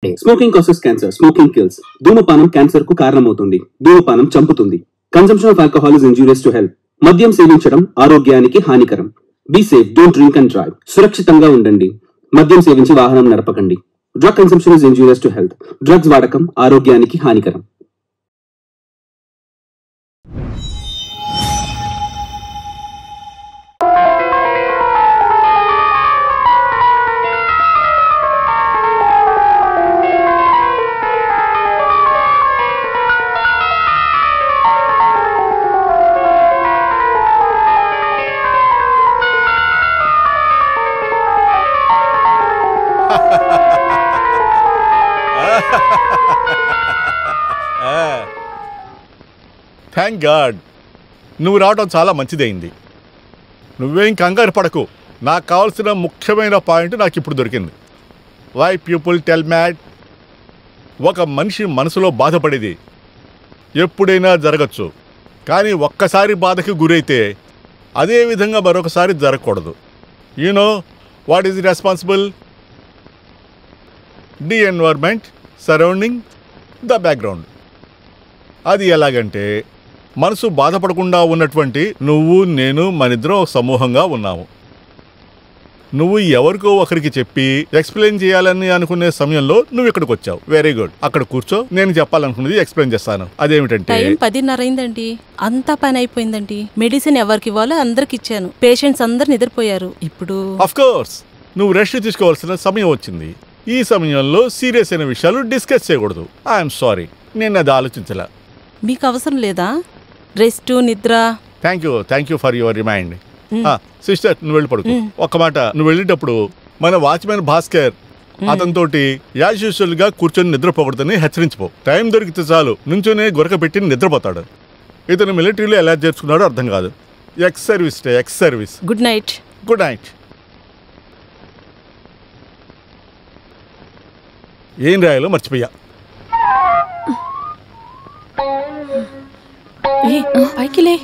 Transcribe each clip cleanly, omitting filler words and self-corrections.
Smoking causes cancer. Smoking kills. ధూమపానం cancer కు కారణమవుతుంది. ధూమపానం చంపుతుంది. Consumption of alcohol is injurious to health. మద్యం సేవించడం ఆరోగ్యానికి హానికరం. Be safe, don't drink and drive. సురక్షితంగా ఉండండి. మద్యం సేవించి వాహనం నడపకండి. Drug consumption is injurious to health. Drugs వాడకం ఆరోగ్యానికి హానికరం. థ్యాంక్ గాడ్ నువ్వు రావడం చాలా మంచిదైంది. నువ్వేం కంగారు పడకు. నాకు కావాల్సిన ముఖ్యమైన పాయింట్ నాకు ఇప్పుడు దొరికింది. Why people tell mad. ఒక మనిషి మనసులో బాధపడేది ఎప్పుడైనా జరగచ్చు, కానీ ఒక్కసారి బాధకి గురైతే అదే విధంగా మరొకసారి జరగకూడదు. You know what is responsible? The environment surrounding the background. అది ఎలాగంటే, మనసు బాధపడకుండా ఉన్నటువంటి నువ్వు నేను మనిద్దరం సమూహంగా ఉన్నాము. నువ్వు ఎవరికో ఒకరికి చెప్పి ఎక్స్ప్లెయిన్ చేయాలని అనుకునే సమయంలో నువ్వు ఇక్కడికి వచ్చావు. Very good. అక్కడ కూర్చో, నేను చెప్పాలనుకున్నది ఎక్స్ప్లెయిన్ చేస్తాను. అదేమిటంటే, టైం 10:30 అయిందండి. అంతా పని అయిపోయిందండి. మెడిసిన్ ఎవరికి ఇవ్వాలో అందరికి ఇచ్చాను. పేషెంట్స్ అందరు నిద్రపోయారు. ఇప్పుడు ఆఫ్ కోర్స్ నువ్వు రెస్ట్ తీసుకోవాల్సిన సమయం వచ్చింది. ఈ సమయంలో సీరియస్ అయిన విషయాలు డిస్కస్ చేయకూడదు. ఐఎమ్ సారీ, నేను అది ఆలోచించలే. మీకు అవసరం లేదా రెస్ట్, నిద్ర? Thank you for your remind. Sister, నువ్వు వెళ్ళి పడుకో. ఒక్క మాట, నువ్వు వెళ్ళేటప్పుడు మన వాచ్మెన్ భాస్కర్ అతనితోటి యాజ్ యూజువల్ గా కూర్చొని నిద్రపోకూడదని హెచ్చరించిపో. టైం దొరికితే చాలు నుంచోనే గొరక పెట్టి నిద్రపోతాడు. ఇతను మిలిటరీలో ఎలా చేర్చుకున్నాడో అర్థం కాదు. Ex service. Good night. Good night. ఏం రాయాలో మర్చిపోయా. పైకిలే.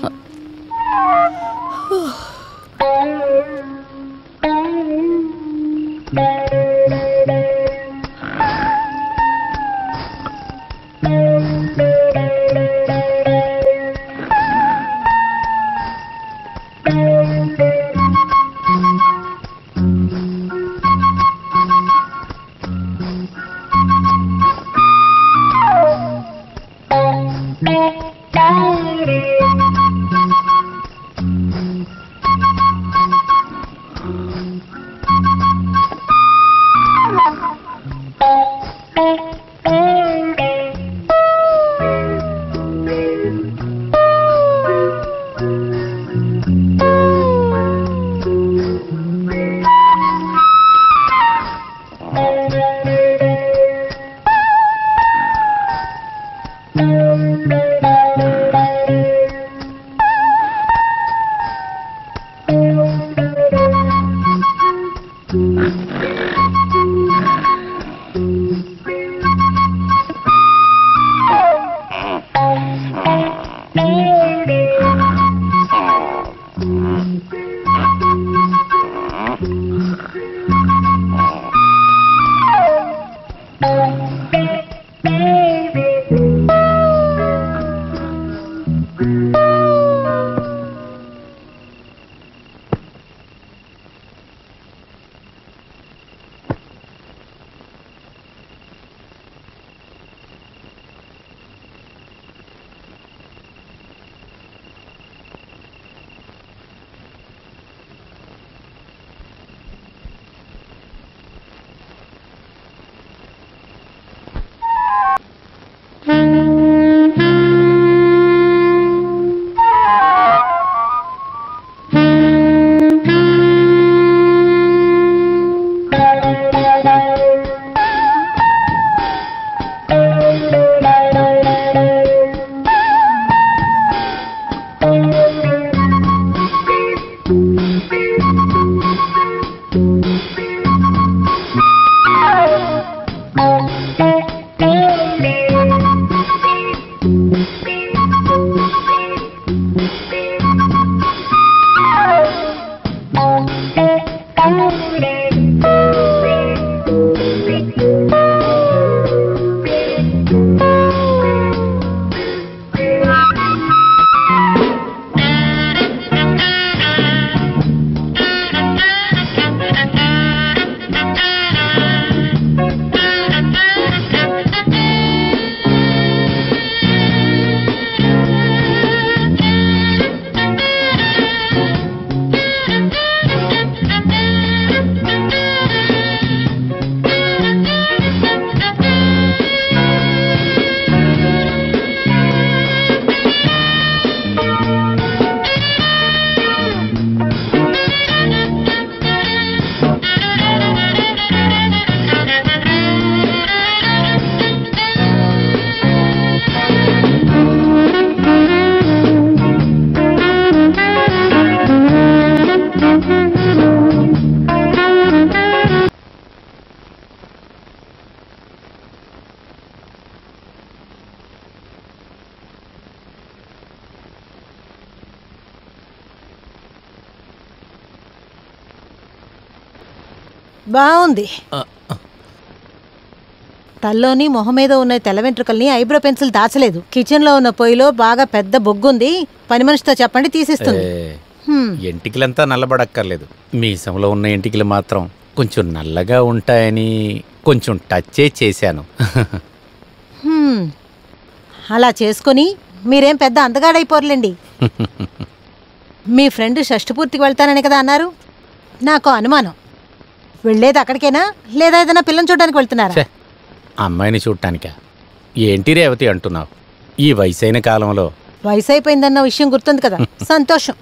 బాగుంది. తల్లోని మొహం మీద ఉన్న తెల్ల వెంట్రుకల్ని ఐబ్రో పెన్సిల్ దాచలేదు. కిచెన్ లో ఉన్న పొయ్యిలో బాగా పెద్ద బొగ్గుంది. పని మనిషితో చెప్పండి, తీసిస్తుంది. ఎంటికలంతా నల్లబడక్కర్లేదు. మీసంలో ఉన్న ఎంటికలు మాత్రం కొంచెం నల్లగా ఉంటాయని కొంచెం టచ్ చేశాను. అలా చేసుకుని మీరేం పెద్ద అందగాడైపోర్లేండి. మీ ఫ్రెండ్ షష్ఠపూర్తికి వెళ్తానని కదా అన్నారు. నాకు అనుమానం, వెళ్ళేది అక్కడికేనా లేదా ఏదైనా పిల్లని చూడడానికి వెళ్తున్నారా? అమ్మాయిని చూడటానికా? ఏంటి రేవతి అంటున్నావు? ఈ వయసైన కాలంలో. వయసు అయిపోయిందన్న విషయం గుర్తుంది కదా, సంతోషం.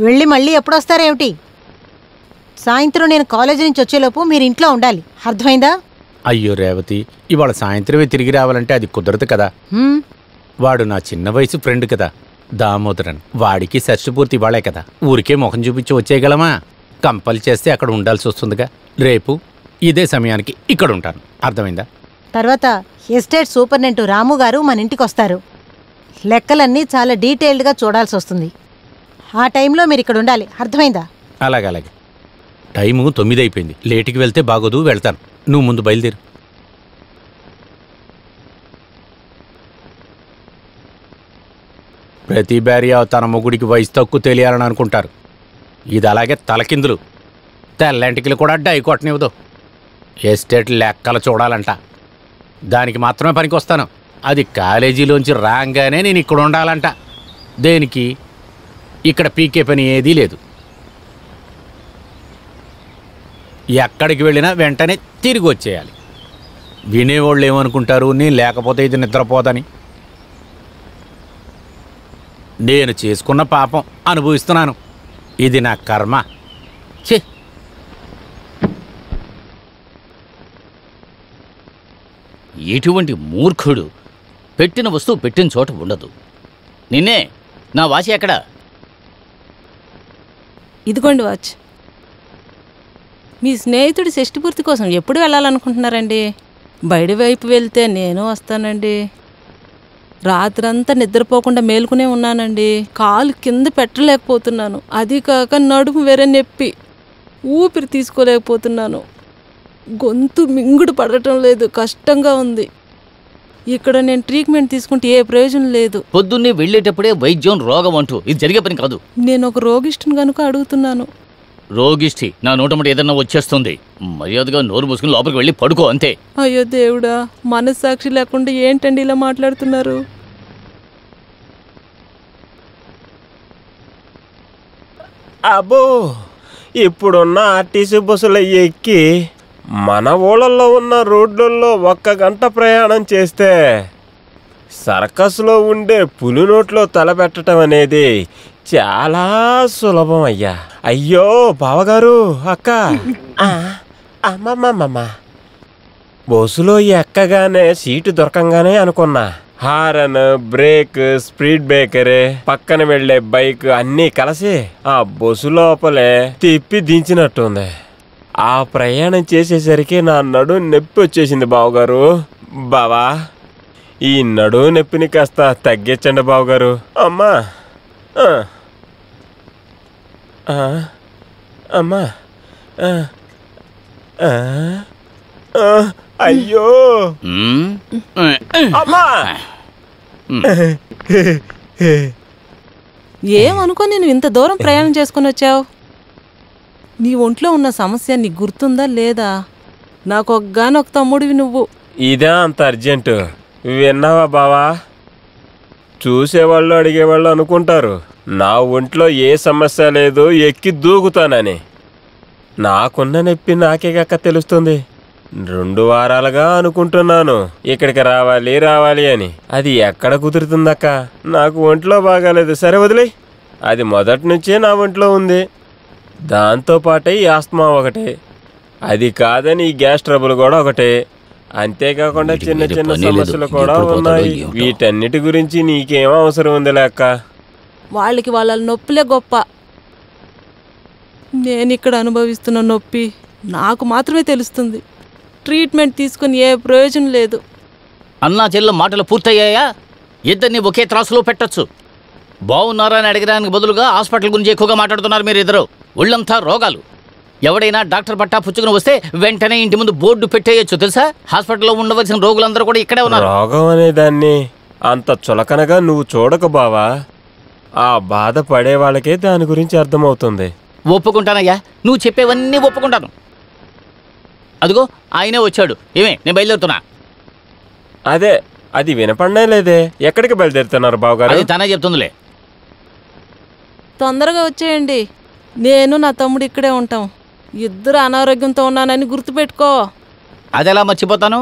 వెళ్ళి మళ్ళీ ఎప్పుడొస్తారేమిటి? సాయంత్రం నేను కాలేజీ నుంచి వచ్చేలోపు మీరు ఇంట్లో ఉండాలి, అర్థమైందా? అయ్యో రేవతి, ఇవాళ సాయంత్రమే తిరిగి రావాలంటే అది కుదరదు కదా. వాడు నా చిన్న వయసు ఫ్రెండ్ కదా, దామోదరన్. వాడికి షష్ఠపూర్తి ఇవాళే కదా. ఊరికే ముఖం చూపించి వచ్చేయగలమా? కంపల్ చేస్తే అక్కడ ఉండాల్సి వస్తుందిగా. రేపు ఇదే సమయానికి ఇక్కడ ఉంటాను, అర్థమైందా? తర్వాత ఎస్టేట్ సూపరింటెండెంట్ రాము గారు మన ఇంటికి వస్తారు. లెక్కలన్నీ చాలా డీటెయిల్డ్గా చూడాల్సి వస్తుంది. ఆ టైంలో మీరు ఇక్కడ ఉండాలి, అర్థమైందా? అలాగే. టైము 9 అయిపోయింది. లేటుకి వెళ్తే బాగోదు, వెళ్తాను. నువ్వు ముందు బయలుదేరు. ప్రతి భార్య తన మొగుడికి వయసు తక్కువ తెలియాలని అనుకుంటారు. ఇది అలాగే తలకిందులు. తెల్లంటికలు కూడా డై కొట్టనివ్వదు. ఎస్టేట్ లెక్కలు చూడాలంట, దానికి మాత్రమే పనికి వస్తాను. అది కాలేజీలోంచి రాగానే నేను ఇక్కడ ఉండాలంట. దేనికి? ఇక్కడ పీకే పని ఏదీ లేదు. ఎక్కడికి వెళ్ళినా వెంటనే తిరిగి వచ్చేయాలి. వినేవాళ్ళు ఏమనుకుంటారు, నేను లేకపోతే ఇది నిద్రపోదని. నేను చేసుకున్న పాపం అనుభవిస్తున్నాను. ఇది నా కర్మ. ఛే! ఎటువంటి మూర్ఖుడు! పెట్టిన వస్తువు పెట్టిన చోట ఉండదు. నిన్నే నా వాచి ఎక్కడ? ఇదిగోండి వాచ్. మీ స్నేహితుడి షష్ఠపూర్తి కోసం ఎప్పుడు వెళ్ళాలనుకుంటున్నారండి? బయట వైపు వెళ్తే నేను వస్తానండి. రాత్రంతా నిద్రపోకుండా మేలుకునే ఉన్నానండి. కాలు కింద పెట్టలేకపోతున్నాను. అది కాక నడుము వేరే నొప్పి, ఊపిరి తీసుకోలేకపోతున్నాను. గొంతు మింగుడు పడటం లేదు, కష్టంగా ఉంది. ఇక్కడ నేను ట్రీట్మెంట్ తీసుకుంటే ఏ ప్రయోజనం లేదు. పొద్దున్నే వెళ్ళేటప్పుడే వైద్యం రోగం అంటూ ఇది జరిగే పని కాదు. నేను ఒక రోగిష్ఠుని కనుక అడుగుతున్నాను. రోగిష్ఠి నా నోటమట ఏదన్నా వచ్చేస్తుంది. మర్యాదగా నోరు మూసుకుని లోపలికి వెళ్ళి పడుకో, అంతే. అయ్యో దేవుడా, మనస్సాక్షి లేకుండా ఏంటండి ఇలా మాట్లాడుతున్నారు? అబ్బో, ఇప్పుడున్న ఆర్టీసీ బస్సులు ఎక్కి మన ఊళ్ళల్లో ఉన్న రోడ్లలో 1 గంట ప్రయాణం చేస్తే సర్కస్లో ఉండే పులి నోట్లో తలపెట్టడం అనేది చాలా సులభం అయ్యా. అయ్యో బావగారు, అక్క, అమ్మమ్మమ్మ, బస్సులో ఎక్కగానే సీటు దొరకంగానే అనుకున్నా హారన్, బ్రేక్, స్పీడ్ బ్రేకర్, పక్కన వెళ్లే బైక్ అన్నీ కలిసి ఆ బస్సు లోపలే తిప్పి దించినట్టుంది. ఆ ప్రయాణం చేసేసరికి నా నడు నొప్పి వచ్చేసింది బావగారు. బావా, ఈ నడు నొప్పిని కాస్త తగ్గించండి బావగారు. అమ్మా, అమ్మా, అయ్యో అమ్మా. ఏమనుకో నేను ఇంత దూరం ప్రయాణం చేసుకుని వచ్చావు? నీ ఒంట్లో ఉన్న సమస్య నీకు గుర్తుందా లేదా? నాకు ఒక్కగానొక తమ్ముడివి నువ్వు. ఇదే అంత అర్జెంటు విన్నావా బావా? చూసేవాళ్ళు అడిగేవాళ్ళు అనుకుంటారు నా ఒంట్లో ఏ సమస్య లేదు, ఎక్కి దూకుతానని. నాకున్న నొప్పి నాకే కాక తెలుస్తుంది. 2 వారాలుగా అనుకుంటున్నాను ఇక్కడికి రావాలి అని. అది ఎక్కడ కుదురుతుందక్క? నాకు ఒంట్లో బాగాలేదు. సరే వదిలే, అది మొదటి నుంచే నా ఒంట్లో ఉంది. దాంతోపాటే ఈ ఆస్తమా ఒకటే, అది కాదని ఈ గ్యాస్ ట్రబుల్ కూడా ఒకటే. అంతేకాకుండా చిన్న చిన్న సమస్యలు కూడా ఉన్నాయి. వీటన్నిటి గురించి నీకేం అవసరం ఉంది లేక? వాళ్ళకి వాళ్ళ నొప్పిలే గొప్ప. నేను ఇక్కడ అనుభవిస్తున్న నొప్పి నాకు మాత్రమే తెలుస్తుంది. ట్రీట్మెంట్ తీసుకుని ఏ ప్రయోజనం లేదు. అన్నా చెల్లెల మాటలు పూర్తయ్యాయా? ఇద్దరిని ఒకే త్రాసులో పెట్టచ్చు. బాగున్నారా అని అడగడానికి బదులుగా హాస్పిటల్ గురించి ఎక్కువగా మాట్లాడుతున్నారు మీరు ఇద్దరు. ఒళ్ళంతా రోగాలు. ఎవడైనా డాక్టర్ పట్టా పుచ్చుకుని వస్తే వెంటనే ఇంటి ముందు బోర్డు పెట్టేయచ్చు తెలుసా? హాస్పిటల్లో ఉండవలసిన రోగులందరూ కూడా ఇక్కడే ఉన్నారు. రోగం అనేదాన్ని అంత చులకనగా నువ్వు చూడక బావా. ఆ బాధ పడే వాళ్ళకే దాని గురించి అర్థమవుతుంది. ఒప్పుకుంటానయ్యా, నువ్వు చెప్పేవన్నీ ఒప్పుకుంటాను. అదిగో ఆయనే వచ్చాడు. ఏమే, నేను బయలుదేరుతున్నా. అదే, అది వినపడనే లేదే. ఎక్కడికి బయలుదేరుతున్నారు బావగారు? అది తనే చెప్తుందిలే. తొందరగా వచ్చేయండి. నేను నా తమ్ముడు ఇక్కడే ఉంటాం. ఇద్దరు అనారోగ్యంతో ఉన్నానని గుర్తుపెట్టుకో. అదెలా మర్చిపోతాను?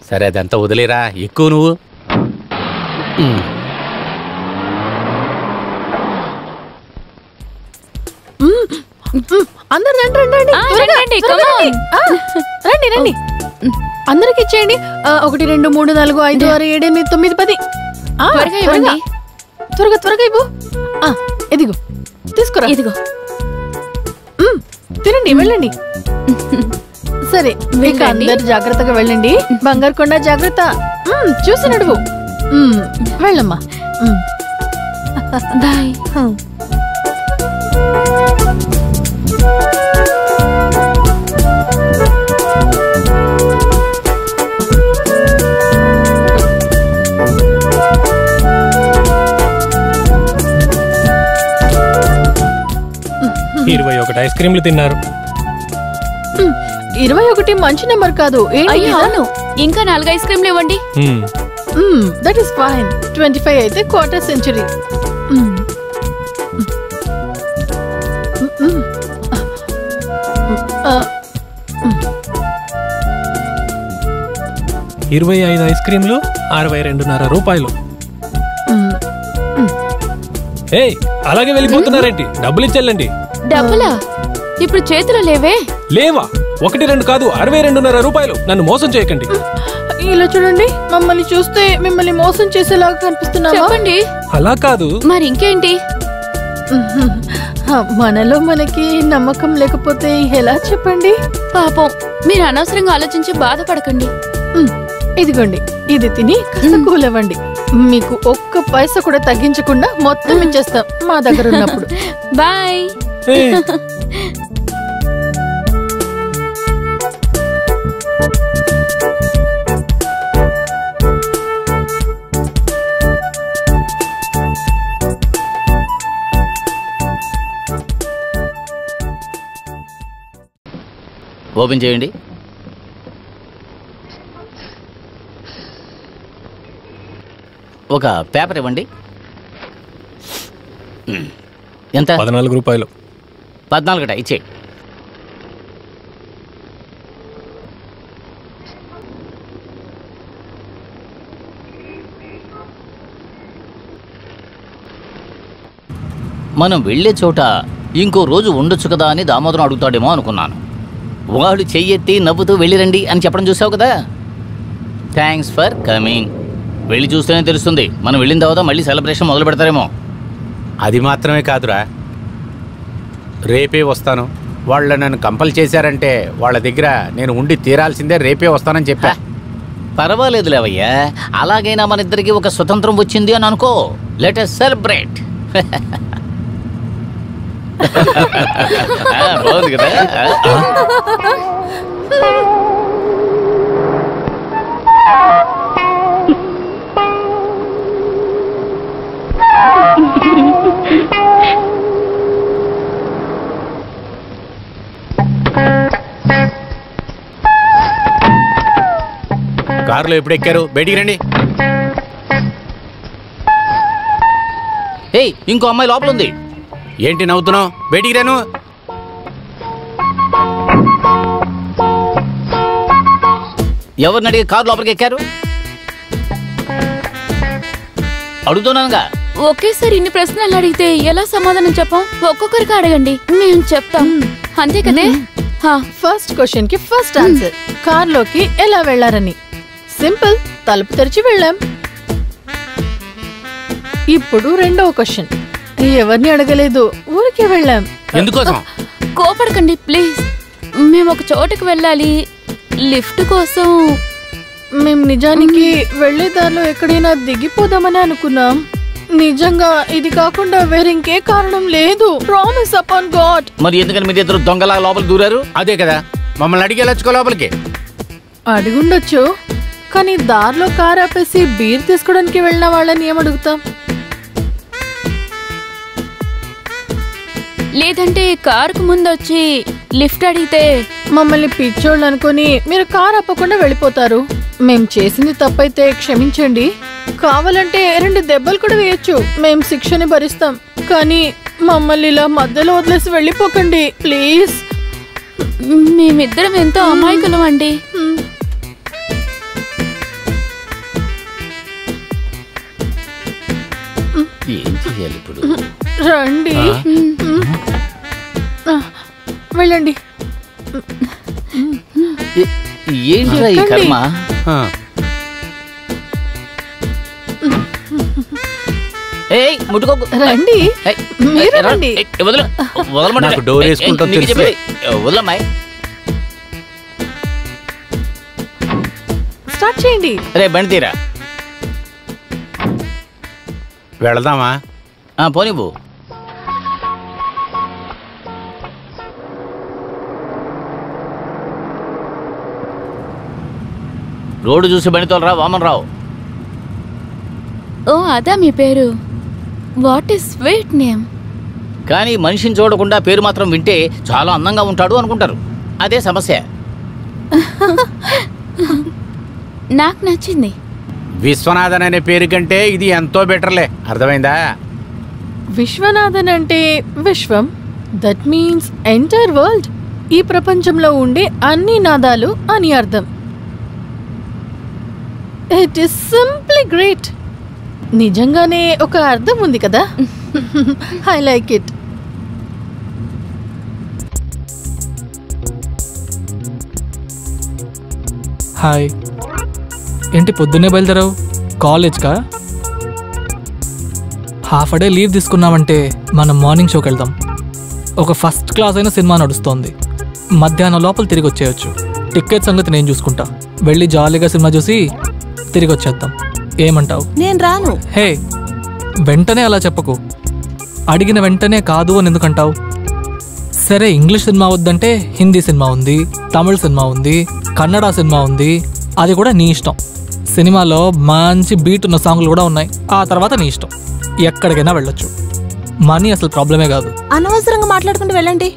సరే, అదంతా వదిలేరా, ఎక్కువ నువ్వు. అందరు రండి రండి. అందరికి ఇచ్చేయండి. 1 2 3 4 5 6 7 8 9 10. త్వరగా త్వరగా ఇవ్వు. ఇదిగో తీసుకురా. ఇదిగో తినండి, వెళ్ళండి. సరే, మీకు అందరు జాగ్రత్తగా వెళ్ళండి. బంగారు కొండ జాగ్రత్త. చూసి నడువు. వెళ్ళమ్మా. బాయ్. 21 ఐస్ క్రీమ్లు తిన్నారు. 21 మంచి నెంబర్ కాదు. అవును, ఇంకా 4 ఐస్ క్రీమ్లు ఇవ్వండి. That is fine. 25 అయితే క్వార్టర్ సెంచరీ. 25 ఐస్ క్రీమ్లు 62.5 రూపాయలు. అలాగే వెళ్ళిపోతున్నారేంటి? డబ్బులు ఇచ్చెళ్ళండి. డబ్బులా? ఇప్పుడు చేతిలో లేవే. లేవా? 1 2 కాదు, 62.5 రూపాయలు. నన్ను మోసం చేయకండి. ఇలా చూడండి, మమ్మల్ని చూస్తే మిమ్మల్ని మోసం చేసేలాగా కనిపిస్తున్నావా? చెప్పండి. అలా కాదు. మరి ఇంకేంటి? మనలో మనకి నమ్మకం లేకపోతే ఎలా చెప్పండి? పాపం, మీరు అనవసరంగా ఆలోచించి బాధపడకండి. ఇదిగోండి, ఇది తిని కాస్త కూలవ్వండి. మీకు 1 పైసా కూడా తగ్గించకుండా మొత్తం ఇచ్చేస్తాం మా దగ్గర ఉన్నప్పుడు. బాయ్. ఓపెన్ చేయండి. ఒక పేపర్ ఇవ్వండి. ఎంత? 14 రూపాయలు. 14 ఇచ్చే. మనం వెళ్ళే చోట ఇంకో రోజు ఉండొచ్చు కదా అని దామోదరం అడుగుతాడేమో అనుకున్నాను. వాడు చెయ్యెత్తి నవ్వుతూ వెళ్ళిరండి అని చెప్పడం చూసావు కదా. Thanks for coming. వెళ్ళి చూస్తేనే తెలుస్తుంది. మనం వెళ్ళిన తర్వాత మళ్ళీ సెలబ్రేషన్ మొదలు పెడతారేమో. అది మాత్రమే కాదురా, రేపే వస్తాను. వాళ్ళు నన్ను కంపల్ చేశారంటే వాళ్ళ దగ్గర నేను ఉండి తీరాల్సిందే. రేపే వస్తానని చెప్పా. పర్వాలేదు లేవయ్యా, అలాగైనా మన ఇద్దరికి ఒక స్వతంత్రం వచ్చింది అని అనుకో. Let us celebrate. బాగుంది కదా. కారులో ఎప్పుడు ఎక్కారు? బయటికి రండి. ఏయ్, ఇంకో అమ్మాయి లోపల ఉంది. ఏంటి నవ్వుతున్నావు? బయటికి రాను. ఎవరిని అడిగి కారు లోపలికి ఎక్కారు? అడుగుతున్నానుగా. ఒకేసారి ఇన్ని ప్రశ్నలు అడిగితే ఎలా సమాధానం చెప్పాం? ఒక్కొక్కరికి అడగండి, మేము చెప్తాం. అంతే కదే. ఫస్ట్ క్వశ్చన్ కి ఫస్ట్ ఆన్సర్. కార్లోకి ఎలా వెళ్లారని. సింపుల్, తలుపు తెరిచి వెళ్ళాం. ఇప్పుడు రెండవ క్వశ్చన్. ఎవరిని అడగలేదు, ఊరికే వెళ్ళాం. ఎందుకోసం? కోపడకండి ప్లీజ్. మేము ఒక చోటుకు వెళ్ళాలి, లిఫ్ట్ కోసం. మేము నిజానికి వెళ్లే దారిలో ఎక్కడైనా దిగిపోదామని అనుకున్నాం. నిజంగా ఇది కాకుండా వేరింకే కారణం లేదు. Promise upon God. మరి ఎందుకని మీరు ఇద్దరు దొంగలా లోపల దూరారు? అదే కదా, మమ్మల్ని అడిగి వెళ్ళొచ్చుకో లోపలికి. అడుగుండొచ్చు, కానీ దారిలో కార్ ఆపేసి బీర్ తీసుకోవడానికి వెళ్ళిన వాళ్ళని ఏమడుగుతాం? లేదంటే కారుకు ముందు వచ్చి లిఫ్ట్ అడిగితే మమ్మల్ని పిచ్చోళ్ళు అనుకుని మీరు కార్ ఆపకుండా వెళ్ళిపోతారు. మేం చేసింది తప్పైతే క్షమించండి. కావాలంటే 2 దెబ్బలు కూడా వేయొచ్చు, మేం శిక్షని భరిస్తాం. కానీ మమ్మల్ని ఇలా మధ్యలో వదిలేసి వెళ్ళిపోకండి ప్లీజ్. మేమిద్దరం ఎంతో అమాయకులం అండి. ఏం చేయాలి ఇప్పుడు? రండి, వెళ్ళండి. ఏంట్రా ఈ కర్మ? ఏయ్ ముట్టుకోకు. రండి, మీరు రండి. నాకు డోర్ వేసుకుంటాం తెలుసు. వదలమ్మాయి. స్టార్ట్ చేయండి. రే బండి తీరా. వెళదామా? పోనివ్వు. రోడ్డు చూసి బండి తోలరా వామన్ రావు. ఓ అదా మీ పేరు? What is sweet name. కానీ మనిషిని చూడకుండా పేరు మాత్రం వింటే చాలా అందంగా ఉంటాడు అనుకుంటారు. అదే సమస్య. నాకు నచ్చింది. విశ్వనాథన్ అనే పేరు కంటే ఇది ఎంతో బెటర్లే, అర్థమైందా? విశ్వనాథన్ అంటే విశ్వం, దట్ మీన్స్ ఎంటైర్ వరల్డ్. ఈ ప్రపంచంలో ఉండే అన్ని నాదాలు అని అర్థం. It is simply great. నిజంగానే ఒక అర్థం ఉంది కదా. I like it. హాయ్, ఏంటి పొద్దున్నే బయలుదేరావు? కాలేజ్కా? హాఫ్ డే లీవ్ తీసుకున్నామంటే మనం మార్నింగ్ షోకి వెళ్దాం. ఒక ఫస్ట్ క్లాస్ అయిన సినిమా నడుస్తోంది, మధ్యాహ్నం లోపల తిరిగి వచ్చేయచ్చు. టికెట్ సంగతి నేను చూసుకుంటా. వెళ్ళి జాలీగా సినిమా చూసి తిరిగి వచ్చేద్దాం. ఏమంటావు? నేను రాను. హే, వెంటనే అలా చెప్పకు. అడిగిన వెంటనే కాదు అని ఎందుకంటావు? సరే, ఇంగ్లీష్ సినిమా వద్దంటే హిందీ సినిమా ఉంది, తమిళ సినిమా ఉంది, కన్నడ సినిమా ఉంది. అది కూడా నీ ఇష్టం. సినిమాలో మంచి బీట్ ఉన్న సాంగ్లు కూడా ఉన్నాయి. ఆ తర్వాత నీ ఇష్టం, ఎక్కడికైనా వెళ్ళొచ్చు. మనీ అసలు ప్రాబ్లమే కాదు. అనవసరంగా మాట్లాడుకుంటూ వెళ్ళండి.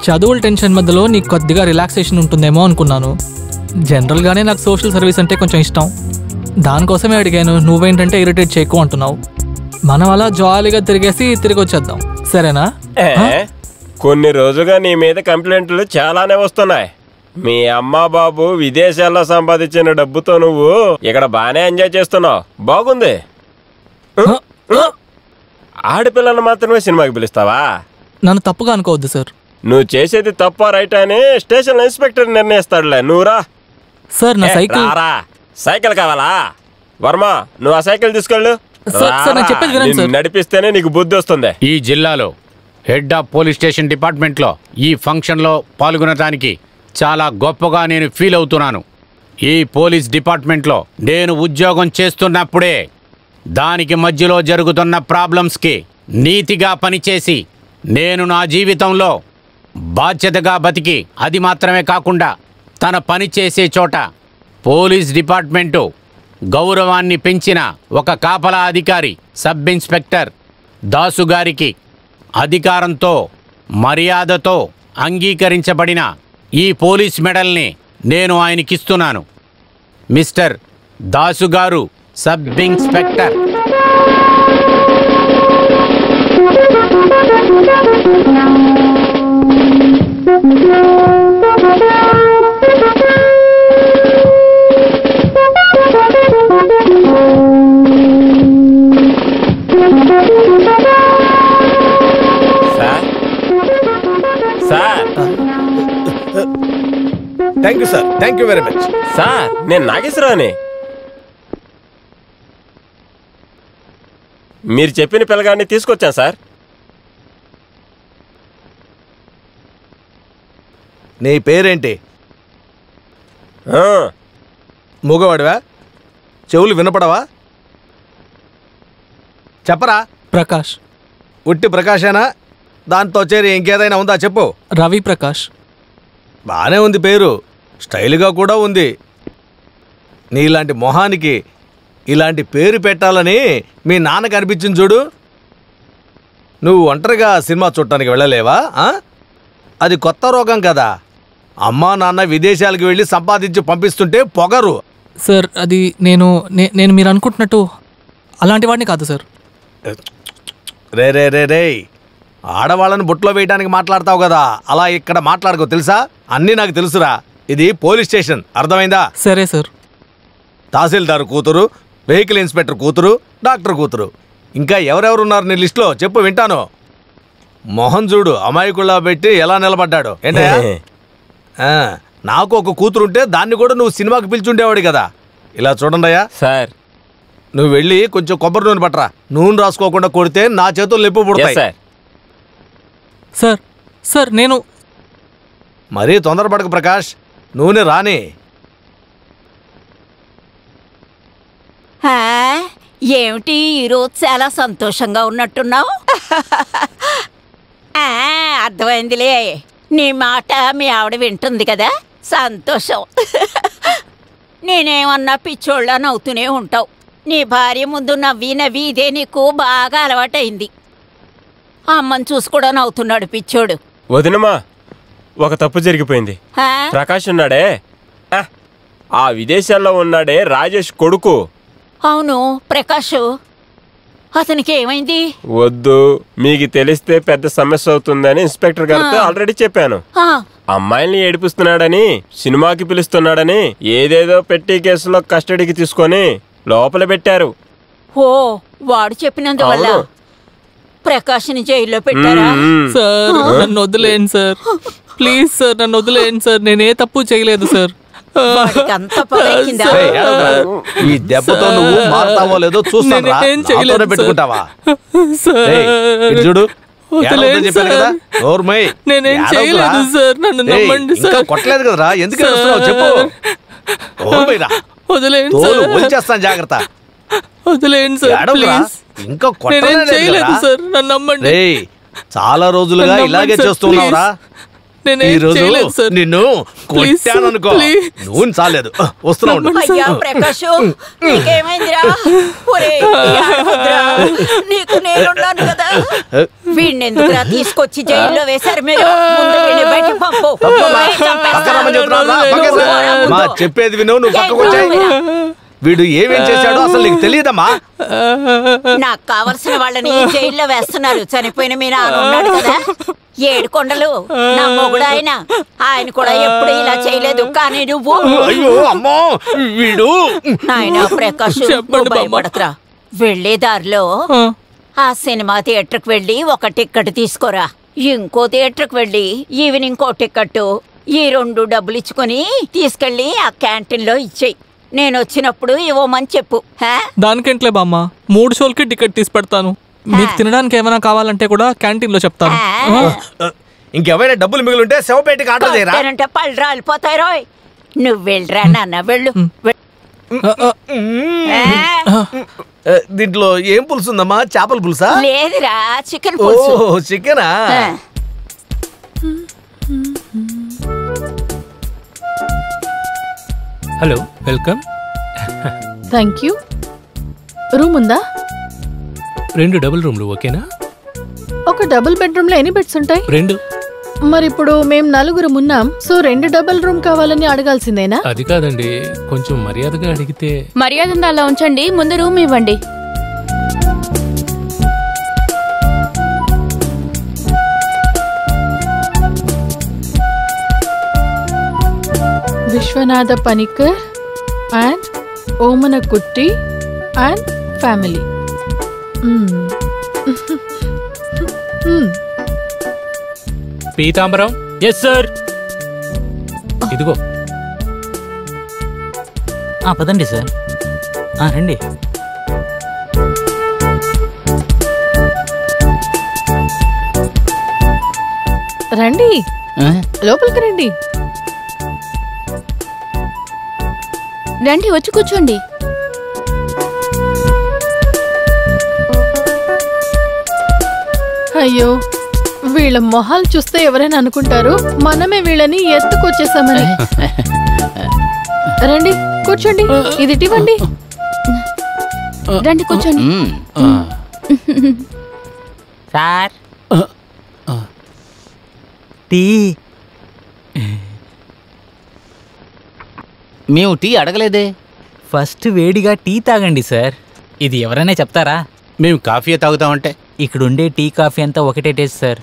చదువుల టెన్షన్ మధ్యలో నీకు కొద్దిగా రిలాక్సేషన్ ఉంటుందేమో అనుకున్నాను. జనరల్గానే నాకు సోషల్ సర్వీస్ అంటే కొంచెం ఇష్టం, దానికోసమే అడిగాను. నువ్వేంటంటే ఇరిటేట్ చేయకు అంటున్నావు. మనం అలా జాలీగా తిరిగి వచ్చేద్దాం, సరేనా? కొన్ని రోజులుగా నీ మీద కంప్లైంట్లు చాలానే వస్తున్నాయి. మీ అమ్మా బాబు విదేశాల్లో సంపాదించిన డబ్బుతో నువ్వు ఇక్కడ బాగానే ఎంజాయ్ చేస్తున్నావు, బాగుంది. ఆడపిల్లలను మాత్రమే సినిమాకి పిలుస్తావా? నన్ను తప్పుగా అనుకోవద్దు సార్. నువ్వు చేసేది తప్ప రైట్ అని స్టేషన్ ఇన్స్పెక్టర్ నిర్ణయిస్తాడులే. నువ్వురా సార్. నా సైకిల్ సైకిల్ కావాలా? వర్మ, నువ్వు ఆ సైకిల్ తీసుకెళ్ళు. నడిపిస్తేనే నీకు బుద్ధి వస్తుంది. ఈ జిల్లాలో హెడ్ ఆఫ్ పోలీస్ స్టేషన్ డిపార్ట్మెంట్లో ఈ ఫంక్షన్లో పాల్గొనడానికి చాలా గొప్పగా నేను ఫీల్ అవుతున్నాను. ఈ పోలీస్ డిపార్ట్మెంట్లో నేను ఉద్యోగం చేస్తున్నప్పుడే దానికి మధ్యలో జరుగుతున్న ప్రాబ్లమ్స్కి నీతిగా పనిచేసి నేను నా జీవితంలో బాధ్యతగా బతికి, అది మాత్రమే కాకుండా తన పని చేసే చోట పోలీస్ డిపార్ట్మెంటు గౌరవాన్ని పెంచిన ఒక కాపలా అధికారి సబ్ ఇన్స్పెక్టర్ దాసు గారికి అధికారంతో మర్యాదతో అంగీకరించబడిన ఈ పోలీస్ మెడల్ని నేను ఆయనకిస్తున్నాను. మిస్టర్ దాసు గారు, sub inspector. Thank you sir, thank you very much sir. నేను నాగేశ్వరరావుని. మీరు చెప్పిన పిల్లగాడిని తీసుకొచ్చాను సార్. నీ పేరేంటి? మూగవాడివా? చెవులు వినపడవా? చెప్పరా. ప్రకాష్. ఉట్టి ప్రకాశేనా? దాంతో చేరి ఇంకేదైనా ఉందా చెప్పు. రవి ప్రకాష్. బానే ఉంది పేరు, స్టైల్గా కూడా ఉంది. నీలాంటి మొహానికి ఇలాంటి పేరు పెట్టాలని మీ నాన్నకు అనిపించింది చూడు. నువ్వు ఒంటరిగా సినిమా చూడటానికి వెళ్ళలేవా? అది కొత్త రోగం కదా. అమ్మా నాన్న విదేశాలకు వెళ్ళి సంపాదించి పంపిస్తుంటే పొగరు. సార్ అది నేను మీరు అనుకుంటున్నట్టు అలాంటి వాడిని కాదు సార్. రే రే రే రే ఆడవాళ్ళని బుట్లో వేయడానికి మాట్లాడతావు కదా, అలా ఇక్కడ మాట్లాడుకో తెలుసా? అన్నీ నాకు తెలుసురా. ఇది పోలీస్ స్టేషన్, అర్థమైందా? సరే సార్. తహసీల్దార్ కూతురు, వెహికల్ ఇన్స్పెక్టర్ కూతురు, డాక్టర్ కూతురు, ఇంకా ఎవరెవరు ఉన్నారు నీ లిస్టులో చెప్పు వింటాను. మొహం చూడు అమాయకుల్లా పెట్టి ఎలా నిలబడ్డాడు. ఏంటయ్యా, నాకు ఒక కూతురుంటే దాన్ని కూడా నువ్వు సినిమాకి పిలిచుండేవాడు కదా. ఇలా చూడండి అయ్యా సార్, నువ్వు వెళ్ళి కొంచెం కొబ్బరి నూనె పట్టరా. నూనె రాసుకోకుండా కొడితే నా చేతులు నొప్పి పుడతాయి. సార్ సార్ నేను మరీ తొందరపడకు ప్రకాష్, నూనె రాని. ఏమిటి ఈరోజు చాలా సంతోషంగా ఉన్నట్టున్నావు? అర్థమైందిలే, నీ మాట మీ ఆవిడ వింటుంది కదా, సంతోషం. నేనేమన్నా పిచ్చోళ్ళ నవ్వుతూనే ఉంటావు. నీ భార్య ముందు నవ్వి నవ్వి ఇదే నీకు బాగా అలవాటైంది. అమ్మని చూసి కూడా నవ్వుతున్నాడు పిచ్చోడు. వదినమా, ఒక తప్పు జరిగిపోయింది. ప్రకాష్ ఉన్నాడే, ఆ విదేశాల్లో ఉన్నాడే రాజేష్ కొడుకు. అవును ప్రకాష్, అతనికి ఏమైంది? వద్దు, మీకు తెలిస్తే పెద్ద సమస్య అవుతుందని ఇన్స్పెక్టర్ గారితో ఆల్రెడీ చెప్పాను. అమ్మాయిల్ని ఏడిపిస్తున్నాడని, సినిమాకి పిలుస్తున్నాడని ఏదేదో పెట్టి కేసులో కస్టడీకి తీసుకొని లోపల పెట్టారు. ఓ, వాడు చెప్పినందువల్ల ప్రకాష్ని జైల్లో పెట్టారా? సార్ నన్ను వదిలేయండి సార్, ప్లీజ్ సార్ నన్ను వదిలేయండి సార్, నేనే తప్పు చేయలేదు సార్. ఈ దెబ్బతో నువ్వు మారుతావో లేదో చూస్తాను, పెట్టుకుంటావా? చూడు కొట్టలేదు కదరా, ఎందుకు చెప్పు. వచ్చేస్తాను, జాగ్రత్త. వదిలేయండి సార్, ఇంకా చాలా రోజులుగా ఇలాగే చేస్తున్నావురా. ఈ రోజు నిన్ను కొట్టాననుకో, నువ్వు చాలేదు. వస్తున్నావు. వీణ్ణెందుకురా తీసుకొచ్చి జైల్లో వేశారు మీరు? చెప్పేది విను, నువ్వు పక్కకు వచ్చాయి. వీడు ఏమేం చేశాడో అసలు నీకు తెలియదమ్మా. నాకు కావలసిన వాళ్ళని జైల్లో వేస్తున్నారు. చనిపోయిన మీ నాన్న ఉన్నాడు కదా, 7 కొండలు, నా మొగుడు ఆయన కూడా ఎప్పుడు ఇలా చేయలేదు. కానీ నువ్వు నాయన ప్రకాష్ భయపడకురా. వెళ్లే దారిలో ఆ సినిమా థియేటర్కి వెళ్ళి ఒక టికెట్ తీసుకోరా. ఇంకో థియేటర్కి వెళ్ళి ఈవినింగ్ కో టికెట్, ఈ 2 డబ్బులు ఇచ్చుకొని తీసుకెళ్లి ఆ క్యాంటీన్ లో ఇచ్చేయి. నేను వచ్చినప్పుడు ఇవ్వమని చెప్పు. దానికేంట్లే బామ్మ, 3 షోలకి టికెట్ తీసి పెడతాను. మీకు తినడానికి ఏమైనా కావాలంటే కూడా క్యాంటీన్ లో చెప్తాను. ఇంకెవరైనా డబ్బులు మిగిలింటే శవపేటకి ఆర్డర్ చేయరా. పళ్ళు రాలిపోతాయి రోయ్. నువ్వు వెళ్ళరా నాన్న, వెళ్ళు. దీంట్లో ఏం పులుసు ఉందమ్మా? చేపల పులుసా? లేదురా, చికెన్ పులుసు. చికెనా? Hello, welcome. Thank you. Room ఉందా? 2 డబుల్ రూమ్లు ఓకేనా? ఒక డబుల్ బెడ్రూమ్ లో ఎన్ని బెడ్స్ ఉంటాయి? 2. మరి ఇప్పుడు మేము 4 ఉన్నాం, సో 2 డబుల్ రూమ్ కావాలని అడగాల్సిందేనా? అది కాదండి, కొంచెం మర్యాదగా అడిగితే. మర్యాద అలా ఉంచండి, ముందు రూమ్ ఇవ్వండి. Viswanatha Panicker and Omana Kutty and family. Peethambaram. Yes sir. ఇదిగో. పదండి సార్, రండి. రండి, లోపలికి రండి. రండి వచ్చి కూర్చోండి. అయ్యో, వీళ్ళ మొహాలు చూస్తే ఎవరైనా అనుకుంటారు మనమే వీళ్ళని ఎత్తుకొచ్చేసామని. రండి కూర్చోండి, ఇది ఇవ్వండి. రండి కూర్చోండి. Sir tea. మేము టీ అడగలేదే. ఫస్ట్ వేడిగా టీ తాగండి సార్. ఇది ఎవరైనా చెప్తారా? మేము కాఫీ తాగుతామంటే ఇక్కడ ఉండే టీ కాఫీ అంతా ఒకటే టేస్ట్ సార్.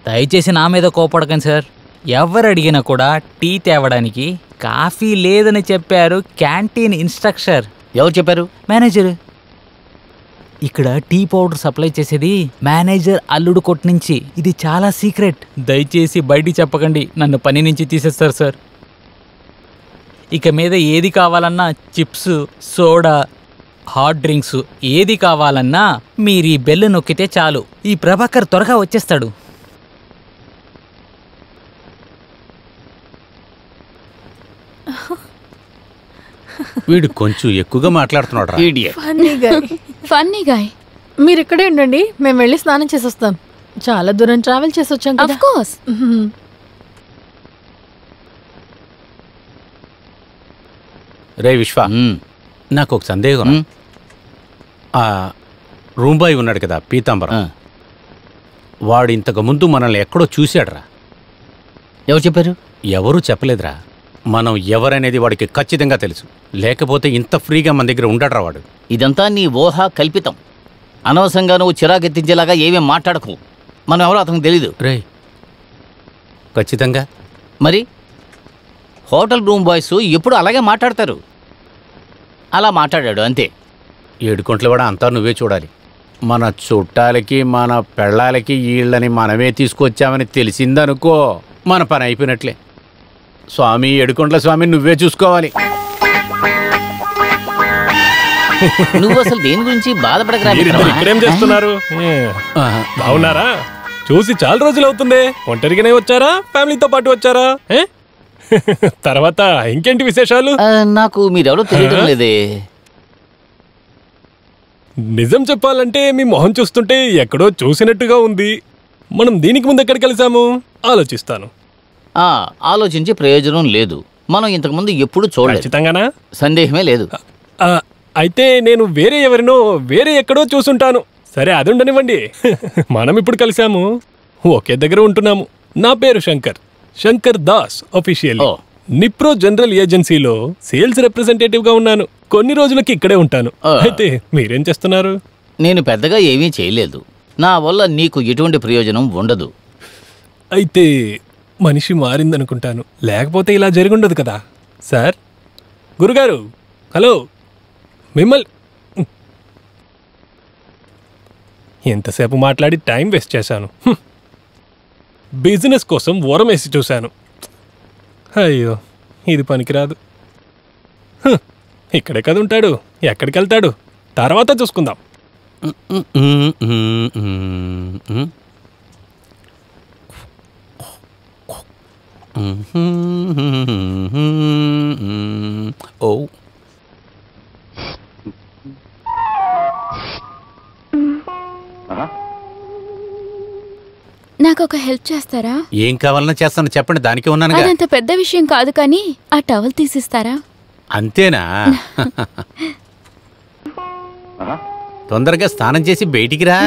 దయచేసి నా మీద కోపడకండి సార్. ఎవరు అడిగినా కూడా టీ తేవడానికి కాఫీ లేదని చెప్పారు క్యాంటీన్ ఇన్స్ట్రక్టర్. ఎవరు చెప్పారు? మేనేజర్. ఇక్కడ టీ పౌడర్ సప్లై చేసేది మేనేజర్ అల్లుడు కొట్టు నుంచి. ఇది చాలా సీక్రెట్. దయచేసి బయటికి చెప్పకండి, నన్ను పని నుంచి తీసేస్తారు సార్. ఇక మీద ఏది కావాలన్నా చిప్స్, సోడా, హాట్ డ్రింక్స్ ఏది కావాలన్నా మీరు ఈ బెల్ నొక్కితే చాలు, ఈ ప్రభాకర్ త్వరగా వచ్చేస్తాడు. వీడు కొంచెం ఎక్కువగా మాట్లాడుతున్నాడు. Funny guy. మీరు ఇక్కడే ఉండండి, మేము వెళ్ళి స్నానం చేసి వస్తాం. చాలా దూరం ట్రావెల్ చేసి వచ్చాం కదా. Of course. రే విశ్వ, నాకు ఒక సందేహం. ఆ రూమ్ బాయ్ ఉన్నాడు కదా పీతాంబరం, వాడు ఇంతకు ముందు మనల్ని ఎక్కడో చూశాడురా. ఎవరు చెప్పారు? ఎవరూ చెప్పలేదురా. మనం ఎవరనేది వాడికి ఖచ్చితంగా తెలుసు, లేకపోతే ఇంత ఫ్రీగా మన దగ్గర ఉండడరా వాడు. ఇదంతా నీ ఊహ కల్పితం. అనవసరంగా నువ్వు చిరాకెత్తించేలాగా ఏమేం మాట్లాడకు. మనం ఎవరో అతనికి తెలీదు. రే ఖచ్చితంగా? మరి హోటల్ రూమ్ బాయ్స్ ఎప్పుడు అలాగే మాట్లాడతారు. అలా మాట్లాడాడు అంతే. ఏడుకొంట్ల వాడ అంతా నువ్వే చూడాలి. మన చుట్టాలకి మన పెళ్ళాలకి వీళ్ళని మనమే తీసుకొచ్చామని తెలిసిందనుకో, మన పని అయిపోయినట్లే. స్వామి ఏడుకొంట్ల స్వామి నువ్వే చూసుకోవాలి. నువ్వు అసలు దేని గురించి బాధపడకరా. ఇక్కడేం చేస్తున్నారు? బాగున్నారా? చూసి చాలా రోజులు అవుతుంది. ఒంటరిగానే వచ్చారా, ఫ్యామిలీతో పాటు వచ్చారా? తర్వాత ఇంకేంటి విశేషాలు? నాకు మీరెవరో తెలియడం లేదే. నిజం చెప్పాలంటే మీ మొహం చూస్తుంటే ఎక్కడో చూసినట్టుగా ఉంది. మనం దీనికి ముందు ఎక్కడ కలిసాము? ఆలోచిస్తాను. ఆలోచించే ప్రయోజనం లేదు. మనం ఇంతకుముందు ఎప్పుడు చూడలేదు. ఖచ్చితంగానా? సందేహమే లేదు. అయితే నేను వేరే ఎక్కడో చూసుంటాను. సరే అది ఉండనివ్వండి. మనం ఇప్పుడు కలిసాము, ఒకే దగ్గర ఉంటున్నాము. నా పేరు శంకర్ దాస్. ఆఫీషియల్ నిప్రో జనరల్ ఏజెన్సీలో సేల్స్ రిప్రజెంటేటివ్ గా ఉన్నాను. కొన్ని రోజులకి ఇక్కడే ఉంటాను. అయితే మీరేం చేస్తున్నారు? నేను పెద్దగా ఏమీ చేయలేదు. నా వల్ల నీకు ఎటువంటి ప్రయోజనం ఉండదు. అయితే మనిషి మారిందనుకుంటాను, లేకపోతే ఇలా జరిగుండదు కదా. సార్, గురుగారు, హలో. మిమ్మల్ని ఎంతసేపు మాట్లాడి టైం వేస్ట్ చేశాను. బిజినెస్ కోసం ఓరం వేసి చూశాను. అయ్యో, ఇది పనికిరాదు. ఇక్కడే కదా ఉంటాడు, ఎక్కడికి వెళ్తాడు తర్వాత చూసుకుందాం. ఓ నాకు ఒక హెల్ప్ చేస్తారా? ఏం కావాలన్నా చేస్తాను, చెప్పండి. దానికి ఉన్నాను. అదంత పెద్ద విషయం కాదు, కానీ ఆ టవల్ తీసిస్తారా? అంతేనా? తొందరగా స్నానం చేసి బయటికి రా.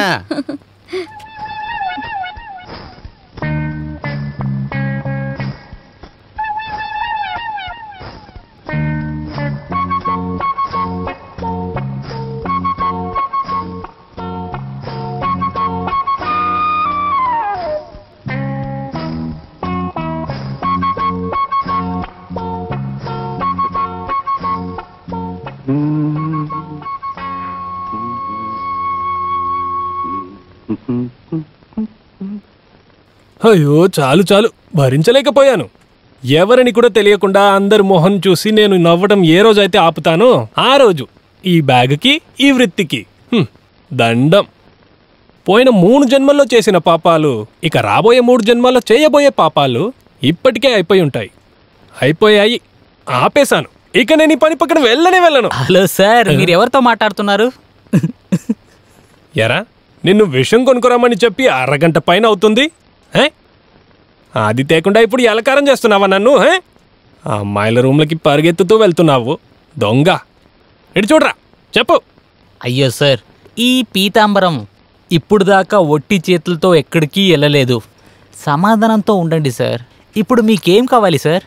అయ్యో, చాలు చాలు, భరించలేకపోయాను. ఎవరిని కూడా తెలియకుండా అందరి మొహం చూసి నేను నవ్వడం ఏ రోజైతే ఆపుతానో ఆ రోజు ఈ బ్యాగ్కి, ఈ వృత్తికి దండం. పోయిన 3 జన్మల్లో చేసిన పాపాలు, ఇక రాబోయే 3 జన్మల్లో చేయబోయే పాపాలు ఇప్పటికే అయిపోయి ఉంటాయి. అయిపోయాయి, ఆపేశాను. ఇక నేను ఈ పని పక్కన వెళ్ళను. హలో సార్, మీరు ఎవరితో మాట్లాడుతున్నారు? ఎరా, నిన్ను విషం కొనుక్కురామని చెప్పి అరగంట పైన అవుతుంది. అది తేకుండా ఇప్పుడు ఎలకారం చేస్తున్నావా నన్ను? ఆ అమ్మాయిల రూమ్లకి పరిగెత్తుతూ వెళ్తున్నావు దొంగ. ఇటు చూడరా, చెప్పు. అయ్యో సార్, ఈ పీతాంబరం ఇప్పుడు దాకా ఒట్టి చేతులతో ఎక్కడికి వెళ్ళలేదు. సమాధానంతో ఉండండి సార్. ఇప్పుడు మీకేం కావాలి సార్?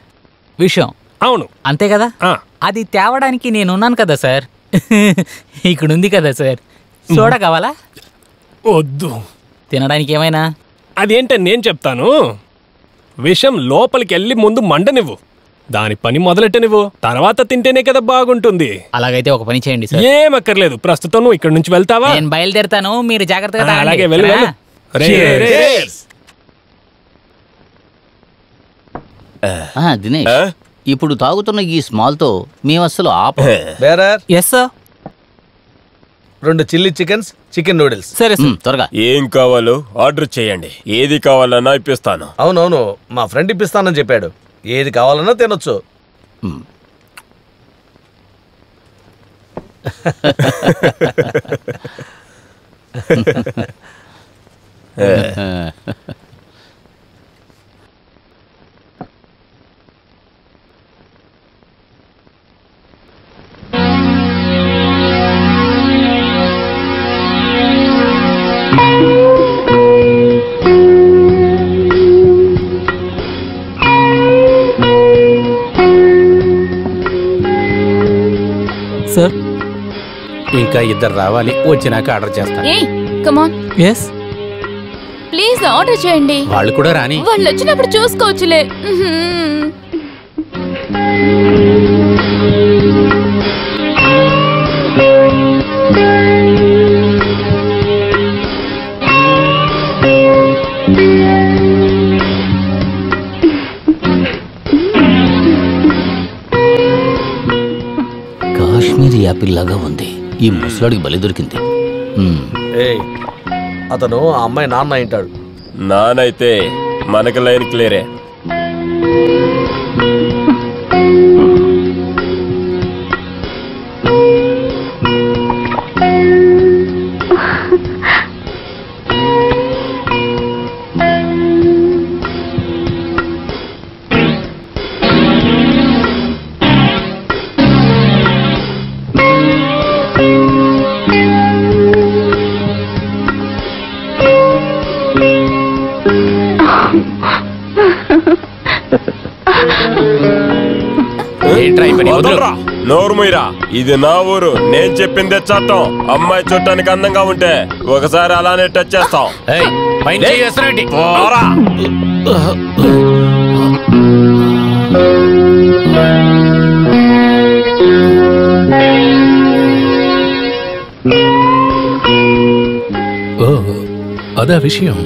విషయం. అవును, అంతే కదా. అది తేవడానికి నేనున్నాను కదా సార్. ఇక్కడుంది కదా సార్. సోడా కావాలా? వద్దు. తినడానికి ఏమైనా? అదేంటే నేను చెప్తాను. విషం లోపలికి వెళ్ళి ముందు మండనివ్వు, దాని పని మొదలెట్టనివ్వు, తర్వాత తింటేనే కదా బాగుంటుంది. అలాగైతే ఒక పని చేయండి సార్. ఏమక్కర్లేదు, ప్రస్తుతం నువ్వు ఇక్కడి నుంచి వెళ్తావా? నేను బయలుదేరుతాను, మీరు జాగ్రత్తగా తాగండి. అలాగే వెళ్ళు. దినేష్, ఇప్పుడు తాగుతున్న ఈ స్మాల్తో మేము అసలు yes sir. 2 chilli chickens, chicken noodles. సరే సార్. త్వరగా. ఏం కావాలో ఆర్డర్ చేయండి. ఏది కావాలన్నా ఇప్పిస్తాను. అవునవును, మా ఫ్రెండ్ ఇప్పిస్తానని చెప్పాడు. ఏది కావాలన్నా తినొచ్చు. సార్, ఇంకా 2 రావాలి, వచ్చినాక ఆర్డర్ చేస్తాను. ఏయ్, come on. yes please order చేయండి. వాళ్ళు కూడా రాని. వాళ్ళు వచ్చినప్పుడు చూసుకోవచ్చులే. కాశ్మీరీ యాపిల్ లాగా ఉంది. ఈ ముసలాడికి బలి దొరికింది. అతను ఆ అమ్మాయి నాన్న అయింటాడు. నానైతే మనకి లైన్ క్లియరే. నోరుమీరా, ఇది నా ఊరు. నేను చెప్పిందే చట్టం. అమ్మాయి చూడటానికి అందంగా ఉంటే ఒకసారి అలానే టచ్ చేస్తాం. అదా విషయం.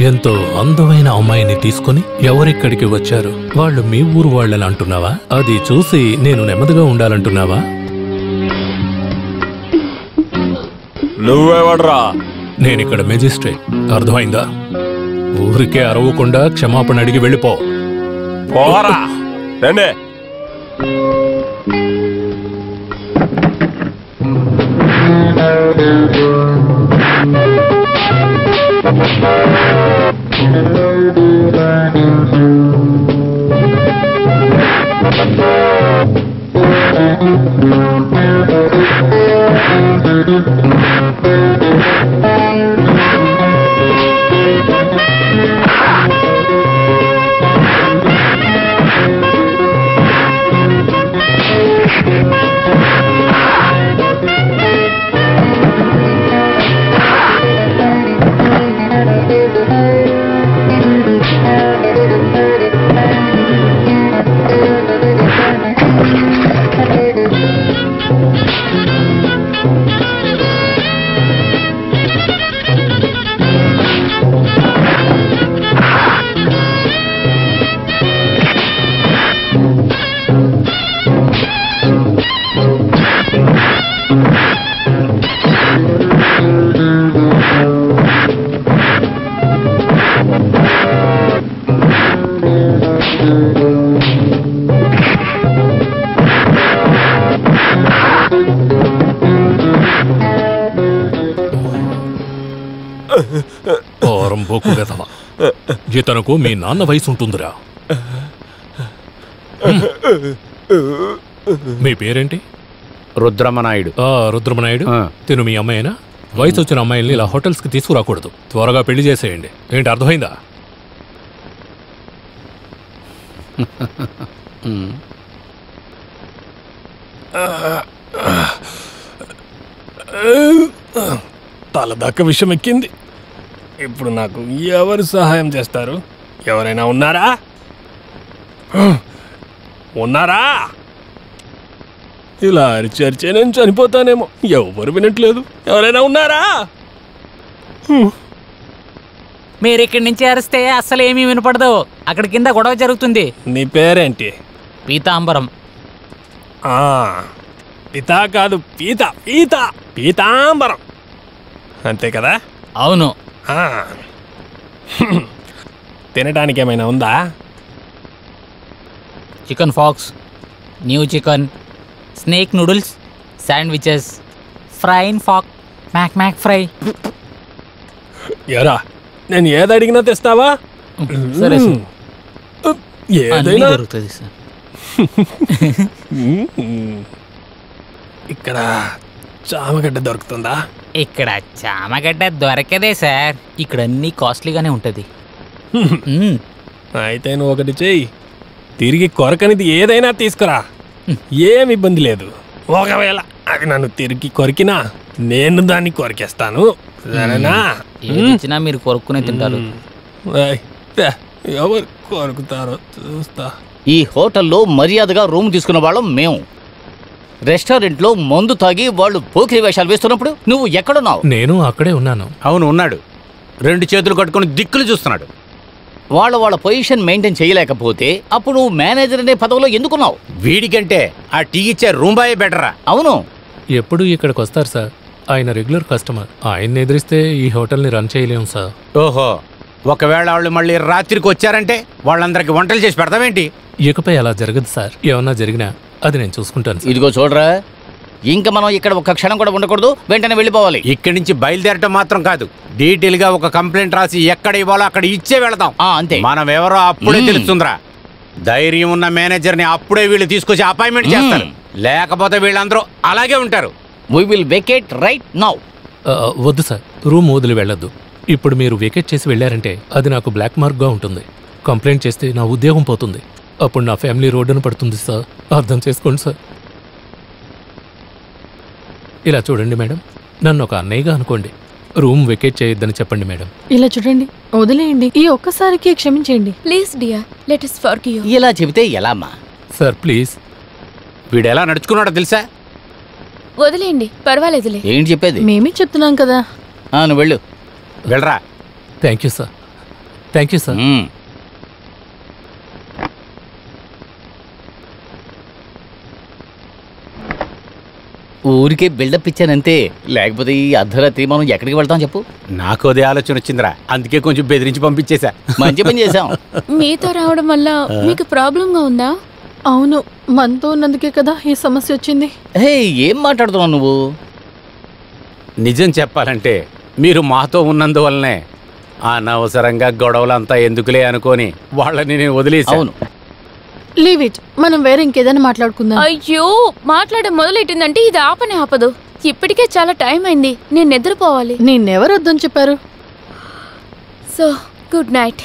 ఎంతో అందమైన అమ్మాయిని తీసుకుని ఎవరిక్కడికి వచ్చారు? వాళ్ళు మీ ఊరు వాళ్ళని అంటున్నావా? అది చూసి నేను నెమ్మదిగా ఉండాలంటున్నావా? నువ్వెవడ్రా? నేనిక్కడ మెజిస్ట్రేట్, అర్థమైందా? ఊరికే అరవకుండా క్షమాపణ అడిగి వెళ్ళిపో. పోరా రండి. పోరంబోకు వెధవ. ఇతనుకు మీ నాన్న వయసు ఉంటుందిరా. మీ పేరేంటి? రుద్రమనాయుడు. రుద్రమనాయుడు. తిను మీ అమ్మాయినా? వయసు వచ్చిన అమ్మాయిల్ని ఇలా హోటల్స్కి తీసుకురాకూడదు. త్వరగా పెళ్లి చేసేయండి. ఏంటి అర్థమైందా? తలదాకా విషయం ఎక్కింది. ఇప్పుడు నాకు ఎవరు సహాయం చేస్తారు? ఎవరైనా ఉన్నారా? ఉన్నారా? ఇలా అరిచరిచే నేను చనిపోతానేమో. ఎవరు వినట్లేదు. ఎవరైనా ఉన్నారా? మీరు ఇక్కడి నుంచి అరిస్తే అస్సలు ఏమీ వినపడదు. అక్కడ కింద గొడవ జరుగుతుంది. నీ పేరేంటి? పీతాంబరం. పితా కాదు, పీత పీత పీతాంబరం అంతే కదా? అవును. తినడానికి ఏమైనా ఉందా? Chicken fox, new chicken, snake noodles, sandwiches, ఫ్రైన్ ఫాక్, మ్యాక్ మ్యాక్ ఫ్రై. ఎరా, నేను ఏది అడిగినా తెస్తావా? సరే ఏదైనా దొరుకుతుంది సార్. ఇక్కడ చామగడ్డ దొరుకుతుందా? ఇక్కడ చామగడ్డ దొరకదే సార్. ఇక్కడ అన్ని కాస్ట్లీగానే ఉంటుంది. అయితే నువ్వు ఒకటి చెయ్యి, తిరిగి కొరకనిది ఏదైనా తీసుకురా. ఏమి ఇబ్బంది లేదు. ఒకవేళ అది నన్ను తిరిగి కొరికినా నేను దాన్ని కొరికేస్తాను. సరేనా? ఏదిచ్చినా మీరు కొరుక్కునే తింటారు. ఎవరు కొరుకుతారో చూస్తా. ఈ హోటల్లో మర్యాదగా రూమ్ తీసుకున్న వాళ్ళం మేము. రెస్టారెంట్లో మందు తాగి వాళ్ళు పోకిరి వేషాలు వేస్తున్నప్పుడు నువ్వు ఎక్కడున్నావు? నేను అక్కడే ఉన్నాను. అవును, ఉన్నాడు. 2 చేతులు కట్టుకుని దిక్కులు చూస్తున్నాడు. వాళ్ళ పొజిషన్ మెయింటైన్ చేయలేకపోతే అప్పుడు నువ్వు మేనేజర్ అనే పదవిలో ఎందుకున్నావు? వీడికంటే ఆ టీ ఇచ్చే రూమ్ బాయే బెటరా? అవును. ఎప్పుడు ఇక్కడికి వస్తారు సార్. ఆయన రెగ్యులర్ కస్టమర్. ఆయన్ని ఎదిరిస్తే ఈ హోటల్ని రన్ చేయలేము సార్. ఓహో, ఒకవేళ వాళ్ళు మళ్ళీ రాత్రికి వచ్చారంటే వాళ్ళందరికి వంటలు చేసి పెడతామేంటి? ఇకపై అలా జరగదు సార్. ఏమన్నా జరిగినా అది నేను చూసుకుంటాను. ఇదిగో చూడరా, ఇంకా మనం ఇక్కడ ఒక క్షణం కూడా ఉండకూడదు. వెంటనే వెళ్ళిపోవాలి. ఇక్కడి నుంచి బయలుదేరటం మాత్రం కాదు, డీటెయిల్ గా ఒక కంప్లైంట్ రాసి ఎక్కడ ఇవ్వాలో అక్కడ ఇచ్చే వెళదాం. అంతే. మనం ఎవరో అప్పుడే తెలుస్తుందిరా. ధైర్యం ఉన్న మేనేజర్ ని అప్పుడే వీళ్ళు తీసుకొచ్చి అపాయింట్మెంట్ చేస్తారు. లేకపోతే వీళ్ళందరూ అలాగే ఉంటారు. We will vacate right now. వద్దు సార్, రూమ్ వదిలి వెళ్ళొద్దు. ఇప్పుడు మీరు వెకేట్ చేసి వెళ్ళారంటే అది నాకు బ్లాక్ మార్క్గా ఉంటుంది. కంప్లైంట్ చేస్తే నా ఉద్యోగం పోతుంది. అప్పుడు నా ఫ్యామిలీ రోడ్డున పడుతుంది సార్. అర్థం చేసుకోండి సార్. ఇలా చూడండి మేడం, నన్ను ఒక అన్నయ్యగా అనుకోండి. రూమ్ వెకేట్ చేయొద్దని చెప్పండి మేడం. ఇలా చూడండి, వదిలేయండి. ఈ ఒక్కసారికి క్షమించండి please dear, let us forgive you. ఇలా చెబితే ఎలా అమ్మా? Sir please. వీడు ఎలా నడుచుకున్నాడో తెలుసా? వదిలేయండి, పర్వాలేదులే. ఏంటి చెప్పేది? మేమే చెప్తున్నాం కదా. నువ్వు వెళ్ళు. వెళ్ళరా. Thank you sir. Thank you sir. ఊరికే బిల్డప్ ఇచ్చానంతే. లేకపోతే ఈ అర్ధరాత్రి మనం ఎక్కడికి వెళ్తాం చెప్పు? నాకు అదే ఆలోచన వచ్చిందిరా, అందుకే కొంచెం బెదిరించి పంపించేశా. మంచి పని చేశాం. మీతో రావడం వల్ల మీకు ప్రాబ్లంగా ఉందా? అవును, మనతో ఉన్నందుకే కదా ఈ సమస్య వచ్చింది. హే, ఏం మాట్లాడుతున్నావు నువ్వు? నిజం చెప్పాలంటే మీరు మాతో ఉన్నందువల్లనే అనవసరంగా గొడవలంతా ఎందుకులే అనుకొని వాళ్ళని నేను వదిలేసాను. అవును, లీవ్ ఇట్. మనం వేరే ఇంకేదైనా మాట్లాడుకుందాం. అయ్యో, మాట్లాడడం మొదలెట్టిందంటే ఇది ఆపనే ఆపదు. ఇప్పటికే చాలా టైం అయింది, నేను నిద్రపోవాలి. నేనెవరు వద్దని చెప్పారు? So good night.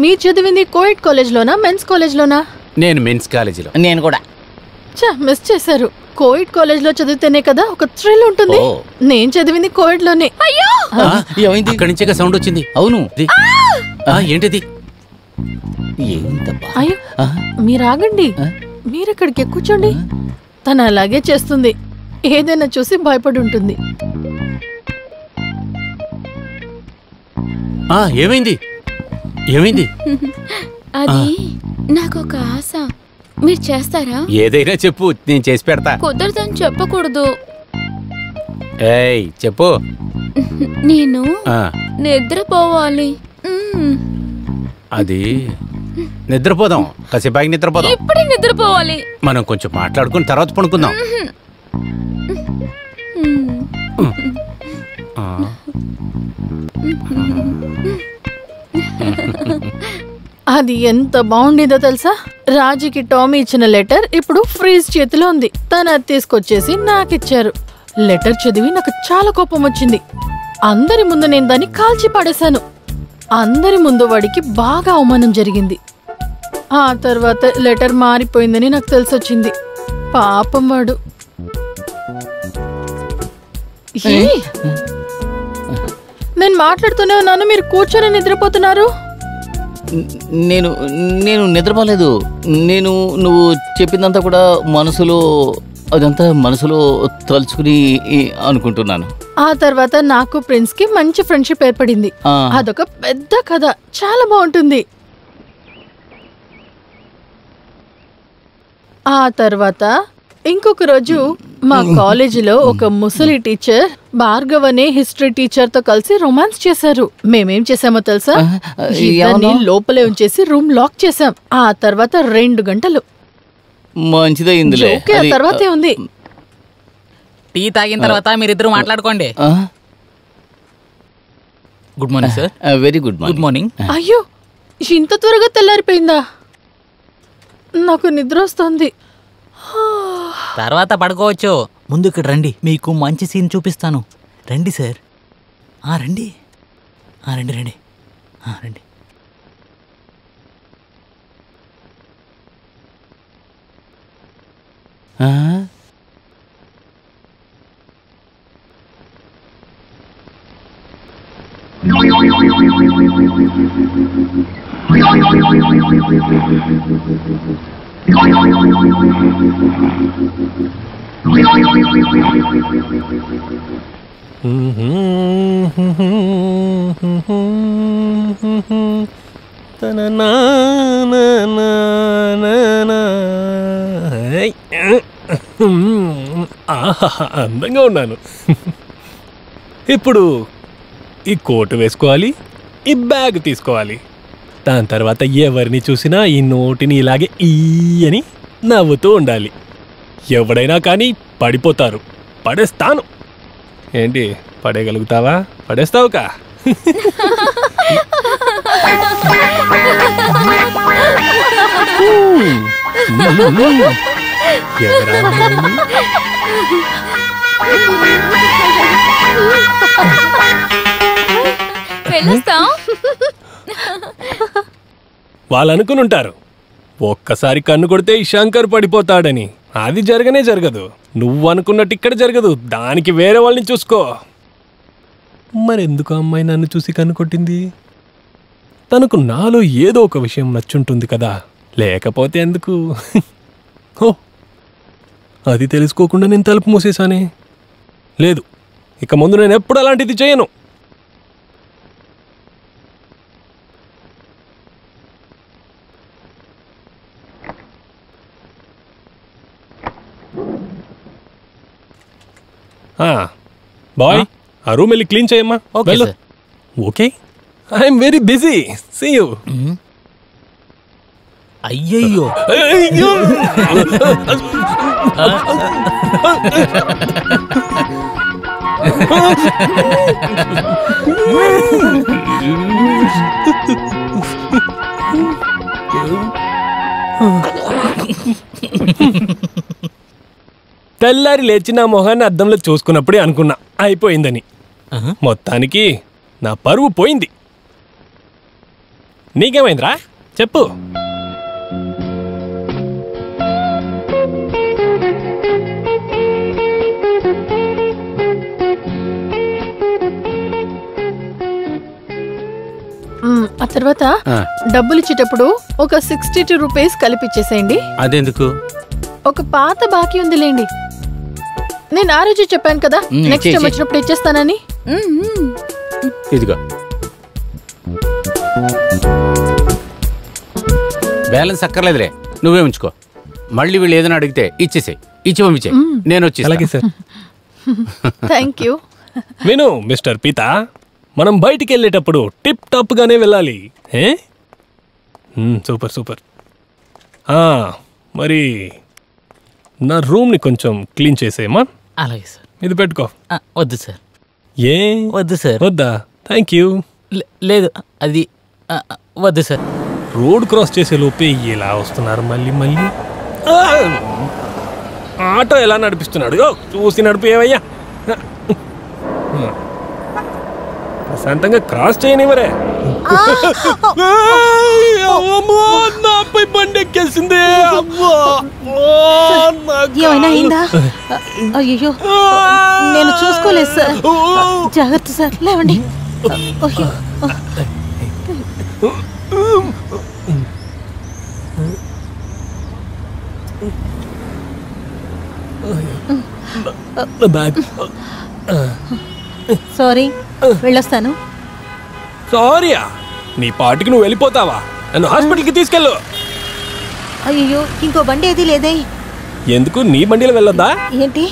మీరు చదివింది కోయిడ్ కాలేజ్లోనా, మెన్స్ కాలేజ్లోనా? నేను మెన్స్ కాలేజీలో. నేను కూడా. మిస్ చేశారు. కోయిడ్ కాలేజ్లో చదివితేనే కదా ఒక థ్రిల్ ఉంటుంది. నేను చదివింది కోయిడ్ లోనే. అయ్యో, ఏమైంది? ఇక్కడి నుంచే సౌండ్ వచ్చింది. అవును. ఏంటిది? అయ్యో, మీరు ఆగండి. మీరెక్కడికి కూర్చోండి. తను అలాగే చేస్తుంది. ఏదైనా చూసి భయపడి ఉంటుంది. ఏమైంది? ఏమైంది? అది నాకు ఒక ఆశ. మీరు చేస్తారా? ఏదైనా చెప్పు, నేను చేసి పెడతా. కుదరదని చెప్పకూడదు. ఏయ్ చెప్పు. నేను నిద్రపోవాలి. అది నిద్రపోదాం, కాసేపాకి నిద్రపోదాం. ఇప్పుడే నిద్రపోవాలి. మనం కొంచెం మాట్లాడుకుని తర్వాత పడుకుందాం. అది ఎంత బాగుండేదో తెలుసా? రాజుకి టామీ ఇచ్చిన లెటర్ ఇప్పుడు ఫ్రీజ్ చేతిలో ఉంది. తను అది తీసుకొచ్చేసి నాకిచ్చారు. లెటర్ చదివి నాకు చాలా కోపం వచ్చింది. అందరి ముందు నేను దాన్ని కాల్చి పడేశాను. అందరి ముందు వాడికి బాగా అవమానం జరిగింది. ఆ తర్వాత లెటర్ మారిపోయిందని నాకు తెలిసొచ్చింది. పాపం వాడు. నేను మాట్లాడుతూనే ఉన్నాను, మీరు కూర్చొని నిద్రపోతున్నారు. నేను నేను నిద్రపోలేదు. నువ్వు చెప్పిందంతా కూడా మనసులో తలుచుకుని అనుకుంటున్నాను. ఆ తర్వాత నాకు ప్రిన్స్ కి మంచి ఫ్రెండ్షిప్ ఏర్పడింది. అదొక పెద్ద కథ, చాలా బాగుంటుంది. ఆ తర్వాత ఇంకొక రోజు మా కాలేజీలో ఒక ముసలి టీచర్ భార్గవ్ అనే హిస్టరీ టీచర్ తో కలిసి రొమాన్స్ చేశారు. మేమేం చేసామో తెలుసా? ఇద్దరిని లోపలే ఉంచేసి రూమ్ లాక్ చేసాం. ఆ తర్వాత 2 గంటలు మంచిదైందిలే. ఆ తర్వాతే ఉంది. టీ తాగిన తర్వాత మీరిద్దరు మాట్లాడుకోండి. Good morning sir. Very good morning. అయ్యో, ఇంత త్వరగా తెల్లారిపోయిందా? నాకు నిద్ర వస్తుంది. తర్వాత పడుకోవచ్చు. ముందు ఇక్కడ రండి, మీకు మంచి సీన్ చూపిస్తాను. రండి సార్. రండి రండి రండి రండి. అందంగా ఉన్నాను. ఇప్పుడు ఈ కోటు వేసుకోవాలి, ఈ బ్యాగ్ తీసుకోవాలి. దాని తర్వాత ఎవరిని చూసినా ఈ నోటిని ఇలాగే ఈ అని నవ్వుతూ ఉండాలి. ఎవడైనా కానీ పడిపోతారు. పడేస్తాను. ఏంటి, పడేయగలుగుతావా? పడేస్తావుకా? వాళ్ళు అనుకుని ఉంటారు ఒక్కసారి కన్ను కొడితే ఈ శంకర్ పడిపోతాడని. అది జరగనే జరగదు. నువ్వు అనుకున్నట్టు ఇక్కడ జరగదు. దానికి వేరే వాళ్ళని చూసుకో. మరెందుకు అమ్మాయి నన్ను చూసి కన్ను కొట్టింది? తనకు నాలో ఏదో ఒక విషయం నచ్చుంటుంది కదా, లేకపోతే ఎందుకు? ఓ, అది తెలుసుకోకుండా నేను తలుపు మూసేశానే. లేదు, ఇక ముందు నేను ఎప్పుడు అలాంటిది చేయను. బాయ్, ఆ రూమ్ వెళ్ళి క్లీన్ చేయమ్మా. Okay, I'm very busy. See you. అయ్యయ్యో, తెల్లారి లేచి నా మొహాన్ని అద్దంలో చూసుకున్నప్పుడే అనుకున్నా అయిపోయిందని. మొత్తానికి నా పరువు పోయింది. నీకేమైందిరా చెప్పు. ఆ తర్వాత డబ్బులు ఇచ్చేటప్పుడు ఒక 62 రూపీస్ కలిపిచ్చేసేయండి. అదెందుకు? ఒక పాత బాకీ ఉందిలేండి. నేను ఆ రోజు చెప్పాను కదా నెక్స్ట్ టైం వచ్చినప్పుడు ఇచ్చేస్తానని. ఇదిగో బ్యాలెన్స్ అక్కర్లేదులే, నువ్వే ఉంచుకో. మళ్ళీ వీళ్ళు ఏదైనా అడిగితే ఇచ్చేసేయి. ఇచ్చి పంపించే, నేను వచ్చి. అలాగే సార్. Thank you. విను మిస్టర్ పీతా, మనం బయటికి వెళ్ళేటప్పుడు టిప్ టాప్ గానే వెళ్ళాలి. Super super. మరి నా రూమ్ని కొంచెం క్లీన్ చేసేయమ్మా. అలాగే సార్. ఇది పెట్టుకో. వద్దు సార్. ఏ వద్దు సార్. వద్దా? Thank you. లేదు అది వద్దు సార్. రోడ్ క్రాస్ చేసే లోపే ఎలా వస్తున్నారు మళ్ళీ మళ్ళీ. ఆటో ఎలా నడిపిస్తున్నాడు చూసి నడిపేవయ్యా. ప్రశాంతంగా క్రాస్ చేయనివరే. నాపై బండి ఎక్కేసింది. ఏమైనా అయిందా? అయ్యో నేను చూసుకోలేదు సార్. జాగ్రత్త సార్, లేవండి. సారీ, వెళ్ళొస్తాను. సారీయా? నీ పాటికి నువ్వు వెళ్ళిపోతావా? నన్ను హాస్పిటల్కి తీసుకెళ్ళు. అయ్యో ఇంకో బండి ఏది లేదే. ఎందుకు? నీ బండిలో వెళ్ళొద్దా? ఏంటి?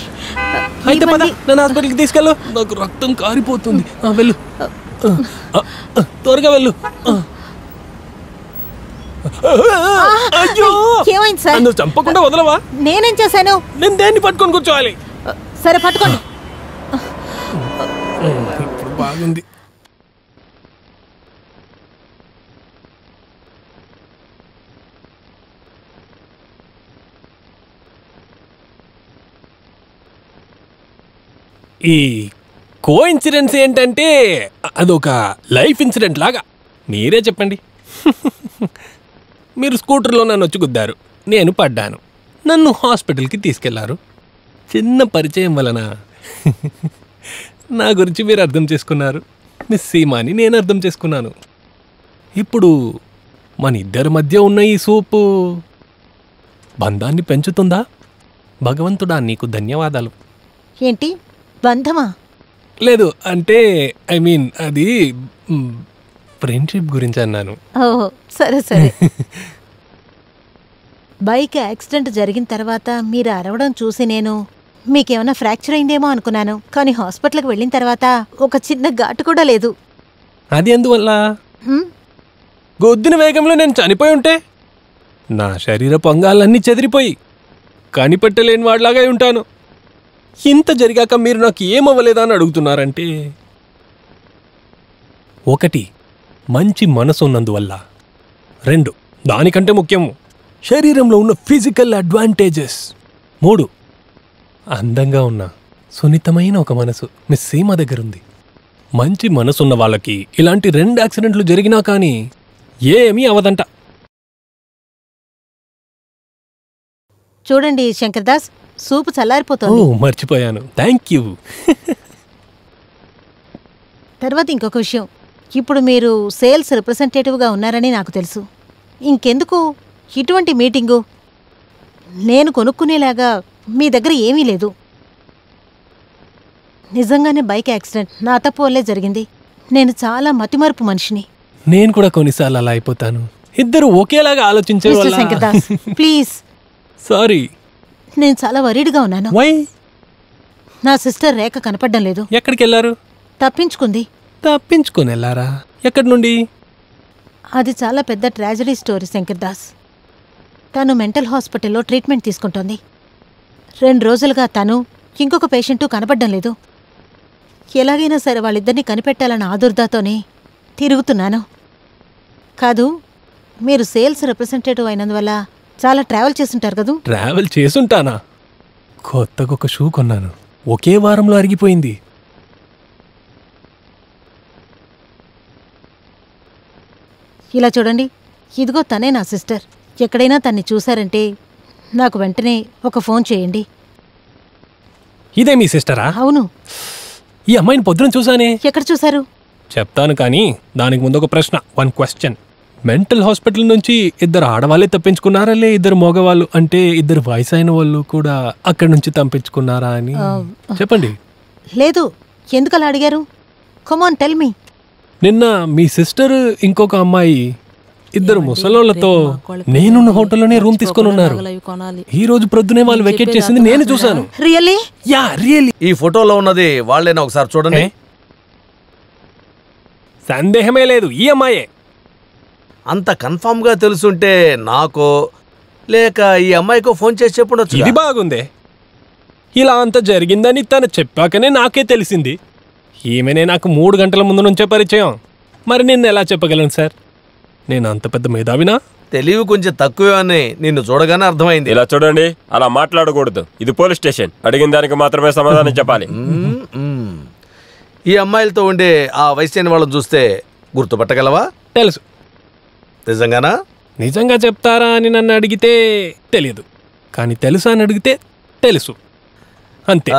అయితే పద, నన్ను హాస్పిటల్కి తీసుకెళ్ళు. నాకు రక్తం కారిపోతుంది. వెళ్ళు, త్వరగా వెళ్ళు. ఏమైంది సార్? నువ్వు చంపకుండా వదలవా? నేనేం చేశాను? నేను దేన్ని పట్టుకొని కూర్చోవాలి? సరే పట్టుకోండి. ఇప్పుడు బాగుంది. ఈ కో ఇన్సిడెన్స్ ఏంటంటే అదొక లైఫ్ ఇన్సిడెంట్ లాగా. మీరే చెప్పండి. మీరు స్కూటర్లో నన్ను వచ్చి గుద్దారు, నేను పడ్డాను, నన్ను హాస్పిటల్కి తీసుకెళ్లారు. చిన్న పరిచయం వలన నా గురించి మీరు అర్థం చేసుకున్నారు. మిస్ సీమాని నేను అర్థం చేసుకున్నాను. ఇప్పుడు మన ఇద్దరి మధ్య ఉన్న ఈ సూపు బంధాన్ని పెంచుతుందా? భగవంతుడా నీకు ధన్యవాదాలు. ఏంటి బంధమా? లేదు అంటే ఐ మీన్ అది ఫ్రెండ్షిప్ గురించి అన్నాను. ఓహో సరే సరే. బైక్ యాక్సిడెంట్ జరిగిన తర్వాత మీరు అరవడం చూసి నేను మీకేమైనా ఫ్రాక్చర్ అయిందేమో అనుకున్నాను. కానీ హాస్పిటల్కి వెళ్ళిన తర్వాత ఒక చిన్న ఘాటు కూడా లేదు. అది ఎందువల్ల? గొద్దిన వేగంలో నేను చనిపోయి ఉంటే నా శరీరపు అంగాలన్నీ చెదిరిపోయి కనిపెట్టలేని వాడిలాగా ఉంటాను. ఇంత జరిగాక మీరు నాకు ఏమవ్వలేదా అని అడుగుతున్నారంటే, ఒకటి మంచి మనసు ఉన్నందువల్ల, రెండు దానికంటే ముఖ్యము శరీరంలో ఉన్న ఫిజికల్ అడ్వాంటేజెస్, మూడు అందంగా ఉన్న సున్నితమైన ఒక మనసు మిస్ సీమ దగ్గరుంది. మంచి మనసున్న వాళ్ళకి ఇలాంటి 2 యాక్సిడెంట్లు జరిగినా కానీ ఏమీ అవదంట. చూడండి శంకర్ దాస్, సూపు చల్లారిపోతుంది. మర్చిపోయాను, థ్యాంక్ యూ. తర్వాత ఇంకొక విషయం, ఇప్పుడు మీరు సేల్స్ రిప్రజెంటేటివ్గా ఉన్నారని నాకు తెలుసు. ఇంకెందుకు ఇటువంటి మీటింగు? నేను కొనుక్కునేలాగా మీ దగ్గర ఏమీ లేదు. నిజంగానే బైక్ యాక్సిడెంట్ నా తప్పు వల్లే జరిగింది. నేను చాలా మతిమరుపు మనిషిని. నేను కూడా కొన్నిసార్లు అలా అయిపోతాను. ఇద్దరు ఒకేలాగా ఆలోచించే mister Shankar Das please. Sorry, నేను చాలా వరీడ్గా ఉన్నాను. నా సిస్టర్ రేఖ కనపడడం లేదు. ఎక్కడికి వెళ్ళారు? తప్పించుకుంది. తప్పించుకొని వెళ్ళారా? ఎక్కడి నుండి? అది చాలా పెద్ద ట్రాజడీ స్టోరీ శంకర్ దాస్. తను మెంటల్ హాస్పిటల్లో ట్రీట్మెంట్ తీసుకుంటోంది. 2 రోజులుగా తను ఇంకొక పేషెంటు కనపడడం లేదు. ఎలాగైనా సరే వాళ్ళిద్దరినీ కనిపెట్టాలన్న ఆదుర్దాతోనే తిరుగుతున్నాను. కాదు, మీరు సేల్స్ రిప్రజెంటేటివ్ అయినందువల్ల చాలా ట్రావెల్ చేస్తుంటారు కదూ? ట్రావెల్ చేసుంటానా? కొత్తగా ఒక షూ కొన్నాను, ఒకే వారంలో అరిగిపోయింది. ఇలా చూడండి, ఇదిగో తనే నా సిస్టర్. ఎక్కడైనా తన్ని చూశారంటే నాకు వెంటనే ఒక ఫోన్ చేయండి. ఇదే మీ సిస్టరా? అవును. ఈ అమ్మాయిని పొద్దున చూసానే. ఎక్కడ చూశారు? చెప్తాను, కానీ దానికి ముందు ఒక ప్రశ్న, 1 క్వశ్చన్. మెంటల్ హాస్పిటల్ నుంచి 2 ఆడవాళ్ళే తప్పించుకున్నారా, లే 2 మగవాళ్ళు అంటే 2 వయసు అయిన వాళ్ళు కూడా అక్కడి నుంచి తప్పించుకున్నారా అని చెప్పండి. లేదు, ఎందుకలా అడిగారు? Come on tell me. నిన్న మీ సిస్టర్ ఇంకొక అమ్మాయి 2 ముసలోళ్లతో నేనున్న హోటల్లోనే రూమ్ తీసుకొని ఉన్నారు. ఈ రోజు ప్రొద్దునే వాళ్ళు వెకేట్ చేసింది నేను చూశాను. రియల్లీ? Yeah really. ఈ ఫోటోలో ఉన్నది వాళ్ళేనా? ఒకసారి చూడండి. సందేహమే లేదు, ఈ అమ్మాయే. అంత కన్ఫామ్ గా తెలుసుంటే నాకో లేక ఈ అమ్మాయికో ఫోన్ చేసి చెప్పుండొచ్చు. ఇది బాగుందే. ఇలా అంత జరిగిందని తను చెప్పాకనే నాకే తెలిసింది. ఈమెనే నాకు 3 గంటల ముందు నుంచే పరిచయం. మరి నిన్ను ఎలా చెప్పగలను సార్? నేను అంత పెద్ద మేధావినా? తెలివి కొంచెం తక్కువే అని నిన్ను చూడగానే అర్థమైంది. ఇలా చూడండి, అలా మాట్లాడకూడదు. ఇది పోలీస్ స్టేషన్. అడిగిన దానికి మాత్రమే సమాధానం చెప్పాలి. ఈ అమ్మాయిలతో ఉండే ఆ వయసు వాళ్ళని చూస్తే గుర్తుపట్టగలవా? తెలుసు. నిజంగానా? నిజంగా చెప్తారా అని నన్ను అడిగితే తెలియదు, కానీ తెలుసా అని అడిగితే తెలుసు, అంతే.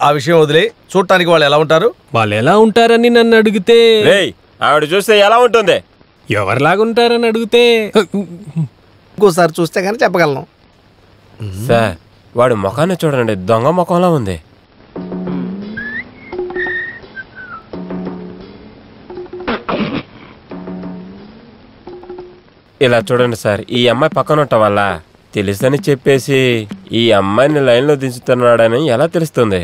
ఆ విషయం వదిలే, చూడటానికి వాళ్ళు ఎలా ఉంటారు? వాళ్ళు ఎలా ఉంటారని నన్ను అడిగితే ఆవిడ చూస్తే ఎలా ఉంటుంది? ఎవరిలాగుంటారని అడిగితే ఇంకోసారి చూస్తే కానీ చెప్పగలను. సార్, వాడు ముఖాన్ని చూడండి, దొంగ ముఖంలా ఉంది. ఇలా చూడండి సార్, ఈ అమ్మాయి పక్కన ఉండటం వల్ల తెలుసని చెప్పేసి ఈ అమ్మాయిని లైన్లో దించుతున్నాడని ఎలా తెలుస్తుంది?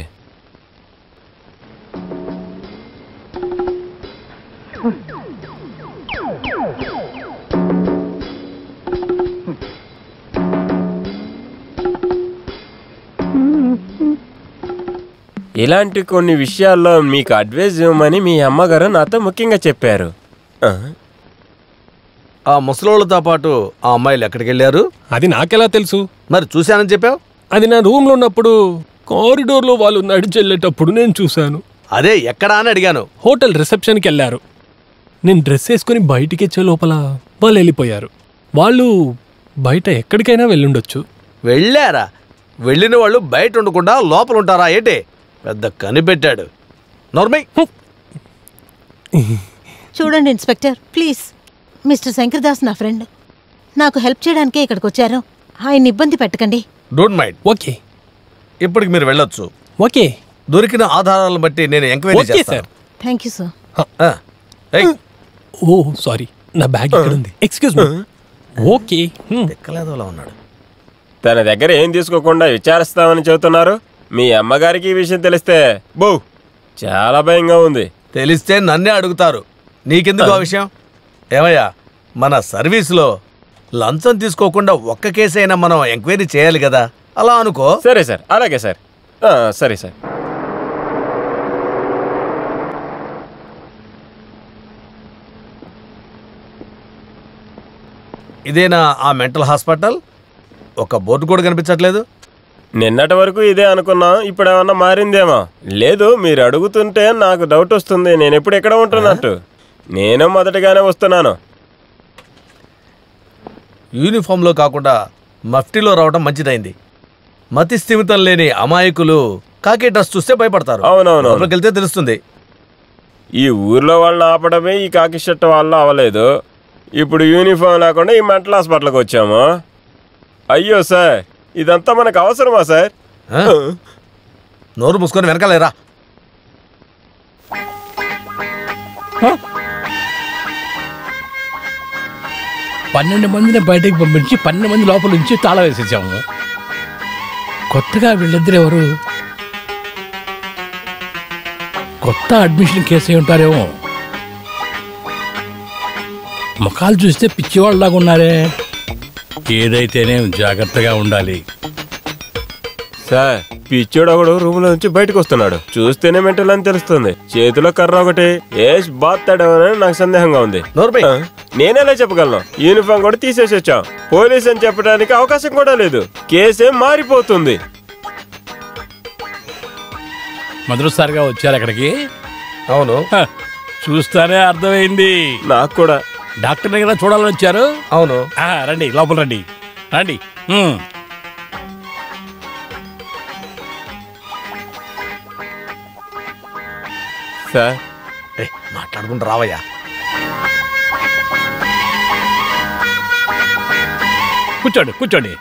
ఇలాంటి కొన్ని విషయాల్లో మీకు అడ్వైజ్ ఇవ్వమని మీ అమ్మగారు నాతో ముఖ్యంగా చెప్పారు. ఆ ముసలోళ్ళతో పాటు ఆ అమ్మాయిలు ఎక్కడికి వెళ్ళారు? అది నాకెలా తెలుసు? మరి చూశానని చెప్పావు. అది నా రూమ్లో ఉన్నప్పుడు కారిడోర్లో వాళ్ళు నడిచెళ్ళేటప్పుడు నేను చూశాను. అదే ఎక్కడా అని అడిగాను. హోటల్ రిసెప్షన్కి వెళ్ళారు. నేను డ్రెస్ వేసుకుని బయటికి వచ్చే లోపల వాళ్ళు వెళ్ళిపోయారు. వాళ్ళు బయట ఎక్కడికైనా వెళ్ళుండొచ్చు. వెళ్ళారా? వెళ్ళిన వాళ్ళు బయట ఉండకుండా లోపల ఉంటారా ఏంటి? పెద్ద కనిపెట్టాడు. నార్మల్. చూడండి inspector, please. Mister Shankar Das నా ఫ్రెండ్. నాకు హెల్ప్ చేయడానికే ఇక్కడికి వచ్చారు. ఆయన ఇబ్బంది పెట్టకండి. Don't mind. ఓకే, ఇప్పటికి మీరు వెళ్ళొచ్చు. ఓకే. దొరికిన ఆధారాలను బట్టి నేను ఎంక్వైరీ చేస్తాను. Thank you sir. Oh sorry, నా బ్యాగ్ ఇక్కడ ఉంది. Excuse me. ఓకే. ఎక్కలేదోలా ఉన్నాడు. తన దగ్గర ఏం తీసుకోకుండా విచారిస్తామని చెబుతున్నారు. మీ అమ్మగారికి ఈ విషయం తెలిస్తే చాలా భయంగా ఉంది. తెలిస్తే నన్నే అడుగుతారు. నీకెందుకు ఆ విషయం? ఏమయ్యా, మన సర్వీస్లో లంచం తీసుకోకుండా ఒక్క కేసైనా మనం ఎంక్వైరీ చేయాలి కదా, అలా అనుకో. సరే సార్, అలాగే సార్. సరే సార్. ఇదేనా ఆ మెంటల్ హాస్పిటల్? ఒక బోర్డు కూడా కనిపించట్లేదు. నిన్నటి వరకు ఇదే అనుకున్నాం, ఇప్పుడు ఏమన్నా మారిందేమో. లేదు, మీరు అడుగుతుంటే నాకు డౌట్ వస్తుంది. నేను ఎప్పుడు ఎక్కడ ఉంటున్నట్టు. నేను మొదటిగానే వస్తున్నాను. యూనిఫామ్లో కాకుండా మఫ్టీలో రావడం మంచిదైంది. మతి స్థిమితం లేని అమాయకులు కాకి డ్రెస్ చూస్తే భయపడతారు. అవునవును, వెళ్తే తెలుస్తుంది. ఈ ఊర్లో వాళ్ళని ఆపడమే ఈ కాకి షర్ట్ వల్ల అవ్వలేదు. ఇప్పుడు యూనిఫామ్ లేకుండా ఈ మెంటల్ హాస్పిటల్కి వచ్చాము. అయ్యో సార్, ఇదంతా మనకు అవసరమా సార్? నోరు మూసుకొని వెనకాలేరా. పన్నెండు మందిని బయటకు పంపించి 12 మంది లోపల నుంచి తాళం వేసేసాము. కొత్తగా వీళ్ళిద్దరు ఎవరు? కొత్త అడ్మిషన్ కేసు అయి ఉంటారేమో. ముఖాలు చూస్తే పిచ్చివాళ్ళలాగా ఉన్నారే. ఏదైతేనే జాగ్రత్తగా ఉండాలి. సార్, పిచ్చోడు ఒకడు రూమ్ లో నుంచి బయటకు వస్తున్నాడు. చూస్తేనే మెంటల్ అని తెలుస్తుంది. చేతిలో కర్ర ఒకటి ఏష్ బాత్తాడేమోనని నాకు సందేహంగా ఉంది. నేనేలా చెప్పగలను? యూనిఫామ్ కూడా తీసేసి వచ్చాం. పోలీస్ అని చెప్పడానికి అవకాశం కూడా లేదు. కేసేం మారిపోతుంది. మొదటిసారిగా వచ్చారు అక్కడికి? అవును, చూస్తానే అర్థమైంది నాకు కూడా. డాక్టర్ దగ్గర చూడాలని వచ్చారు? అవును. రండి, లోపల రండి. రండి. సార్, మాట్లాడుకుంటూ రావయ్యా. కూర్చోండి, కూర్చోండి.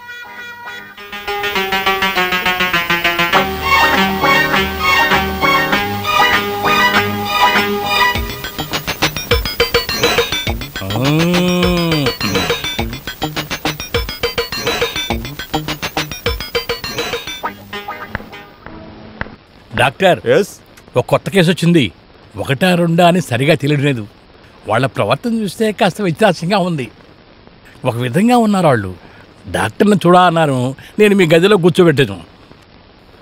డాక్టర్, ఒక కొత్త కేసు వచ్చింది. 1, 2 అని సరిగా తెలియలేదు. వాళ్ళ ప్రవర్తన చూస్తే కాస్త వ్యత్యాసంగా ఉంది. ఒక విధంగా ఉన్నారు వాళ్ళు. డాక్టర్ని చూడా అన్నారు. నేను మీ గదిలో కూర్చోబెట్టాను.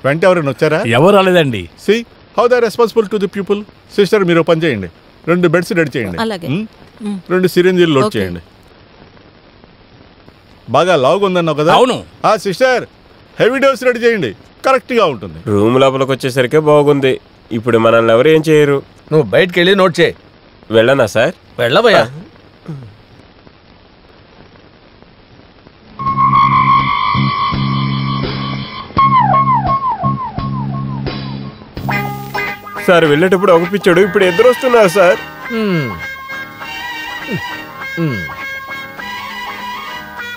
వెంట ఎవరైనా వచ్చారా? ఎవరు రాలేదండి. See how they are responsible to the people. Sister మీరు పని చేయండి, 2 బెడ్స్ రెడీ చేయండి, అలాగే. 2 సిరింజీలు లోడ్ ఓకే. చేయండి. బాగా లావుగా ఉందన్నావు కదా? అవును. సిస్టర్ హెవీ డోస్ రెడీ చేయండి, కరెక్ట్గా ఉంటుంది. రూమ్ లోపలికి వచ్చేసరికి బాగుంది. ఇప్పుడు మనల్ని ఎవరు ఏం చేయరు. నువ్వు బయటికి వెళ్ళి నోట్ చేయి. వెళ్ళనా సార్? వెళ్ళబోయా. సార్ వెళ్ళేటప్పుడు ఒక పిచ్చాడు, ఇప్పుడు ఎదురు వస్తున్నారు sir.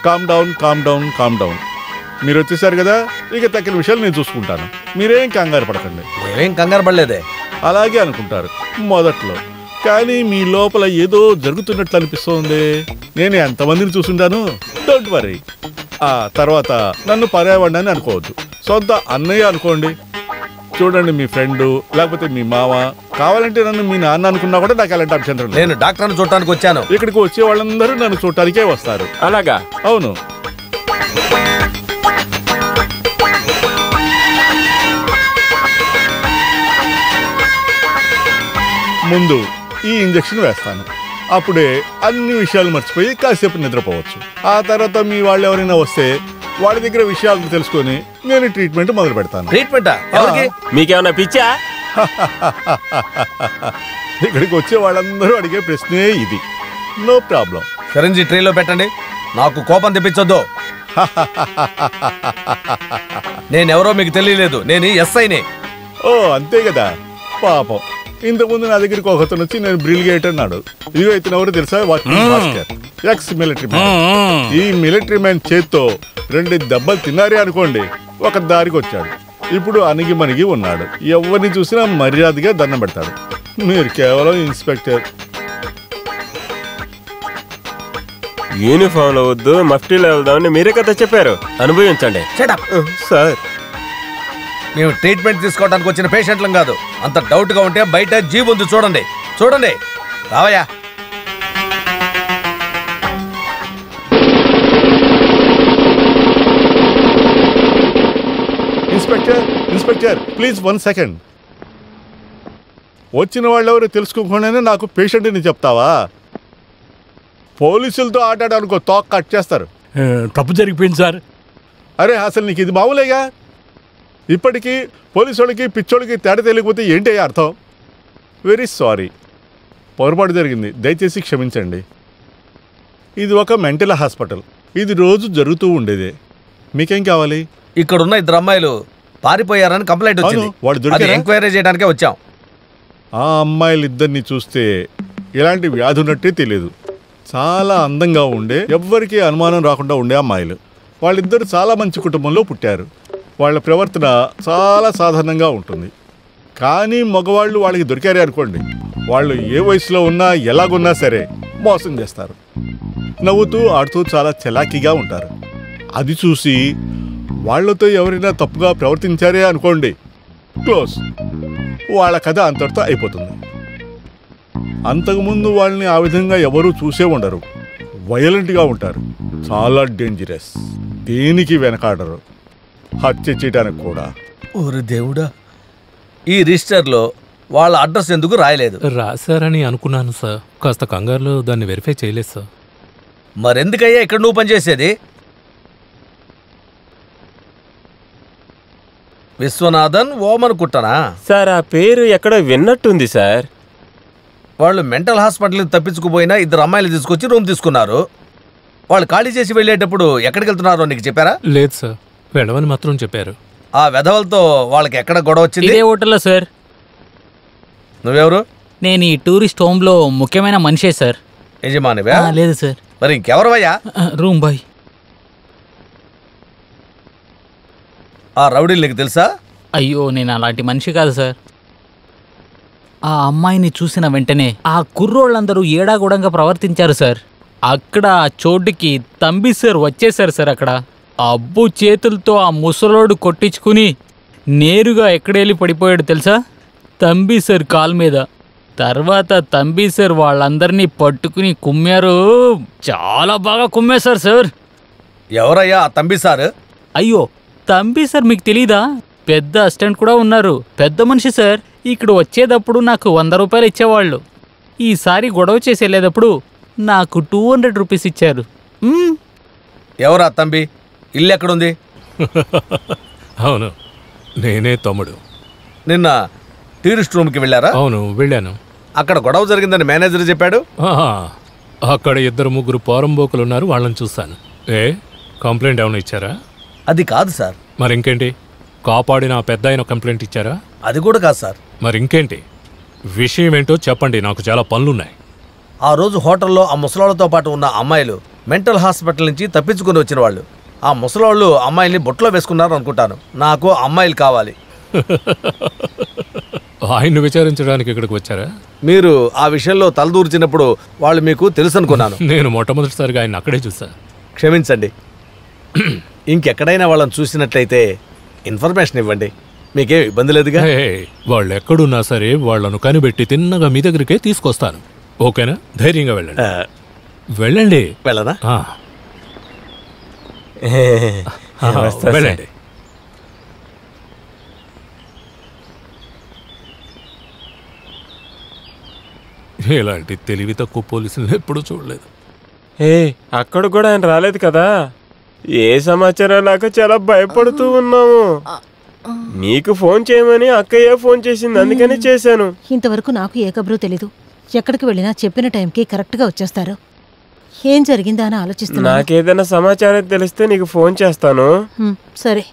Calm down, calm down, calm down. మీరు వచ్చేసారు కదా, ఇక తక్కిన విషయాలు నేను చూసుకుంటాను. మీరేం కంగారు పడకండి. మేమేం కంగారు పడలేదే. అలాగే అనుకుంటారు మొదట్లో, కానీ మీ లోపల ఏదో జరుగుతున్నట్లు అనిపిస్తోంది. నేను ఎంతమందిని చూసుంటాను. Don't worry. ఆ తర్వాత నన్ను పర్యావరణాన్ని అనుకోవద్దు, సొంత అన్నయ్య అనుకోండి. చూడండి, మీ ఫ్రెండు లేకపోతే మీ మామ, కావాలంటే నన్ను మీ నాన్న అనుకున్నా కూడా నాకు అలాంటి అభ్యంతరం లేదు. నేను డాక్టర్ని చూడటానికి వచ్చాను. ఇక్కడికి వచ్చే వాళ్ళందరూ నన్ను చూడటానికే వస్తారు. అలాగా? అవును. ముందు ఈ ఇంజెక్షన్ వేస్తాను, అప్పుడే అన్ని విషయాలు మర్చిపోయి కాసేపు నిద్రపోవచ్చు. ఆ తర్వాత మీ వాళ్ళు ఎవరైనా వస్తే వాళ్ళ దగ్గర విషయాలను తెలుసుకొని నేను ట్రీట్మెంట్ మొదలు పెడతాను. మీకేమన్నా పిచ్చా? ఇక్కడికి వచ్చే వాళ్ళందరూ అడిగే ప్రశ్నే ఇది. No problem. సిరంజి ట్రేలో పెట్టండి, నాకు కోపం తెప్పించొద్దు. నేనెవరో మీకు తెలియలేదు, నేను ఎస్ఐని. ఓ అంతే కదా. పాపం, ఇంతకుముందు నా దగ్గరికి ఒకతను వచ్చి నేను బ్రిలిగేట్ అన్నాడు. ఇదిగో ఇతను ఎవరు తెలుసా? Bhaskar, ex military man. ఈ మిలిటరీ మ్యాన్ చేత్తో 2 దెబ్బలు తిన్నారే అనుకోండి, ఒక దారికి వచ్చాడు. ఇప్పుడు అణిగి మణిగి ఉన్నాడు. ఎవరిని చూసినా మర్యాదగా దండం పెడతాడు. మీరు కేవలం ఇన్స్పెక్టర్. యూనిఫామ్ లో వద్దు, మఫ్టీలో వెళ్దామని మీరే కదా చెప్పారు. అనుభవించండి. సార్, మేము ట్రీట్మెంట్ తీసుకోవడానికి వచ్చిన పేషెంట్లం కాదు. అంత డౌట్ గా ఉంటే బయట జీబ్ ఉంది, చూడండి. చూడండి, రావయ్యా. Inspector, inspector please 1 second. వచ్చిన వాళ్ళు ఎవరు తెలుసుకోకుండానే నాకు పేషెంట్ని చెప్తావా? పోలీసులతో ఆటాడనుకో, తోక కట్ చేస్తారు. తప్పు జరిగిపోయింది సార్. అరే అసలు నీకు ఇది మామూలేగా. ఇప్పటికీ పోలీసు వాళ్ళకి పిచ్చోళ్ళకి తేడా తెలియకపోతే ఏంటి అర్థం? వెరీ సారీ, పొరపాటు జరిగింది, దయచేసి క్షమించండి. ఇది ఒక మెంటల్ హాస్పిటల్, ఇది రోజు జరుగుతూ ఉండేదే. మీకేం కావాలి? ఇక్కడున్న 2 అమ్మాయిలు పారిపోయారని కంప్లైంట్ వచ్చింది. వాళ్ళు ఎంక్వైరీ చేయడానికే వచ్చాం. ఆ అమ్మాయిలిద్దరిని చూస్తే ఎలాంటి వ్యాధి ఉన్నట్టే తెలియదు. చాలా అందంగా ఉండే, ఎవ్వరికీ అనుమానం రాకుండా ఉండే అమ్మాయిలు. వాళ్ళిద్దరు చాలా మంచి కుటుంబంలో పుట్టారు. వాళ్ళ ప్రవర్తన చాలా సాధారణంగా ఉంటుంది. కానీ మగవాళ్ళు వాళ్ళకి దొరికారే అనుకోండి, వాళ్ళు ఏ వయసులో ఉన్నా ఎలాగున్నా సరే మోసం చేస్తారు. నవ్వుతూ ఆడుతూ చాలా చలాకీగా ఉంటారు. అది చూసి వాళ్లతో ఎవరైనా తప్పుగా ప్రవర్తించారే అనుకోండి, క్లోజ్. వాళ్ళ కథ అంతటితో అయిపోతుంది. అంతకుముందు వాళ్ళని ఆ విధంగా ఎవరూ చూసే ఉండరు. వైలెంట్గా ఉంటారు, చాలా డేంజరస్, దేనికి వెనకాడరు, హత్య చేయడానికి కూడా. ఓరి దేవుడా, ఈ రిజిస్టర్లో వాళ్ళ అడ్రస్ ఎందుకు రాయలేదు? రాశారని అనుకున్నాను సార్, కాస్త కంగారులో దాన్ని వెరిఫై చేయలేదు సార్. మరెందుకయ్యా ఇక్కడ నువ్వు పనిచేసేది? విశ్వనాథన్ ఓమనుకుంటానా? సార్ ఆ పేరు ఎక్కడో విన్నట్టుంది సార్. వాళ్ళు మెంటల్ హాస్పిటల్కి తప్పించుకుపోయినా 2 అమ్మాయిలు తీసుకొచ్చి రూమ్ తీసుకున్నారు. వాళ్ళు ఖాళీ చేసి వెళ్ళేటప్పుడు ఎక్కడికి వెళ్తున్నారో నీకు చెప్పారా? లేదు సార్, వెళ్ళమని మాత్రం చెప్పారు. ఆ వెధవలతో వాళ్ళకి ఎక్కడ గొడవ వచ్చింది? ఇదే హోటల్లో సార్. నువ్వెవరు? నేను ఈ టూరిస్ట్ హోమ్లో ముఖ్యమైన మనిషే సార్. యజమానివా? లేదు సార్. మరి ఇంకెవరవయ్యా? Room bye. ఆ రౌడీలు నీకు తెలుసా? అయ్యో, నేను అలాంటి మనిషి కాదు సార్. ఆ అమ్మాయిని చూసిన వెంటనే ఆ కుర్రోళ్ళందరూ ఏడాగూడంగా ప్రవర్తించారు సార్. అక్కడ ఆ చోటుకి తంబి సార్ వచ్చేసారు సార్. అక్కడ అబ్బు చేతులతో ఆ ముసలోడు కొట్టించుకుని నేరుగా ఎక్కడెళ్ళి పడిపోయాడు తెలుసా? తంబి సార్ కాలు మీద. తర్వాత తంబి సార్ వాళ్ళందరినీ పట్టుకుని కుమ్మారు, చాలా బాగా కుమ్మేశారు సార్. ఎవరయ్యా ఆ తంబి సార్? అయ్యో, తంబి సార్ మీకు తెలీదా? పెద్ద అసిస్టెంట్ కూడా ఉన్నారు, పెద్ద మనిషి సార్. ఇక్కడ వచ్చేటప్పుడు నాకు 100 రూపాయలు ఇచ్చేవాళ్ళు. ఈసారి గొడవ చేసి వెళ్ళేటప్పుడు నాకు 200 రూపీస్ ఇచ్చారు. ఎవరా తంబి? ఇల్లు ఎక్కడుంది? అవును, నేనే తమ్ముడు. నిన్న టూరిస్ట్ రూమ్కి వెళ్ళారా? అవును, వెళ్ళాను. అక్కడ గొడవ జరిగిందని మేనేజర్ చెప్పాడు. అక్కడ 2-3 పోరంబోకులు ఉన్నారు, వాళ్ళని చూస్తాను. కంప్లైంట్ ఏమైనా ఇచ్చారా? అది కాదు సార్. మరి ఇంకేంటి? కాపాడిన పెద్ద ఆయన కంప్లైంట్ ఇచ్చారా? అది కూడా కాదు సార్. మరి ఇంకేంటి? విషయం ఏంటో చెప్పండి, నాకు చాలా పనులున్నాయి. ఆ రోజు హోటల్లో ఆ ముసలాళ్ళతో పాటు ఉన్న అమ్మాయిలు మెంటల్ హాస్పిటల్ నుంచి తప్పించుకుని వచ్చిన వాళ్ళు. ఆ ముసలాళ్ళు అమ్మాయిల్ని బొట్లో వేసుకున్నారు అనుకుంటాను. నాకు అమ్మాయిలు కావాలి. ఆయన్ని విచారించడానికి ఇక్కడికి వచ్చారా? మీరు ఆ విషయంలో తలదూర్చినప్పుడు వాళ్ళు మీకు తెలుసు అనుకున్నాను. నేను మొట్టమొదటిసారిగా ఆయన అక్కడే చూసా. క్షమించండి. ఇంకెక్కడైనా వాళ్ళని చూసినట్లయితే ఇన్ఫర్మేషన్ ఇవ్వండి, మీకేం ఇబ్బంది లేదుగా. వాళ్ళు ఎక్కడున్నా సరే వాళ్ళను కనిపెట్టి తిన్నగా మీ దగ్గరికే తీసుకొస్తాను. ఓకేనా? ధైర్యంగా వెళ్ళండి. వెళ్ళండి. వెళ్ళనా? వెళ్ళండి. ఇలాంటి తెలివి తక్కువ పోలీసులు ఎప్పుడూ చూడలేదు. అక్కడ కూడా ఆయన రాలేదు కదా. ఏ సమాచారం లేక చాలా భయపడుతూ ఉన్నాము. నీకు ఫోన్ చేయమని అక్కయ్య ఫోన్ చేసింది, అందుకని చేశాను. ఇంతవరకు నాకు ఏ కబురు తెలీదు. ఎక్కడికి వెళ్ళినా చెప్పిన టైంకి కరెక్ట్గా వచ్చేస్తారు. ఏం జరిగిందా అని ఆలోచిస్తున్నా. నాకేదైనా సమాచారం తెలిస్తే నీకు ఫోన్ చేస్తాను. సరే.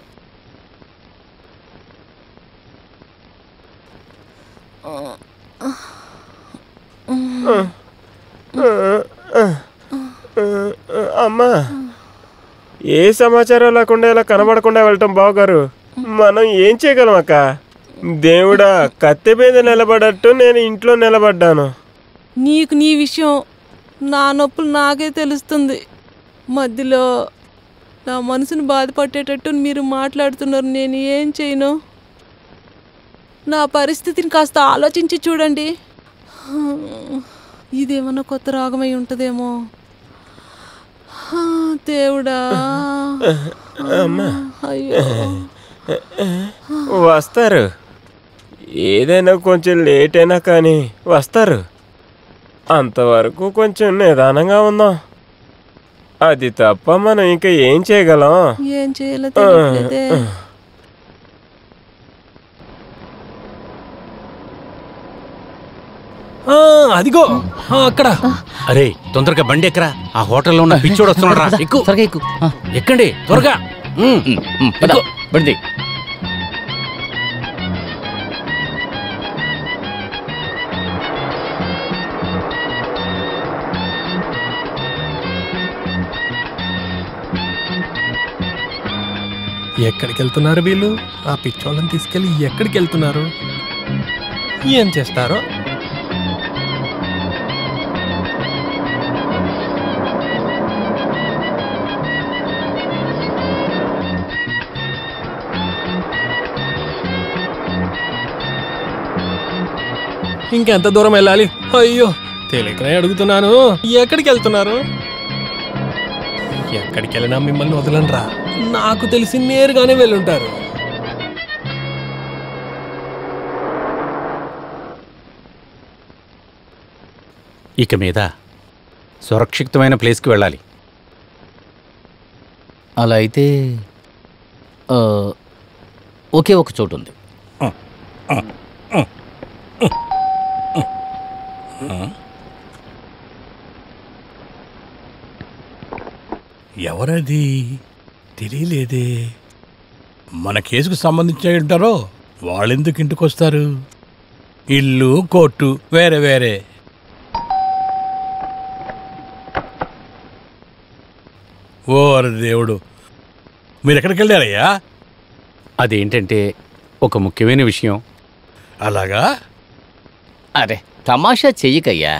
అమ్మా, ఏ సమాచారం లేకుండా ఇలా కనబడకుండా వెళ్ళటం బావగారు. మనం ఏం చేయగలం అక్క? దేవుడా, కత్తి మీద నిలబడట్టు నేను ఇంట్లో నిలబడ్డాను. నీకు నీ విషయం, నా నొప్పులు నాకే తెలుస్తుంది. మధ్యలో నా మనసును బాధపట్టేటట్టు మీరు మాట్లాడుతున్నారు. నేను ఏం చేయను? నా పరిస్థితిని కాస్త ఆలోచించి చూడండి. ఇదేమన్నా కొత్త రాగమై ఉంటుందేమో. దేవుడా. అయ్యో, వస్తారు. ఏదైనా కొంచెం లేట్ అయినా కానీ వస్తారు. అంతవరకు కొంచెం నిదానంగా ఉందాం. అది తప్ప మనం ఇంకా ఏం చేయగలం? ఏం చేయాలో తెలియట్లేదే. అదిగో అక్కడ. అరే తొందరగా బండి ఎక్కరా, ఆ హోటల్లో ఉన్న పిచ్చోడు వస్తున్నాడు రా. ఎక్కు త్వరగా ఎక్కు. ఎక్కండి త్వరగా. బండి ఎక్కడికి వెళ్తున్నారు వీళ్ళు? ఆ పిచ్చోళ్ళని తీసుకెళ్ళి ఎక్కడికి వెళ్తున్నారు? ఏం చేస్తారో? ఇంకెంత దూరం వెళ్ళాలి? అయ్యో, తెలియకనే అడుగుతున్నాను. ఎక్కడికి వెళ్తున్నారు? ఎక్కడికి వెళ్ళినా మిమ్మల్ని వదలనరా. నాకు తెలిసి నేరుగానే వెళ్ళుంటారు. ఇక మీద సురక్షితమైన ప్లేస్కి వెళ్ళాలి. అలా అయితే ఒకే ఒక చోటు ఉంది. ఎవరది తెలియలేదే. మన కేసుకు సంబంధించి ఉంటారో వాళ్ళెందుకు ఇంటికి వస్తారు? ఇల్లు కోర్టు వేరే వేరే. ఓ దేవుడు, మీరు ఎక్కడికి వెళ్ళారయ్యా? అదేంటంటే ఒక ముఖ్యమైన విషయం. అలాగా? అరే తమాషా చెయ్యకయ్యా.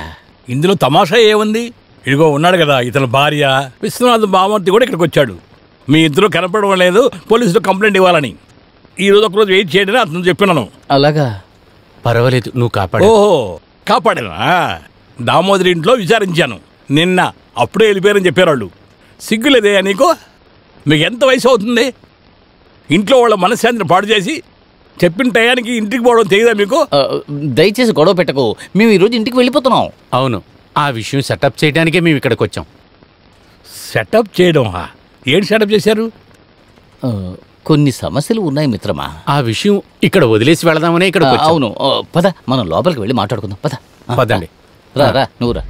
ఇందులో తమాషా ఏముంది? ఇదిగో ఉన్నాడు కదా ఇతని భార్య విశ్వనాథ్ బామూర్తి కూడా ఇక్కడికి వచ్చాడు. మీ ఇద్దరు కనపడడం లేదు, పోలీసులు కంప్లైంట్ ఇవ్వాలని. ఈరోజు ఒకరోజు వెయిట్ చేయడని అతను చెప్పినాను. అలాగా? పర్వాలేదు, నువ్వు కాపాడు. ఓహో, కాపాడేనా? దామోదరి ఇంట్లో విచారించాను నిన్న, అప్పుడే వెళ్ళిపోయారని చెప్పారు వాళ్ళు. సిగ్గులేదే నీకు? మీకు ఎంత వయసు అవుతుంది? ఇంట్లో వాళ్ళ మనశ్శాంతిని పాడు చేసి చెప్పిన టయానికి ఇంటికి పోవడం తెలియదా మీకు? దయచేసి గొడవ పెట్టకు, మేము ఈరోజు ఇంటికి వెళ్ళిపోతున్నాం. అవును, ఆ విషయం సెటప్ చేయడానికే మేము ఇక్కడికి వచ్చాం. సెటప్ చేయడం? ఏంటి సెటప్ చేశారు? కొన్ని సమస్యలు ఉన్నాయి మిత్రమా. ఆ విషయం ఇక్కడ వదిలేసి వెళదామనే ఇక్కడ. అవును, పద మనం లోపలికి వెళ్ళి మాట్లాడుకుందాం. పద పదండి. రా రా, నువ్వు రా.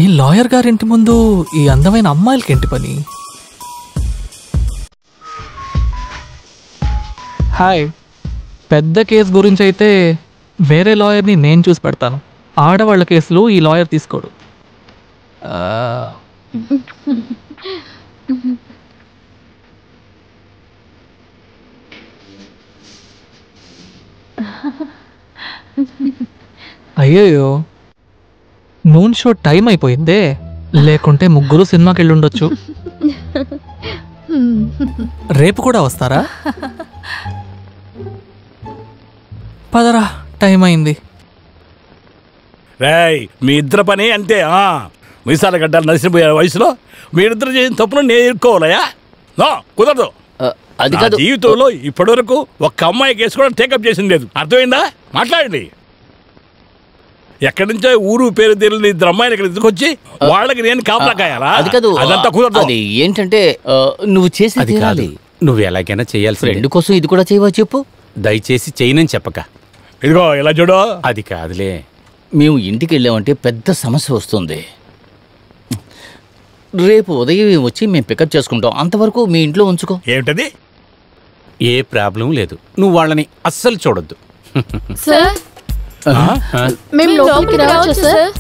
ఈ లాయర్ గారింటి ముందు ఈ అందమైన అమ్మాయిలకి ఏంటి పని? హాయ్, పెద్ద కేసు గురించి అయితే వేరే లాయర్ని నేను చూసి పెడతాను. ఆడవాళ్ళ కేసులు ఈ లాయర్ తీసుకోడు. అయ్యయ్యో, నూన్ షో టైం అయిపోయిందే, లేకుంటే ముగ్గురు సినిమాకి వెళ్ళి ఉండొచ్చు. రేపు కూడా వస్తారా? పదరా, టైం అయింది. రేయ్, మీ ఇద్దరు పని అంతే. మీసాల గడ్డలు నలిసిపోయే వయసులో మీరిద్దరు చేసిన తప్పును నేను ఎదుర్కోవాలయా? కుదరదు. అది కాదు, జీవితంలో ఇప్పటివరకు ఒక్క అమ్మాయి కేసు కూడా టేకప్ చేసింది లేదు. అర్థమైందా? మాట్లాడండి. ఎక్కడి నుంచో ఊరు పేరు తెలియని ఇద్దరు అమ్మాయిలు ఇక్కడ తీసుకొచ్చి వాళ్ళకి నేను కాపలా కాయాలా? అది కాదు, అదంతా కుదరదు. అది ఏంటంటే నువ్వు చేసి తీరాలి. నువ్వు ఎలాగైనా చేయాల్సి. ఫ్రెండ్ కోసం ఇది కూడా చేయవా చెప్పు. దయచేసి చేయనని చెప్పక. ఇదిగో ఇలా చూడు. అది కాదులే, మేము ఇంటికి వెళ్ళామంటే పెద్ద సమస్య వస్తుంది. రేపు ఉదయం వచ్చి మేము పికప్ చేసుకుంటాం. అంతవరకు మీ ఇంట్లో ఉంచుకో. ఏమిటది? ఏ ప్రాబ్లం లేదు, నువ్వు వాళ్ళని అస్సలు చూడొద్దు. సార్, మేము లోపలికి రావచ్చా సార్?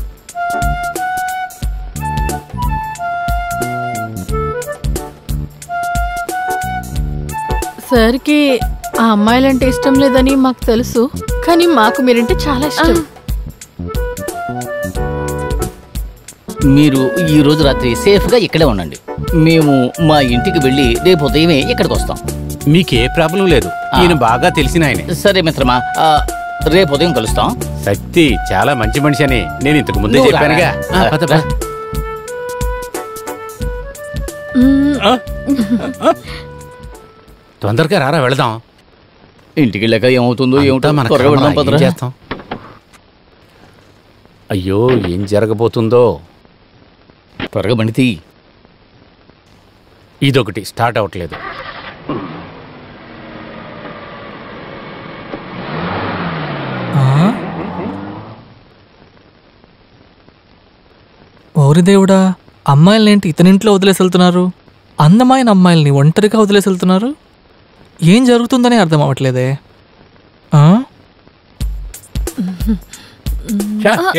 సార్కి ఆ అమ్మాయిలంటే ఇష్టం లేదని మాకు తెలుసు, కానీ మాకు మీరంటే చాలా ఇష్టం. మీరు ఈ రోజు రాత్రి సేఫ్గా ఇక్కడే ఉండండి. మేము మా ఇంటికి వెళ్ళి రేపు ఉదయమే ఇక్కడికి వస్తాం. మీకే ప్రాబ్లం లేదు, ఈయన బాగా తెలిసిన ఆయనే. సరే మిత్రమా, రేపు ఉదయం కలుస్తాం. శక్తి చాలా మంచి మనిషి అని నేను ఇంతకు ముందే చెప్పానుగా. తొందరగా రారా, వెళదాం. ఇంటికి వెళ్ళాక ఏమవుతుందో ఏమిటో మన చేస్తాం. అయ్యో, ఏం జరగబోతుందో. త్వరగా బండి తీ. ఇదొకటి స్టార్ట్ అవ్వట్లేదు. ఓరి దేవుడా, అమ్మాయిలనేంటి ఇతనింట్లో వదిలేసి వెళ్తున్నారు? అందమైన అమ్మాయిల్ని ఒంటరిగా వదిలేసి వెళ్తున్నారు. ఏం జరుగుతుందని అర్థం అవ్వట్లేదే.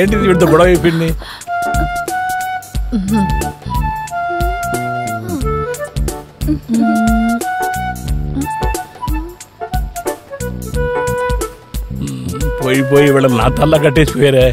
ఏంటి వీడితో గొడవ అయిపోయింది? పోయి వీళ్ళ నా తల్లా కట్టేసిపోయారే.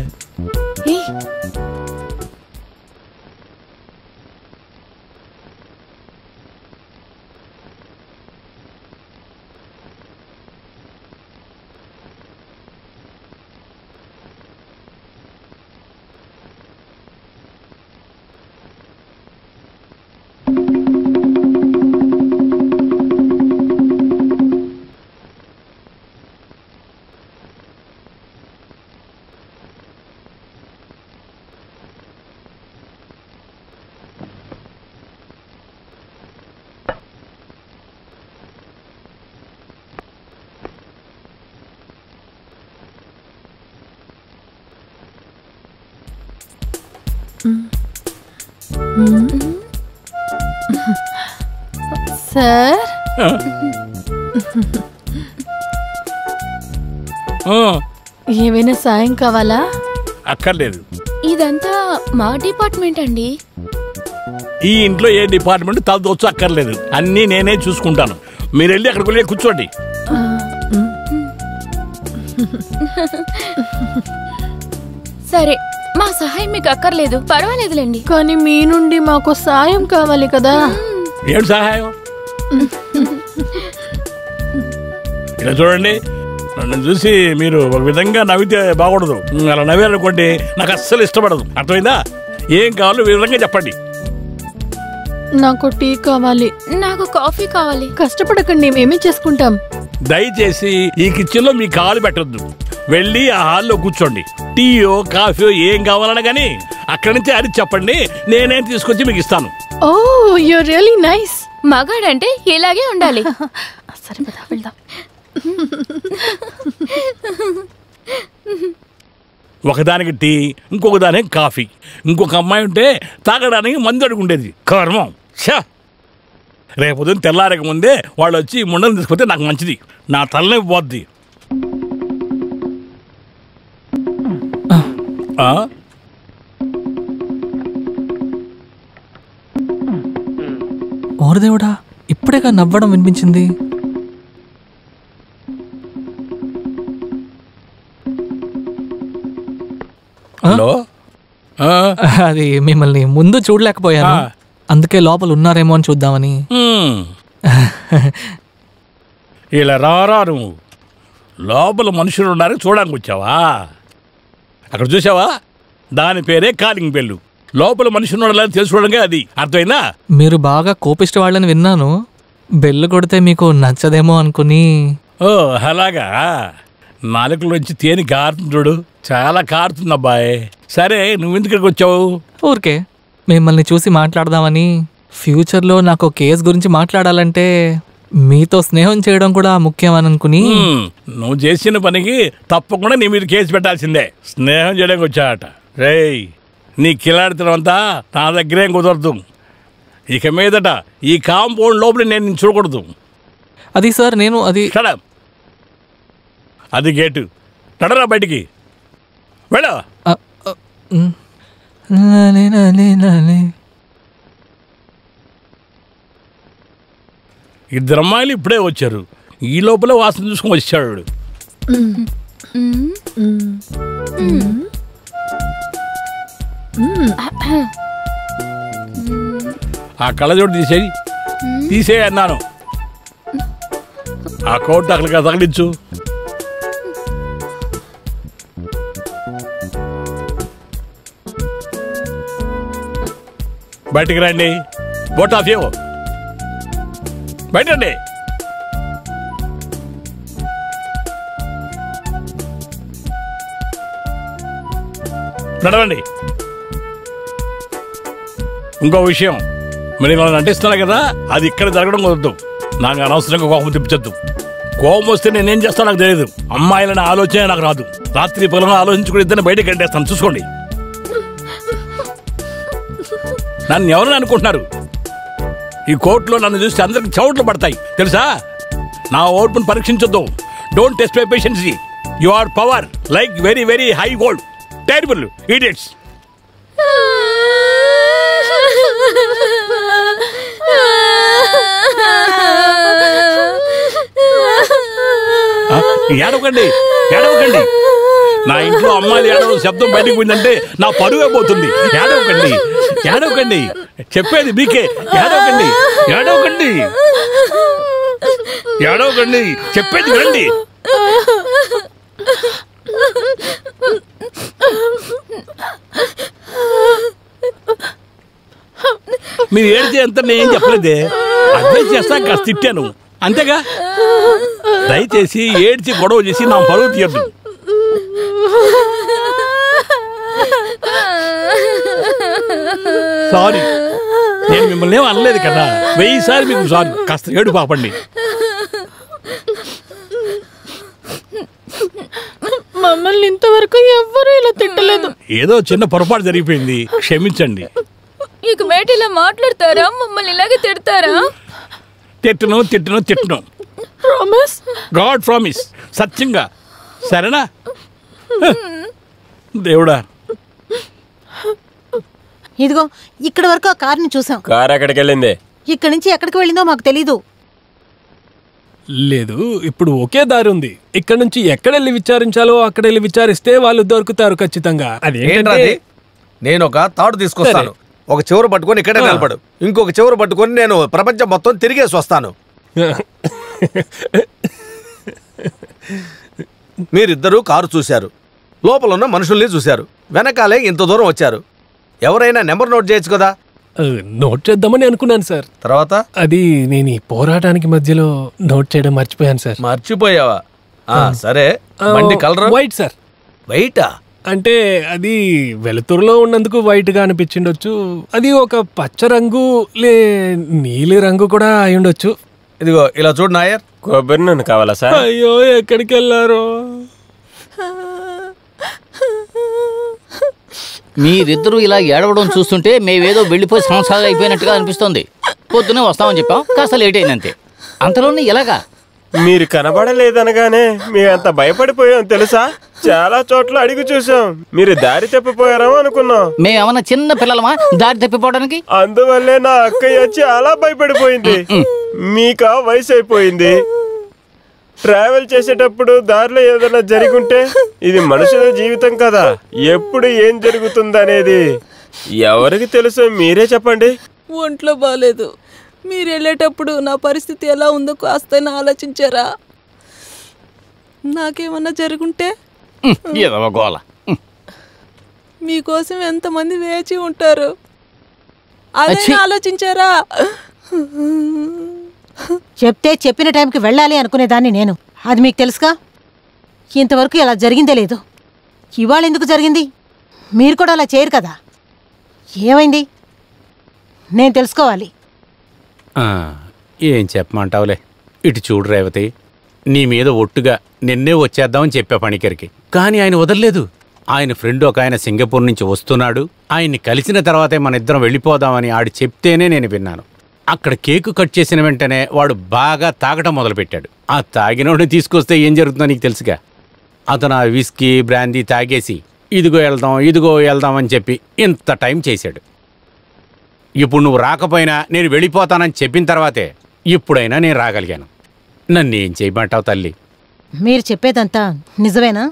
సార్, ఏమైనా సాయం కావాలా? అక్కర్లేదు. ఇదంతా మా డిపార్ట్మెంట్ అండి. ఈ ఇంట్లో ఏ డిపార్ట్మెంట్ తలదోచ్చు అక్కర్లేదు, అన్నీ నేనే చూసుకుంటాను. మీరు వెళ్ళి అక్కడికి వెళ్ళి కూర్చోండి. సరే, మా సహాయం మీకు అక్కర్లేదు, పర్వాలేదులేండి. కానీ మీ నుండి మాకు సాయం కావాలి కదా. ఏం సహాయం? ఇలా చూడండి, నన్ను చూసి మీరు ఒక విధంగా నవ్వితే బాగూడదు. అలా నవ్వారనుకోండి నాకు అస్సలు ఇష్టపడదు. అర్థమైందా? ఏం కావాలో వివరంగా చెప్పండి. నాకు టీ కావాలి. నాకు కాఫీ కావాలి. కష్టపడకండి, మేమే చేసుకుంటాం. దయచేసి ఈ కిచెన్ లో మీ కాలు పెట్టొద్దు. వెళ్ళి ఆ హాల్లో కూర్చోండి. టీయో కాఫీయో ఏం కావాలన్నా గానీ అక్కడి నుంచి అది చెప్పండి, నేనే తీసుకొచ్చి మీకు ఇస్తాను. ఓ యు రియల్లీ నైస్. మగాడంటే ఇలాగే ఉండాలి. సరే పద వెళ్దాం. ఒకదానికి టీ, ఇంకొక దానికి కాఫీ. ఇంకొక అమ్మాయి ఉంటే తాగడానికి మందు అడుగుండేది. కర్మం. షా, రేపు ఉదయం తెల్లారక ముందే వాళ్ళు వచ్చి ఈ ముండలు తీసుకొస్తే నాకు మంచిది. నా తలనే పోద్ది. ఓరదేవుడా, ఇప్పుడేగా నవ్వడం వినిపించింది. హలో, అది మిమ్మల్ని ముందు చూడలేకపోయాను, అందుకే లోపల ఉన్నారేమో అని చూద్దామని. ఇలా రారా నువ్వు. లోపల మనుషులు ఉన్నారని చూడడానికి వచ్చావా? అక్కడ చూసావా, దాని పేరే కాలింగ్ బెల్లు. లోపల మనుషులు ఉండాలని తెలుసుకోవడానికి అది. అర్థమైందా? మీరు బాగా కోపిష్ట వాళ్ళని విన్నాను. బెల్లు కొడితే మీకు నచ్చదేమో అనుకుని. ఓ అలాగా. నాలుకలోంచి తేనె కారుతుంది చూడు, చాలా కారుతుంది అబ్బాయి. సరే, నువ్వు ఎందుకు ఇక్కడికి వచ్చావు? ఊరికే మిమ్మల్ని చూసి మాట్లాడదామని. ఫ్యూచర్లో నాకు కేసు గురించి మాట్లాడాలంటే మీతో స్నేహం చేయడం కూడా ముఖ్యం అని అనుకుని. నువ్వు చేసిన పనికి తప్పకుండా నీ మీద కేసు పెట్టాల్సిందే. స్నేహం చేయడానికి వచ్చాట. రేయ్, నీ కిలాడితనం అంతా నా దగ్గరేం కుదరదు. ఇక మీదట ఈ కాంపౌండ్ లోపల నేను చూడకూడదు. అది సార్, నేను అది అది గేటు. నడరా బయటికి, వెళ్ళ. ఇద్దరు అమ్మాయిలు ఇప్పుడే వచ్చారు. ఈ లోపల వాసన చూసుకొని వచ్చాడు. ఆ కళ్ళజోడు తీసేయి అన్నాను. ఆ కోట్ అక్కడికి తగిలించు. బయటికి రండి. బోట్ ఆఫ్ యూ, బయటండి. నడవండి. ఇంకో విషయం, మీరు మనం నటిస్తున్నా కదా, అది ఇక్కడ జరగడం కుదరదు. నాకు అనవసరంగా కోపం తెప్పించద్దు. కోపం వస్తే నేనేం చేస్తాను నాకు తెలియదు. అమ్మాయిలని ఆలోచన నాకు రాదు. రాత్రి పొలంగా ఆలోచించుకుని ఇద్దరిని బయటకు గంటేస్తాను. చూసుకోండి. నన్ను ఎవరని అనుకుంటున్నారు? ఈ కోర్టులో నన్ను చూస్తే అందరికి చౌట్లు పడతాయి తెలుసా? నా ఓర్పును పరీక్షించొద్దు. Don't test my patience. You are power like very very high gold. Terrible idiots. ఏడవకండి, ఏడవకండి. నా ఇంట్లో అమ్మాయిలు ఏడవ శబ్దం బయటకు పోయిందంటే నా పరువే పోతుంది. ఏడవకండి, ఏడవకండి. చెప్పేది మీకే. ఏడవకండి, ఏడవకండి, ఏడవకండి. చెప్పేది వినండి. మీరు ఏడితే ఎంత నేనేం చెప్పలేదే. అడ్వైస్ చేస్తా, కాస్త తిట్టాను అంతేగా. దయచేసి ఏడ్చి గొడవ చేసి నా పరువు తీయద్దు. సారీ, నేను మిమ్మల్ని ఏం అనలేదు కదా. 1000 సార్లు మీకు సారీ. కాస్త ఏడు పాపండి. మమ్మల్ని ఇంతవరకు ఎవ్వరూ ఇలా తిట్టలేదు. ఏదో చిన్న పొరపాటు జరిగిపోయింది, క్షమించండి. ఇక మేట ఇలా మాట్లాడతారా? మమ్మల్ని ఇలాగే తిడతారా? తిట్టను తిట్టను తిట్టను. Promise, god promise. సత్యంగా. సరేనా? దేవుడా. ఇదిగో ఇక్కడ వరకు ఆ కార్ని చూసాం. కార్ ఎక్కడికి వెళ్ళింది? ఇక్కడి నుంచి ఎక్కడికి వెళ్ళిందో మాకు తెలీదు. లేదు, ఇప్పుడు ఒకే దారి ఉంది. ఇక్కడ నుంచి ఎక్కడెళ్ళి విచారించాలో అక్కడెళ్ళి విచారిస్తే వాళ్ళు దొరుకుతారు ఖచ్చితంగా. అదేంటంటే నేను ఒక తాడు తీసుకొస్తాను. ఒక చివర పట్టుకొని ఇక్కడే నిలబడు. ఇంకొక చివర పట్టుకొని నేను ప్రపంచం మొత్తం తిరిగేసి వస్తాను. మీరిద్దరూ కారు చూశారు, లోపల ఉన్న మనుషుల్ని చూశారు, వెనకాలే ఇంత దూరం వచ్చారు. ఎవరైనా నెంబర్ నోట్ చేయొచ్చు కదా. నోట్ చేద్దామని అనుకున్నాను సార్. తర్వాత అది నేను ఈ పోరాటానికి మధ్యలో నోట్ చేయడం మర్చిపోయాను సార్. మర్చిపోయావా? సరే, బండి కలర్ వైట్ సార్. వైటా? అంటే అది వెలుతురులో ఉన్నందుకు వైట్ గా అనిపించిండొచ్చు. అది ఒక పచ్చ రంగు నీలి రంగు కూడా అయి ఉండొచ్చు. ఇదిగో ఇలా చూడు నాయర్. కొబ్బరి నూనె కావాలా సార్? అయ్యో, ఎక్కడికి వెళ్ళారో. మీరిద్దరూ ఇలా ఏడవడం చూస్తుంటే మేమేదో వెళ్ళిపోయి సంవత్సరాలు అయిపోయినట్టుగా అనిపిస్తుంది. పొద్దునే వస్తామని చెప్పాం, కాస్త లేట్ అయిందంతే. అంతలోనే ఎలాగా? మీరు కనబడలేదనగానే మేమంత భయపడిపోయాం తెలుసా. చాలా చోట్ల అడిగి చూసాం, మీరు దారి తప్పిపోయారేమో అనుకున్నాం. మేమేమన్నా చిన్న పిల్లలమా దారి తప్పిపోవడానికి? అందువల్లే నా అక్కయ్య చాలా భయపడిపోయింది. మీకా వయసు అయిపోయింది. ట్రావెల్ చేసేటప్పుడు దారిలో ఏదైనా జరుగుంటే, ఇది మనుషుల జీవితం కదా, ఎప్పుడు ఏం జరుగుతుందనేది ఎవరికి తెలుసు? మీరే చెప్పండి. ఒంట్లో బాలేదు. మీరు వెళ్ళేటప్పుడు నా పరిస్థితి ఎలా ఉందో కాస్తైనా ఆలోచించారా? నాకేమన్నా జరుగుంటే మీకోసం ఎంతమంది వేచి ఉంటారు, అదే ఆలోచించారా? చెప్తే చెప్పిన టైంకి వెళ్ళాలి అనుకునేదాన్ని నేను. అది మీకు తెలుసుగా. ఇంతవరకు ఇలా జరిగిందే లేదు. ఇవాళ ఎందుకు జరిగింది? మీరు కూడా అలా చేయరు కదా. ఏమైంది? నేను తెలుసుకోవాలి. ఏం చెప్పమంటావులే. ఇటు చూడు రేవతి, నీ మీద ఒట్టుగా నిన్నే వచ్చేద్దామని చెప్పా పనికరికి. కానీ ఆయన వదలలేదు. ఆయన ఫ్రెండ్ ఒక ఆయన సింగపూర్ నుంచి వస్తున్నాడు, ఆయన్ని కలిసిన తర్వాతే మన ఇద్దరం వెళ్ళిపోదామని ఆడు చెప్తేనే నేను విన్నాను. అక్కడ కేకు కట్ చేసిన వెంటనే వాడు బాగా తాగటం మొదలుపెట్టాడు. ఆ తాగినోడిని తీసుకొస్తే ఏం జరుగుతుందో నీకు తెలుసుగా. అతను ఆ విస్కీ బ్రాందీ తాగేసి ఇదిగో వెళ్దాం అని చెప్పి ఇంత టైం చేశాడు. ఇప్పుడు నువ్వు రాకపోయినా నేను వెళ్ళిపోతానని చెప్పిన తర్వాతే ఇప్పుడైనా నేను రాగలిగాను. నన్ను ఏం చేయమంటావు తల్లి? మీరు చెప్పేదంతా నిజమేనా?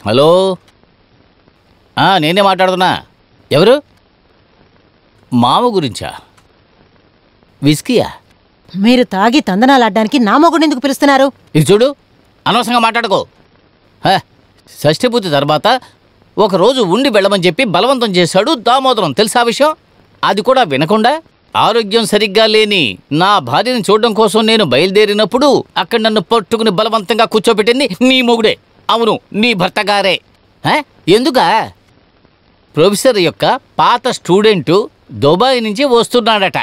హలో, నేనే మాట్లాడుతున్నా. ఎవరు? మామ గురించా? విస్కీయా? మీరు తాగి తందనాలాడ్డానికి నా మొగుడు ఎందుకు పిలుస్తున్నారు? ఇది చూడు, అనవసరంగా మాట్లాడుకో. షష్ఠిపూర్తి తర్వాత ఒకరోజు ఉండి వెళ్ళమని చెప్పి బలవంతం చేశాడు దామోదరం. తెలుసా విషయం? అది కూడా వినకుండా ఆరోగ్యం సరిగ్గా లేని నా భార్యని చూడడం కోసం నేను బయలుదేరినప్పుడు అక్కడ నన్ను పట్టుకుని బలవంతంగా కూర్చోబెట్టింది నీ మొగుడే. అవును, నీ భర్త గారే. ఎందుకా? ప్రొఫెసర్ యొక్క పాత స్టూడెంటు దుబాయ్ నుంచి వస్తున్నాడట.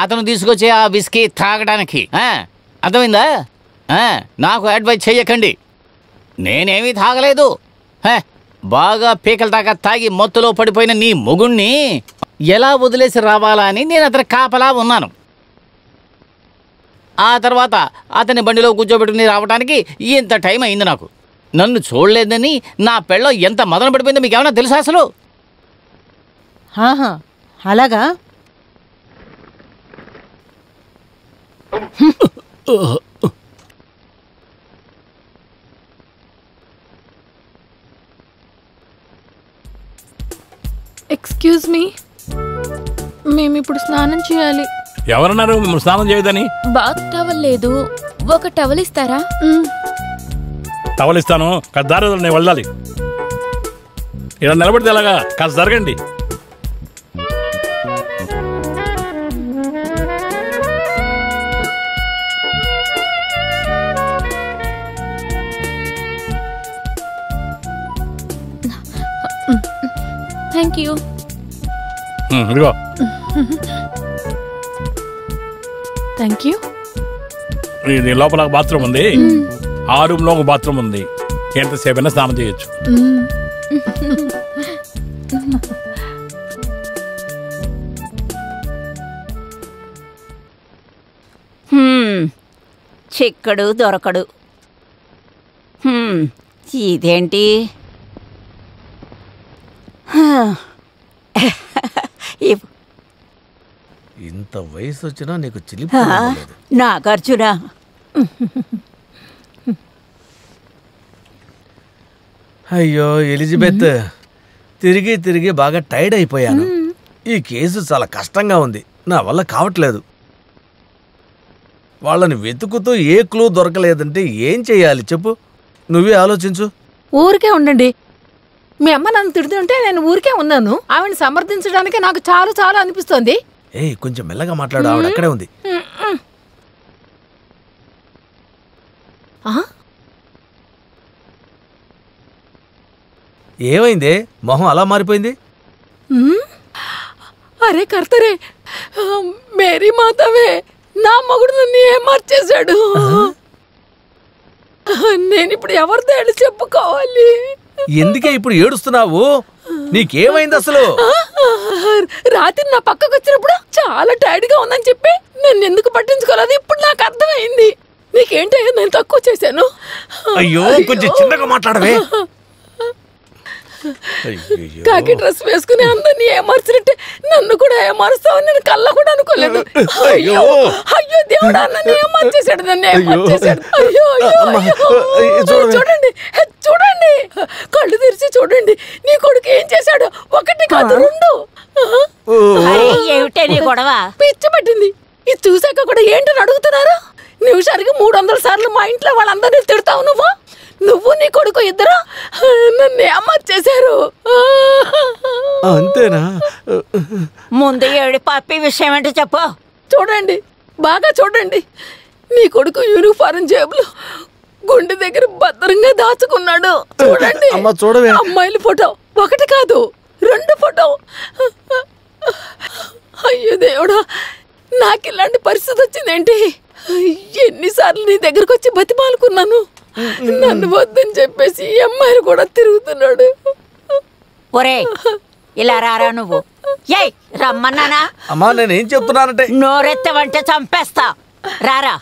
అతను తీసుకొచ్చే ఆ విస్కీ తాగడానికి. అర్థమైందా? నాకు అడ్వైజ్ చెయ్యకండి. నేనేమీ తాగలేదు. బాగా పీకల దాకా తాగి మొత్తులో పడిపోయిన నీ మొగుణ్ణి ఎలా వదిలేసి రావాలా అని నేను అతని కాపలా ఉన్నాను. ఆ తర్వాత అతని బండిలో కూర్చోబెట్టుకుని రావడానికి ఇంత టైం అయింది నాకు. నన్ను చూడలేదని నా పెళ్ళం ఎంత మదన పడిపోయిందో మీకు ఏమైనా తెలుసా అసలు? అలాగా? ఎక్స్క్యూజ్ మీ, మేమిప్పుడు స్నానం చేయాలి. ఎవరన్నారు మిమ్మల్ని స్నానం చేయదని? బాత్ టవల్ లేదు, ఒక టవల్ ఇస్తారా? టవల్ ఇస్తాను, కాస్త దారి నేను వెళ్ళాలి. ఇలా నిలబడితే ఎలాగా? కాస్త జరగండి. Thank you. ఇదిగో. Thank you. ఇది లోపల బాత్రూమ్ ఉంది, ఆ రూమ్ లో ఒక బాత్రూమ్ ఉంది. ఎంతసేపు అయినా స్నానం చేయొచ్చు. చిక్కడు దొరకడు. ఇదేంటి? ఇంత వయసు వచ్చినా నీకు నాగార్జున, అయ్యో ఎలిజబెత్, తిరిగి తిరిగి బాగా టైర్డ్ అయిపోయాను. ఈ కేసు చాలా కష్టంగా ఉంది, నా వల్ల కావట్లేదు. వాళ్ళని వెతుకుతూ ఏ క్లూ దొరకలేదంటే ఏం చెయ్యాలి చెప్పు, నువ్వే ఆలోచించు. ఊరికే ఉండండి. మీ అమ్మ నన్ను తిడుతుంటే నేను ఊరికే ఉన్నాను. ఆవిడని సమర్థించడానికి నాకు చాలా చాలా అనిపిస్తోంది. ఏయ్ కొంచెం మెల్లగా మాట్లాడు, ఆవిడ అక్కడే ఉంది. ఏమైందే, మొహం అలా మారిపోయింది? అరే కర్తరే, మేరీ మాతవే, నా మగుడు నన్ను ఏమార్చేశాడు. నేను ఇప్పుడు ఎవరితో వెళ్ళి చెప్పుకోవాలి? ఎందుకే ఇప్పుడు ఏడుస్తున్నావు? నీకేమైంది అసలు? రాత్రి నా పక్కకు వచ్చినప్పుడు చాలా టైర్డ్ గా ఉందని చెప్పి నన్ను ఎందుకు పట్టించుకోలేదు ఇప్పుడు నాకు అర్థమైంది. నీకేంటయ్యా నేను తక్కువ చేశాను? అయ్యో కొంచెం చిన్నగా మాట్లాడవే. కాకి డ్రెస్ వేసుకుని అందరినీ ఏమార్చినట్టే నన్ను కూడా ఏమారుస్తావని నేను కళ్ళ కూడా అనుకోలేదు. అయ్యో అయ్యో దేవుడా, నన్ను ఏమార్చేశాడు, నన్ను ఏమార్చేశాడు. అయ్యో చూడండి చూడండి, కళ్ళు తెరిచి చూడండి, నీ కొడుకు ఏం చేశాడు? ఒకటి కాదు రెండు. ఏమిటే నీ గొడవ? పిచ్చి పట్టింది. ఇది చూసాక కూడా ఏంటని అడుగుతున్నారు? నిమిషానికి 300 సార్లు మా ఇంట్లో వాళ్ళందరినీ తిడతావు నువ్వు. నువ్వు నీ కొడుకు ఇద్దరు నన్ను ఏమార్చేశారు. అంతేనా? ముందు ఏడు పప్పి విషయం ఏంటో చెప్పు. చూడండి, బాగా చూడండి. నీ కొడుకు యూనిఫారం జేబులో గుండె దగ్గర భద్రంగా దాచుకున్నాడు. చూడండి, అమ్మాయిల ఫోటో ఒకటి కాదు 2 ఫోటో. అయ్యో దేవుడా, నాకు ఇలాంటి పరిస్థితి వచ్చిందేంటి? ఎన్నిసార్లు నీ దగ్గరకు వచ్చి బతిమాలుకున్నాను, నన్ను వద్దని చెప్పేసి ఈ అమ్మాయిలు కూడా తిరుగుతున్నాడు. ఒరే ఇలా రారా నువ్వు. ఏయ్ రమ్మన్నానా? అమ్మా నేనేం చెప్తున్నానంటే నోరెత్తవంటే చంపేస్తా. రారా,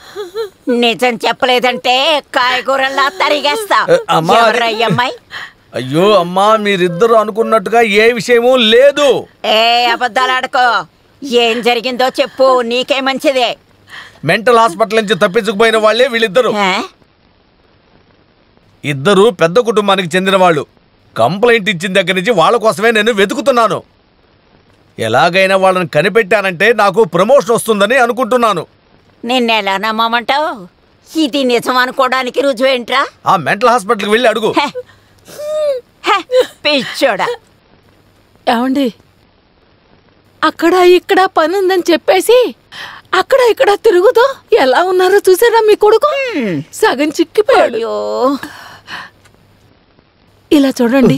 నిజం చెప్పలేదంటే కాయగూరల్లా తరిగేస్తా. అమ్మాయి? అయ్యో అమ్మా, మీరిద్దరు అనుకున్నట్టుగా ఏ విషయమూ లేదు. ఏ అబద్ధాలు ఆడుకో. ఏం జరిగిందో చెప్పు, నీకే మంచిదే. మెంటల్ హాస్పిటల్ నుంచి తప్పించుకుపోయిన వాళ్ళే వీళ్ళిద్దరు. ఇద్దరు పెద్ద కుటుంబానికి చెందిన వాళ్ళు. కంప్లైంట్ ఇచ్చిన దగ్గర నుంచి వాళ్ళ కోసమే నేను వెతుకుతున్నాను. ఎలాగైనా వాళ్ళని కనిపెట్టానంటే నాకు ప్రమోషన్ వస్తుందని అనుకుంటున్నాను. నిన్నెలా నమ్మమంటావు? ఇది నిజం అనుకోవడానికి రుజువేంట్రా? ఆ మెంటల్ హాస్పిటల్కి వెళ్ళి అడుగు. పిచ్చోడా. ఏమండి, అక్కడ ఇక్కడ పని ఉందని చెప్పేసి అక్కడ ఇక్కడ తిరుగుతూ ఎలా ఉన్నారో చూసారా మీ కొడుకు? సగం చిక్కిపోయాడు. ఇలా చూడండి,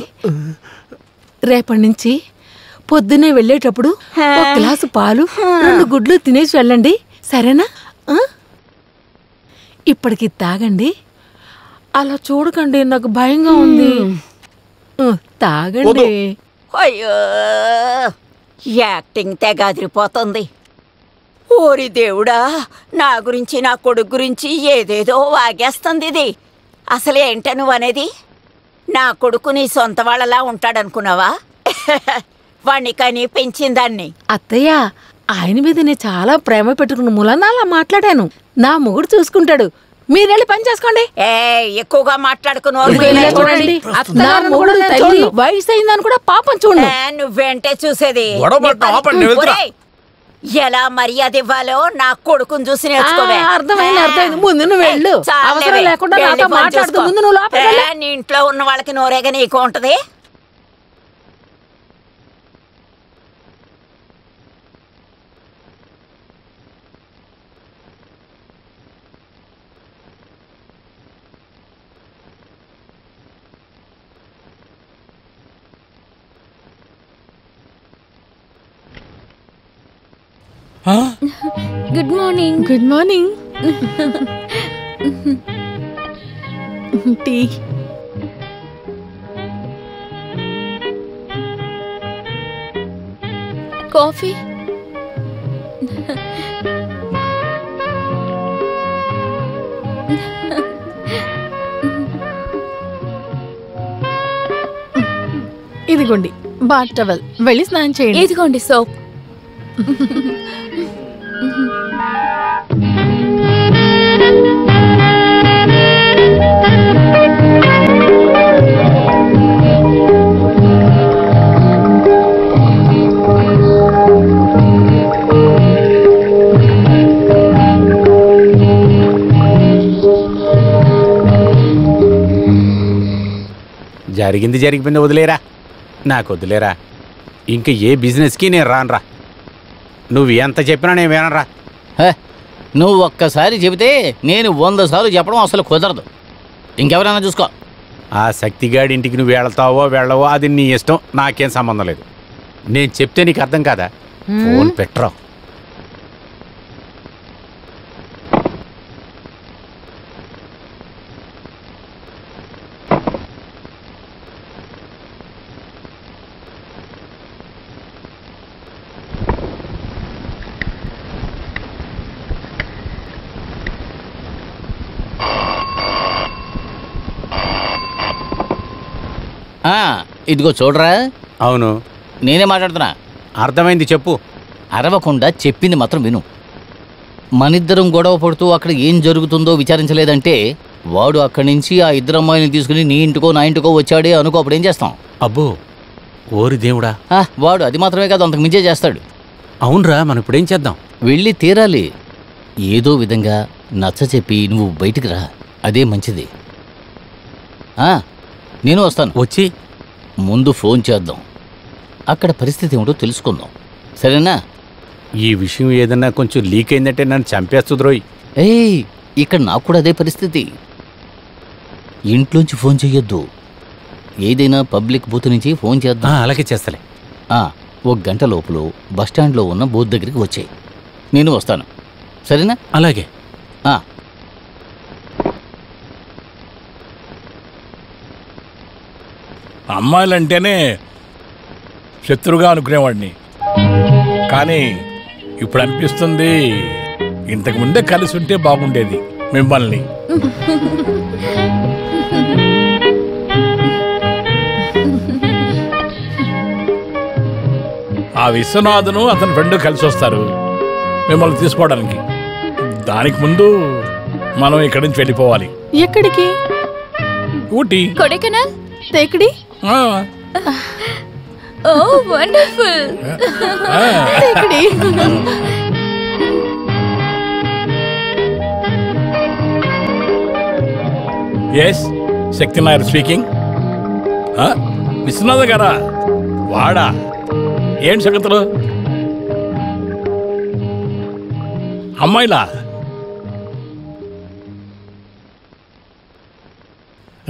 రేపటి నుంచి పొద్దునే వెళ్ళేటప్పుడు 1 గ్లాసు పాలు 2 గుడ్లు తినేసి వెళ్ళండి, సరేనా? ఇప్పటికి తాగండి. అలా చూడకండి, నాకు భయంగా ఉంది. తాగండి. అయ్యో, యాక్టింగ్ తెగాదిరిపోతుంది. ఓరి దేవుడా, నా గురించి నా కొడుకు గురించి ఏదేదో వాగేస్తుంది ఇది. అసలు ఏంట నువ్వనేది? నా కొడుకు నీ సొంత వాళ్ళలా ఉంటాడనుకున్నావా? వాణ్ణి కని పెంచిందాన్ని. అత్తయ్య, ఆయన మీద నేను చాలా ప్రేమ పెట్టుకున్న మూలన అలా మాట్లాడాను. నా మొగుడు చూసుకుంటాడు, మీరెళ్ళి పని చేసుకోండి. ఎక్కువగా మాట్లాడుకుని వయసు అయిందని కూడా పాపం చూడండి. నువ్వేంటే చూసేది? ఎలా మర్యాద ఇవ్వాలో నా కొడుకుని చూసి నేర్చుకోవే. అర్థమైంది. ముందు నువ్వు వెళ్ళు, అవసరం లేకుండా నాతో మాట్లాడుతూ ముందు నువ్వు లోపలికి. నీ ఇంట్లో ఉన్న వాళ్ళకి నోరేగా నీకు ఉంటది. Good morning. Good morning. Tea. Coffee. ఇదిగోండి బాత్ టవల్, వెళ్ళి స్నానం చేయండి. ఇదిగోండి సోప్. జరిగింది జరిగిపోయింది, వదిలేరా. నాకు వదిలేరా. ఇంక ఏ బిజినెస్కి నేను రానురా. నువ్వు ఎంత చెప్పినా నేను వినరా. నువ్వు ఒక్కసారి చెబితే నేను 100 సార్లు చెప్పడం అసలు కుదరదు. ఇంకెవరైనా చూసుకో. ఆ శక్తిగాడి ఇంటికి నువ్వు వెళ్తావో వెళ్ళవో అది నీ ఇష్టం, నాకేం సంబంధం లేదు. నేను చెప్తే నీకు అర్థం కాదా? ఫోన్ పెట్టరా. ఇదిగో చూడరా. అవును, నేనే మాట్లాడుతున్నా. అర్థమైంది, చెప్పు. అరవకుండా చెప్పింది మాత్రం విను. మనిద్దరం గొడవ పడుతూ అక్కడ ఏం జరుగుతుందో విచారించలేదంటే వాడు అక్కడి నుంచి ఆ 2 అమ్మాయిని తీసుకుని నీ ఇంటికో నా ఇంటికో వచ్చాడే అనుకో, అప్పుడు ఏం చేస్తాం? అబ్బో, ఓరి దేవుడా. వాడు అది మాత్రమే కాదు, అంతకు మించే చేస్తాడు. అవునరా, మనం ఇప్పుడు ఏం చేద్దాం? వెళ్ళి తీరాలి. ఏదో విధంగా నచ్చ చెప్పి నువ్వు బయటికి రా, అదే మంచిది. నేను వస్తాను. వచ్చి ముందు ఫోన్ చేద్దాం, అక్కడ పరిస్థితి ఏమిటో తెలుసుకుందాం, సరేనా? ఈ విషయం ఏదన్నా కొంచెం లీక్ అయిందంటే నన్ను చంపేస్తుందిరోయ్. ఇక్కడ నాకు కూడా అదే పరిస్థితి. ఇంట్లోంచి ఫోన్ చెయ్యొద్దు, ఏదైనా పబ్లిక్ బూత్ నుంచి ఫోన్ చేద్దాం. అలాగే చేస్తలే. 1 గంట లోపల బస్టాండ్లో ఉన్న బూత్ దగ్గరికి వచ్చాయి, నేను వస్తాను, సరేనా? అలాగే. అమ్మాయిలంటేనే శత్రువుగా అనుకునేవాడిని, కానీ ఇప్పుడు అనిపిస్తుంది ఇంతకు ముందే కలిసి ఉంటే బాగుండేది మిమ్మల్ని. ఆ విశ్వనాథను అతని ఫ్రెండ్ కలిసి వస్తారు మిమ్మల్ని తీసుకోవడానికి. దానికి ముందు మనం ఇక్కడి నుంచి వెళ్ళిపోవాలి. ఎక్కడికి? ఊటీ, కొడైకెనాల్, తేకడి. ఓ వండర్ఫుల్. తేకడి. ఎస్, శక్తి నాయర్ స్పీకింగ్. విశ్వనాథ గారా? వాడా? ఏంటి సంగతులు? అమ్మాయిలా?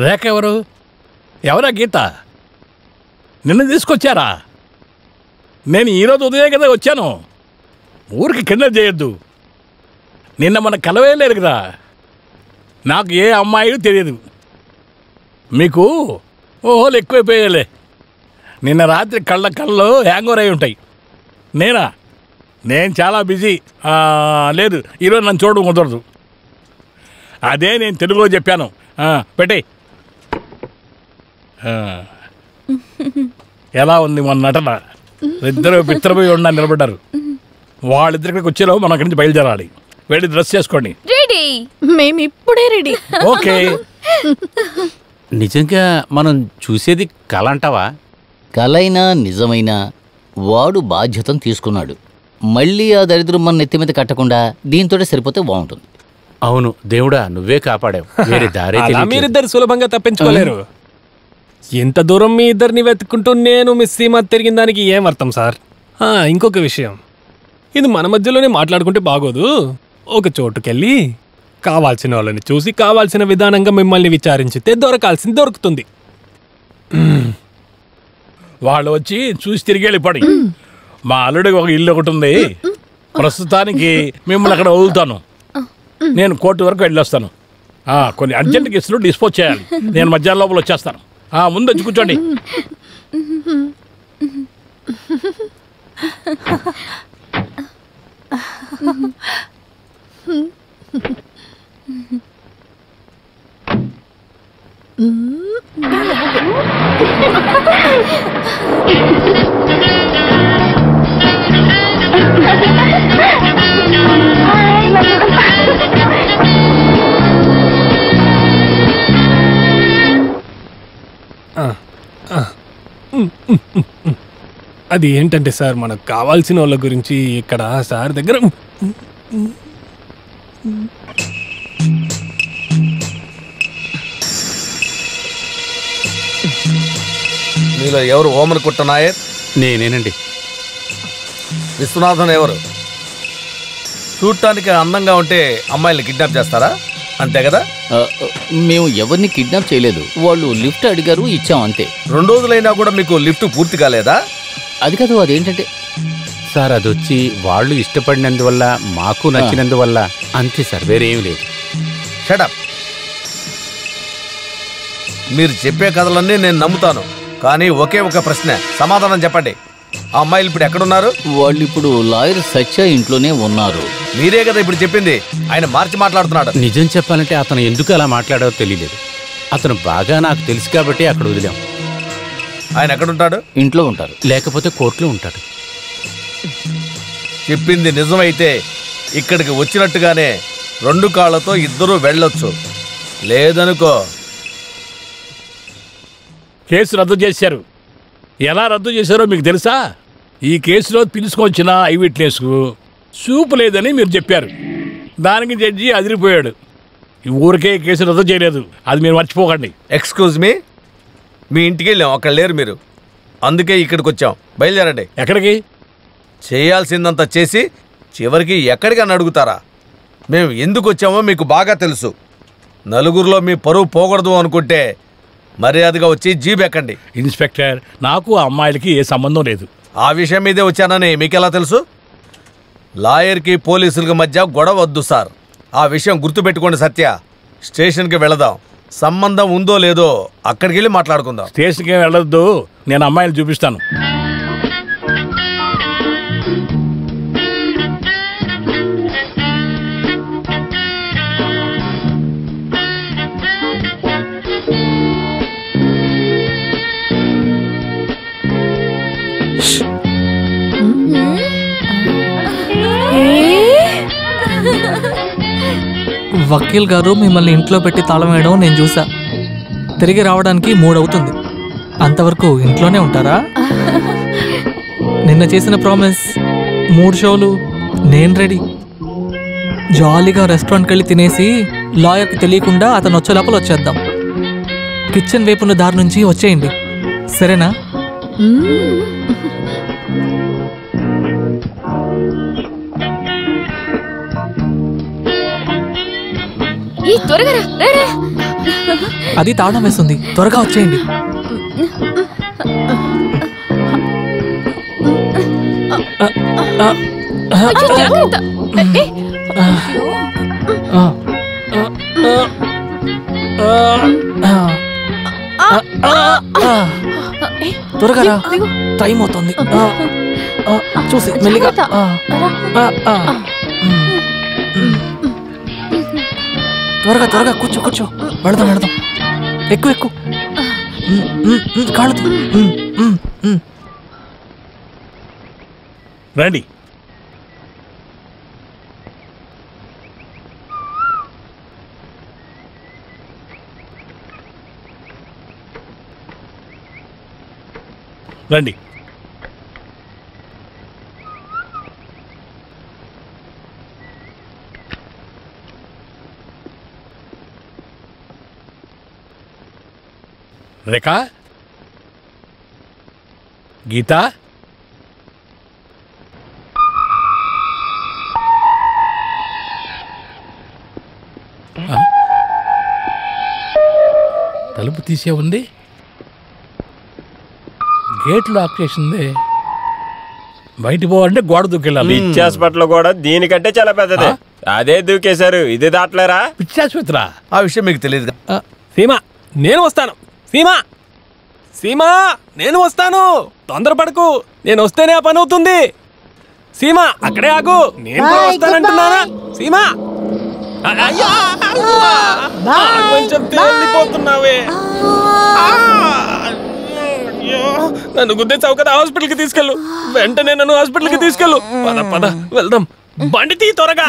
రేఖ ఎవరు? ఎవరా గీత? నిన్న తీసుకొచ్చారా? నేను ఈరోజు ఉదయం కదా వచ్చాను. ఊరికి కింద చేయొద్దు. నిన్న మన కలవే లేరు కదా, నాకు ఏ అమ్మాయి తెలియదు. మీకు ఓహోలు ఎక్కువైపోయాలే. నిన్న రాత్రి కళ్ళలో హ్యాంగ్ ఓవర్ అయి ఉంటాయి. నేను చాలా బిజీ. లేదు, ఈరోజు నన్ను చూడడం కుదరదు. అదే నేను తెలుగులో చెప్పాను. పెట్టే. ఎలా ఉంది మన నటన? 2 పిత్రపోయి ఉండా నిలబడ్డారు. వాళ్ళిద్దరికి వచ్చేలో మనం అక్కడి నుంచి బయలుదేరాలి. వెళ్ళి డ్రెస్ చేసుకోండి. రెడీ. మేము ఇప్పుడే రెడీ. ఓకే. నిజంగా మనం చూసేది కల అంటావా? కలైనా నిజమైనా వాడు బాధ్యతను తీసుకున్నాడు. మళ్ళీ ఆ దరిద్రం మన నెత్తి మీద కట్టకుండా దీంతో సరిపోతే బాగుంటుంది. అవును దేవుడా, నువ్వే కాపాడావు. వేరే దారే మీరిద్దరు సులభంగా తప్పించుకోలేరు. ఎంత దూరం మీ ఇద్దరిని వెతుక్కుంటూ నేను మిస్ సీమ తిరిగిన దానికి ఏం అర్థం సార్? ఇంకొక విషయం, ఇది మన మధ్యలోనే మాట్లాడుకుంటే బాగోదు. ఒక చోటుకెళ్ళి కావాల్సిన వాళ్ళని చూసి కావాల్సిన విధానంగా మిమ్మల్ని విచారించితే దొరకాల్సింది దొరుకుతుంది. వాళ్ళు వచ్చి చూసి తిరిగి వెళ్ళిపోయి. మా అల్లుడికి ఒక ఇల్లు ఒకటి ఉంది. ప్రస్తుతానికి మిమ్మల్ని అక్కడ వదులుతాను. నేను కోర్టు వరకు వెళ్ళొస్తాను. కొన్ని అర్జెంట్ కేసులు డిస్పోజ్ చేయాలి. నేను మధ్యాహ్నం లోపల వచ్చేస్తాను. ముందు వచ్చి కూర్చోండి. అది ఏంటంటే సార్, మనకు కావాల్సిన వాళ్ళ గురించి ఇక్కడ సార్ దగ్గర మీలో ఎవరు ఓమన్ కుట్ట నాయర్? నేనేనండి. విశ్వనాథన్ ఎవరు? చూడటానికి అందంగా ఉంటే అమ్మాయిల్ని కిడ్నాప్ చేస్తారా? అంతే కదా? మేము ఎవరిని కిడ్నాప్ చేయలేదు. వాళ్ళు లిఫ్ట్ అడిగారు, ఇచ్చాం అంతే. 2 రోజులైనా కూడా మీకు లిఫ్ట్ పూర్తి కాలేదా? అది కాదు, అదేంటంటే సార్ అదొచ్చి వాళ్ళు ఇష్టపడినందువల్ల, మాకు నచ్చినందువల్ల అంతే సార్, వేరేం లేదు. షటప్. మీరు చెప్పే కథలన్నీ నేను నమ్ముతాను, కానీ ఒకే ఒక ప్రశ్న, సమాధానం చెప్పండి. ఆ అమ్మాయిలు ఇప్పుడు ఎక్కడున్నారు? వాళ్ళు ఇప్పుడు లాయర్ సత్య ఇంట్లోనే ఉన్నారు. మీరే కదా ఇప్పుడు చెప్పింది. ఆయన మార్చి మాట్లాడుతున్నాడు. నిజం చెప్పాలంటే అతను ఎందుకు అలా మాట్లాడారో తెలియలేదు. అతను బాగా నాకు తెలుసు కాబట్టి అక్కడ వదిలాం. ఆయన ఎక్కడుంటాడు? ఇంట్లో ఉంటారు, లేకపోతే కోర్టులో ఉంటాడు. చెప్పింది నిజమైతే ఇక్కడికి వచ్చినట్టుగానే 2 కాళ్ళతో ఇద్దరూ వెళ్ళొచ్చు. లేదనుకో కేసు రద్దు చేశారు. ఎలా రద్దు చేశారో మీకు తెలుసా? ఈ కేసులో పిలుచుకొచ్చిన ఐ విట్నెస్కు చూపు లేదని మీరు చెప్పారు. దానికి జడ్జి అదిరిపోయాడు. ఈ ఊరికే కేసు రద్దు చేయలేదు, అది మీరు మర్చిపోకండి. ఎక్స్క్యూజ్ మీ, మీ ఇంటికి వెళ్ళాం, అక్కడ లేరు మీరు, అందుకే ఇక్కడికి వచ్చాం. బయలుదేరండి. ఎక్కడికి? చేయాల్సిందంతా చేసి చివరికి ఎక్కడికి అని అడుగుతారా? మేము ఎందుకు వచ్చామో మీకు బాగా తెలుసు. నలుగురిలో మీ పరువు పోకూడదు అనుకుంటే మర్యాదగా వచ్చి జీప్ ఎక్కండి. ఇన్స్పెక్టర్, నాకు ఆ అమ్మాయిలకి ఏ సంబంధం లేదు. ఆ విషయం మీదే వచ్చానని మీకెలా తెలుసు? లాయర్కి పోలీసులకి మధ్య గొడవ వద్దు సార్. ఆ విషయం గుర్తుపెట్టుకోండి సత్య. స్టేషన్కి వెళదాం. సంబంధం ఉందో లేదో అక్కడికి వెళ్ళి మాట్లాడుకుందాం. స్టేషన్కి వెళ్ళొద్దు, నేను అమ్మాయిలు చూపిస్తాను. వకీల్ గారు మిమ్మల్ని ఇంట్లో పెట్టి తాళం వేయడం నేను చూసా. తిరిగి రావడానికి 3 అవుతుంది. అంతవరకు ఇంట్లోనే ఉంటారా? నిన్న చేసిన ప్రామిస్ 3 షోలు నేను రెడీ. జాలీగా రెస్టారెంట్కి వెళ్ళి తినేసి లాయర్కి తెలియకుండా అతను వచ్చే లోపల వచ్చేద్దాం. కిచెన్ వైపున్న దారి నుంచి వచ్చేయండి, సరేనా? అది తాళం వేస్తుంది, త్వరగా వచ్చేయండి. త్వరగా రా, టైం అవుతుంది. చూసి మెల్లిగా. త్వరగా త్వరగా కూర్చో కూర్చో, వెళదాం వెళదాం. ఎక్కువ ఎక్కువ కాళ్ళు. రండి. రండి. రేఖా, గీతా, తలుపు తీసే ఉంది, గేట్ లాక్ చేసింది. బయట పోవాలంటే గోడ దూకెళ్ళాలి. పిచ్చి హాస్పిటల్ కూడా దీనికంటే చాలా పెద్దది. అదే దూకేశారు, ఇది దాటలేరా? పిచ్చి ఆసుపత్రి. ఆ విషయం మీకు తెలియదు. సీమా, నేను వస్తాను. సీమా, సీమా, నేను వస్తాను. తొందరపడకు, నేను వస్తేనే ఆ పని అవుతుంది. సీమా, అక్కడే ఆగు, నేను కూడా వస్తానంటున్నానా? సీమా, కొంచెం తేలిపోతున్నావే. నన్ను గుద్దేసావు కదా, హాస్పిటల్కి తీసుకెళ్ళు. వెంటనే నన్ను హాస్పిటల్కి తీసుకెళ్ళు. పద పద వెళ్దాం. బండి తీ త్వరగా.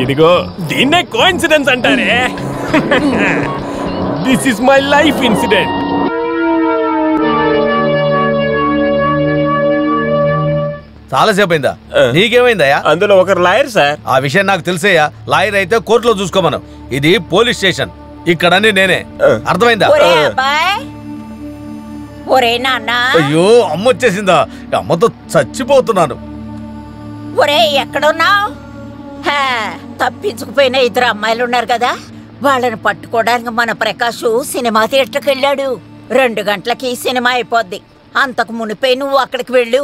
ఇదిగో, దీన్నే కోఇన్సిడెన్స్ అంటారే. This is my life incident. చాలాసేపు అయిందా? నీకేమైందయ్యా? అందులో ఒకరు లాయర్ సార్. ఆ విషయం నాకు తెలిసేయా. లాయర్ అయితే కోర్టులో చూసుకోమను. ఇది పోలీస్ స్టేషన్. ఇక్కడని నేనే, అర్థమైందా? ఒరే అబ్బాయ్, ఒరే నాన్న, అయ్యో అమ్మ వచ్చేసిందా? అమ్మతో చచ్చిపోతున్నాను. ఒరే ఎక్కడున్నావు? తప్పించుకుపోయిన 2 అమ్మాయిలు ఉన్నారు కదా, వాళ్ళని పట్టుకోవడానికి మన ప్రకాష్ సినిమా థియేటర్కి వెళ్ళాడు. 2 గంటలకి సినిమా అయిపోద్ది. అంతకు మునిపై నువ్వు అక్కడికి వెళ్ళు.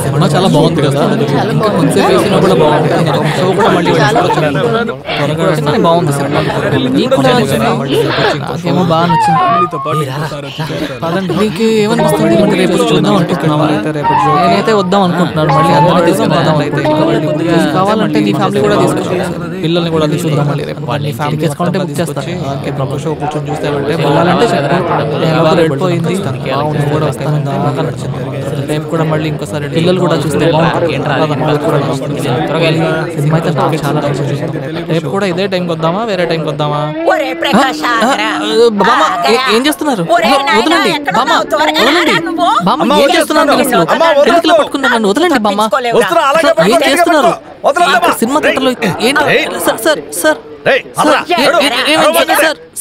సినిమా చాలా బాగుంది కదా, ఇంకా కొంచెంసేపు వేసినా కూడా బాగుంది. షో కూడా మళ్ళీ త్వరగా బాగుంది సినిమా. నాకేమో బాగా నచ్చింది. నీకు ఏమనిపిస్తుంది? మళ్ళీ రేపు చూద్దాం అనుకుంటున్నావా? నేనైతే వద్దాం అనుకుంటున్నాను. మళ్ళీ అందరూ తీసుకుందాం. అయితే కావాలంటే నీ ఫ్యామిలీ కూడా తీసుకుంటాం, పిల్లల్ని కూడా తీసుకుందాం. మళ్ళీ రేపు నీ ఫ్యామిలీ తీసుకుంటే బుక్ చేస్తాను. ప్రముఖ షో కూర్చొని చూస్తామంటే వెళ్ళాలంటే చెప్పాలి. వెళ్ళిపోయింది కూడా వస్తాను. రేపు కూడా మళ్ళీ ఇంకోసారి పిల్లలు కూడా చూస్తే సినిమా అయితే నాకు చాలా రేపు కూడా ఇదే టైంకి వద్దామా, వేరే టైంకి వద్దామా? ఏం చేస్తున్నారు? వదలండి బామ్మ, వదలండి బామ్మ, ఏం చేస్తున్నారు? అసలు పట్టుకున్నా నన్ను, వదలండి బామ్మ. ఏం చేస్తున్నారు సినిమా థియేటర్లో? ఏంటి సార్ సార్ సార్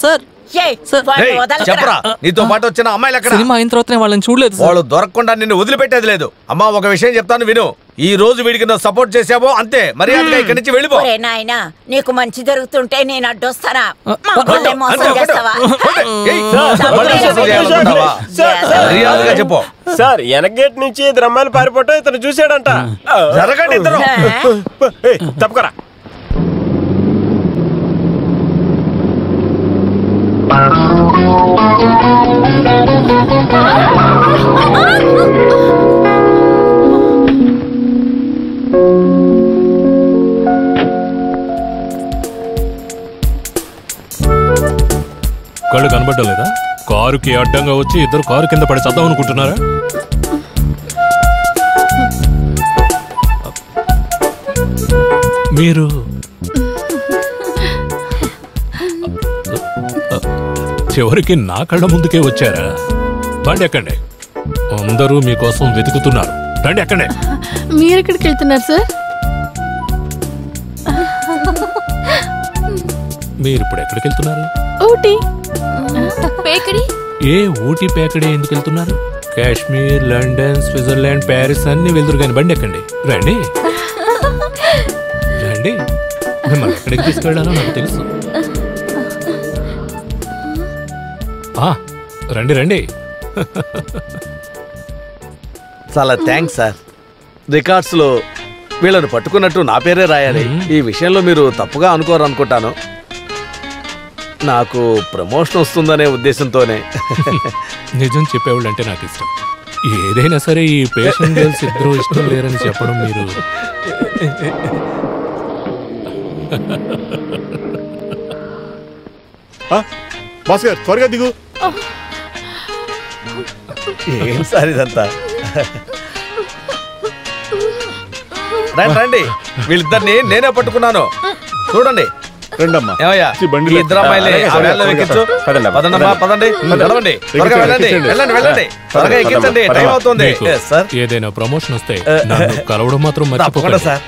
సార్ చెప్పరా, నీతో పాటు వచ్చిన అమ్మాయిలు ఎక్కడ? సినిమా అయిన తర్వాత వాళ్ళని చూడలేదు. వాళ్ళు దొరకకుండా నిన్ను వదిలిపెట్టేది లేదు. అమ్మా ఒక విషయం చెప్తాను విను. ఈ రోజు వీడికి నువ్వు సపోర్ట్ చేసావో అంతే, మర్యాదగా ఇక్కడి నుంచి వెళ్ళిపో. నాయనా, నీకు మంచి జరుగుతుంటే నేను అడ్డొస్తానా? మర్యాదగా చెప్పు సార్. వెనక గేట్ నుంచి 2 అమ్మాయిలు పారిపోవటం ఇతను చూసాడంట. జరగండి ఇద్దరు. తప్పుకోరా. కళ్ళు కనబడ్డలేదా? కారుకి అడ్డంగా వచ్చి ఇద్దరు కారు కింద పడి చద్దాం అనుకుంటున్నారా? మీరు చివరికి నా కళ్ళ ముందుకే వచ్చారా? బండి ఎక్కండి, అందరూ మీకోసం వెతుకుతున్నారు. రండి ఎక్కండి. మీరు ఎక్కడికి వెళ్తున్నారు సార్? మీరు ఇప్పుడు ఎక్కడికి వెళ్తున్నారు? ఊటీ. పేకడి? ఏ ఊటీ పేకడి ఎందుకు వెళ్తున్నారు? కాశ్మీర్, లండన్, స్విట్జర్లాండ్, ప్యారిస్ అన్ని వెళ్తురు. కానీ బండి ఎక్కండి, రండి రండి. మిమ్మల్ని ఎక్కడికి తీసుకెళ్లాలో నాకు తెలుసు. రండి రండి. చాలా థ్యాంక్స్ సార్. రికార్డ్స్ లో వీళ్ళని పట్టుకున్నట్టు నా పేరే రాయాలి. ఈ విషయంలో మీరు తప్పుగా అనుకోరు అనుకుంటాను. నాకు ప్రమోషన్ వస్తుందనే ఉద్దేశంతోనే. నిజం చెప్పేవాళ్ళు అంటే నాకు ఇష్టం. ఏదైనా సరే ఈ పేషెంట్ గర్ల్స్ ఇద్దరు ఇష్టం లేరని చెప్పడం మీరు బాస్ గారు త్వరగా దిగు. ఏం సార్ ఇదంతా? రండి, వీళ్ళిద్దరిని నేనే పట్టుకున్నాను. చూడండి. ఏమయ్యా, ఇద్దరు అమ్మాయిలే ఎక్కించు. పదండమ్మా, పదండి, నడవండి, త్వరగా వెళ్ళండి, వెళ్ళండి, వెళ్ళండి, త్వరగా ఎక్కించండి, టైం అవుతుంది. ఏదైనా ప్రమోషన్ వస్తే నన్ను కలవడం మాత్రం తప్పకుండా సార్.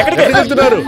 ఎక్కడికి వెళ్తున్నారు?